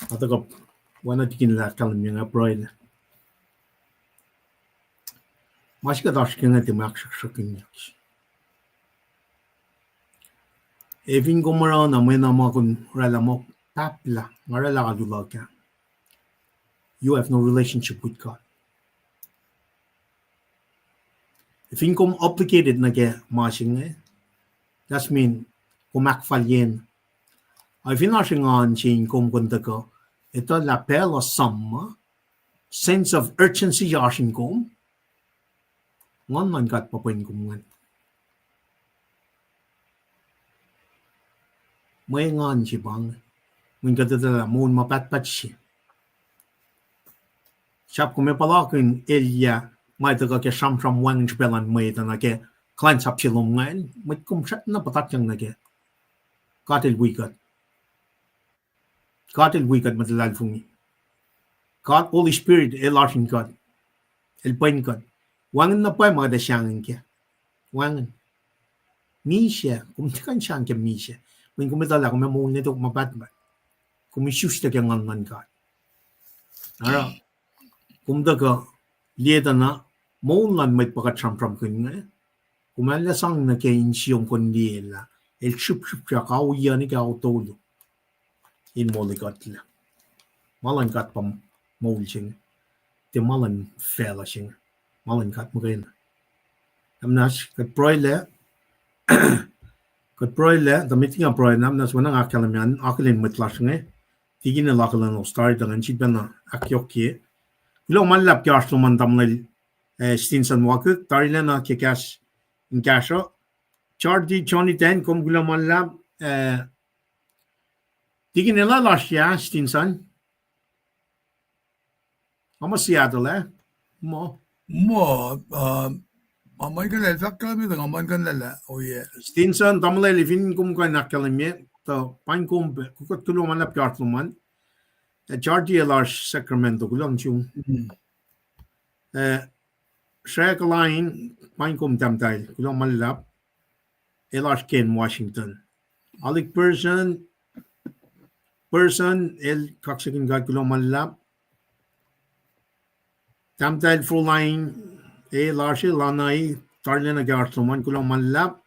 at taga wana tikin lakal mga broil mas ka dash nga ti makshaksakin yaks evin gomara na may namakun rala mo tapla marala kadulag ka you have no relationship with God if inkom obligated na ke masing that's mean kumakfalyen ay finashingan sin kum kunta ito l'appel o samma sense of urgency yashin kum ngon man kat papain kumungan may ngan si bang mun katala mun mapatpat siya siap kume palakin elia mai taga ke sham wang spelan mai ta na ke klein sap silom ngan mit kum shat na patat yang na ke katil wicked matalal fungi God Holy Spirit elashin God el pain God wangan na pa mga dasyangin ke wangan misya kum tikan siyang ke misya min kumitala kume mo nito mabatbat kumisyus ta ke ngan God ara kumdaga lieda na maulan may pagkatram-tram kun kumala sang na kaya insiyong kondila el chup siya kauya ni ka autolo in moligat la malan kat pam maulsing te malan fela sing malan kat magain amnas kat broile the meeting of broile amnas wana akalamian akalin mitlasnge tigin la akalan no start dengan chibana akyokye lo malap kyaslo man tamnel stinsan wakuk tarilena ke cash in casho chardi choni ten kom gulo malap tigin la lasya stinsan ama Seattle mo Aman kan elfak kami dengan aman kan lala. Oh yeah. Stinson tamle living kum kan nakalime to pain kum kukot kulo malap kyaslo man Georgia large Sacramento gulo chung Shrek line pain kum tamtay gulo malap large Ken Washington alik person el kaksakin gat gulo malap tamtay full line large lanai tarlena garso man gulo malap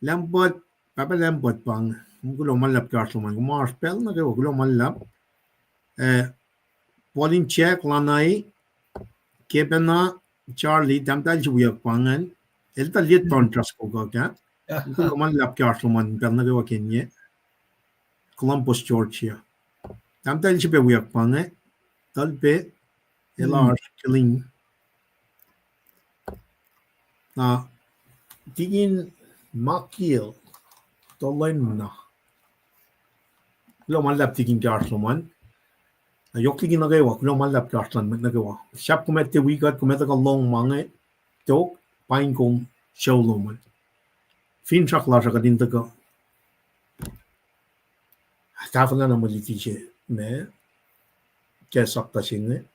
lambot papa lambot pang gulo malap garso man gumar spell na gulo malap Pauline check lanai kepena Charlie tamtay juyak pangan el ta liet contrast ko ka gulo malap garso man pelna go kenye Columbus Georgia tamtay jibe uyak pangan talpe large killing na tigin makil tolen na lo malap tigin garsoman yok tigin na gawa lo malap garsan na gawa shap kumete wikat kumete ka long mange tok pain kong showloman fin chakla sa kadin taka tafala na malitiche me kesak ta sinne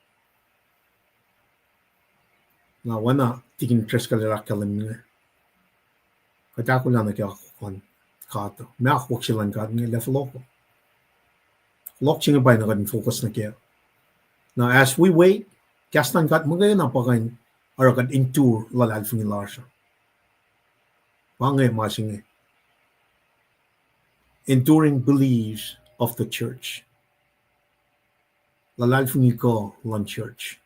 na wana tigin treskalera kalamine katakula na kaya kon kato me akwak silang kad ni lefloko lokching bay na kadin focus na kaya now as we wait kastan kat mga na pakain arakat intour lalal fungi larsa wangay masing enduring beliefs of the church lalal fungi ko lan church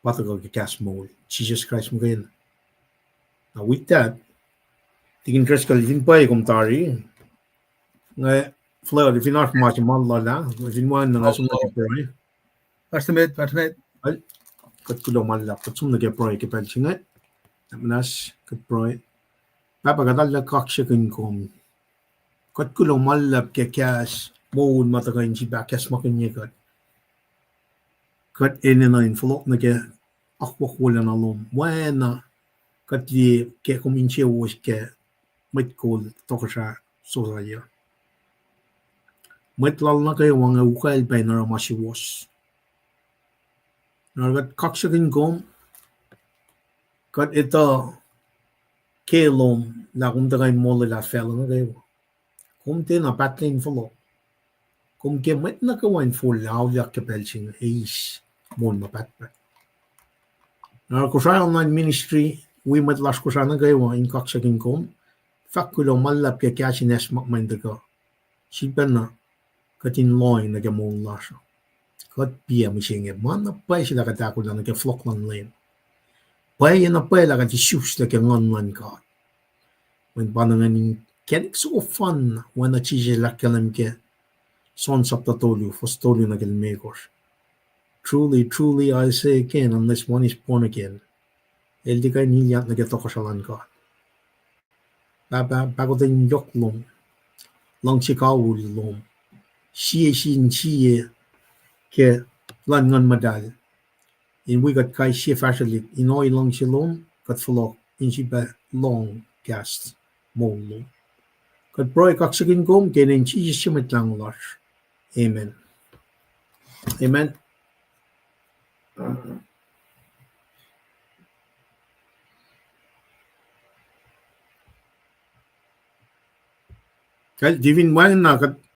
Patago gas mole Jesus Christ magain now with that tigin creskal din pa komentari nga flow if not much mal la if one na sum na proy Pastamit. ay kat kulo mal la kat sum na proy ke pel singa namnas kat proy papa kadal la kaksha kin kom kat kulo mal la ke kas mo mataga inji bakas makin kat kat enena inflo na ke akwak wala na lom wana kat ye ke kom insewowo ke mit kol Tokosrah Josiah mit lal na kayo wanga ukal bay na masiwas nagat kaksakin kom kat ito kelom la kum tagay mole la fel na kayo kum te na patlin folo kum ke mit na kawain full law yak ke pelching is mon mapatpat Tohkohsrah online ministry we mit las Tohkohsrah na kayo in kaksakin kom fakulo malap ke kasines makmain daga sipan na katin loin na gamong lasa kat pia misinge mana pay sila katakol na ke flok lang len pay na pay la kat shoes na ke ngan ka when panangan kenik so fun when a chije la kalam ke son saptatolio fostolio na kelmekos truly I say again unless one is born again el di kay niliyat na ke Tokosrah ka bago din yoklom lang chikawul lom siye ke lan ngan madal in we got kai siye fashalik in oil lang silom kat flok in si ba long cast molo kat proy kaksakin kom kenen siye simit lang lash amen kay divin man na kat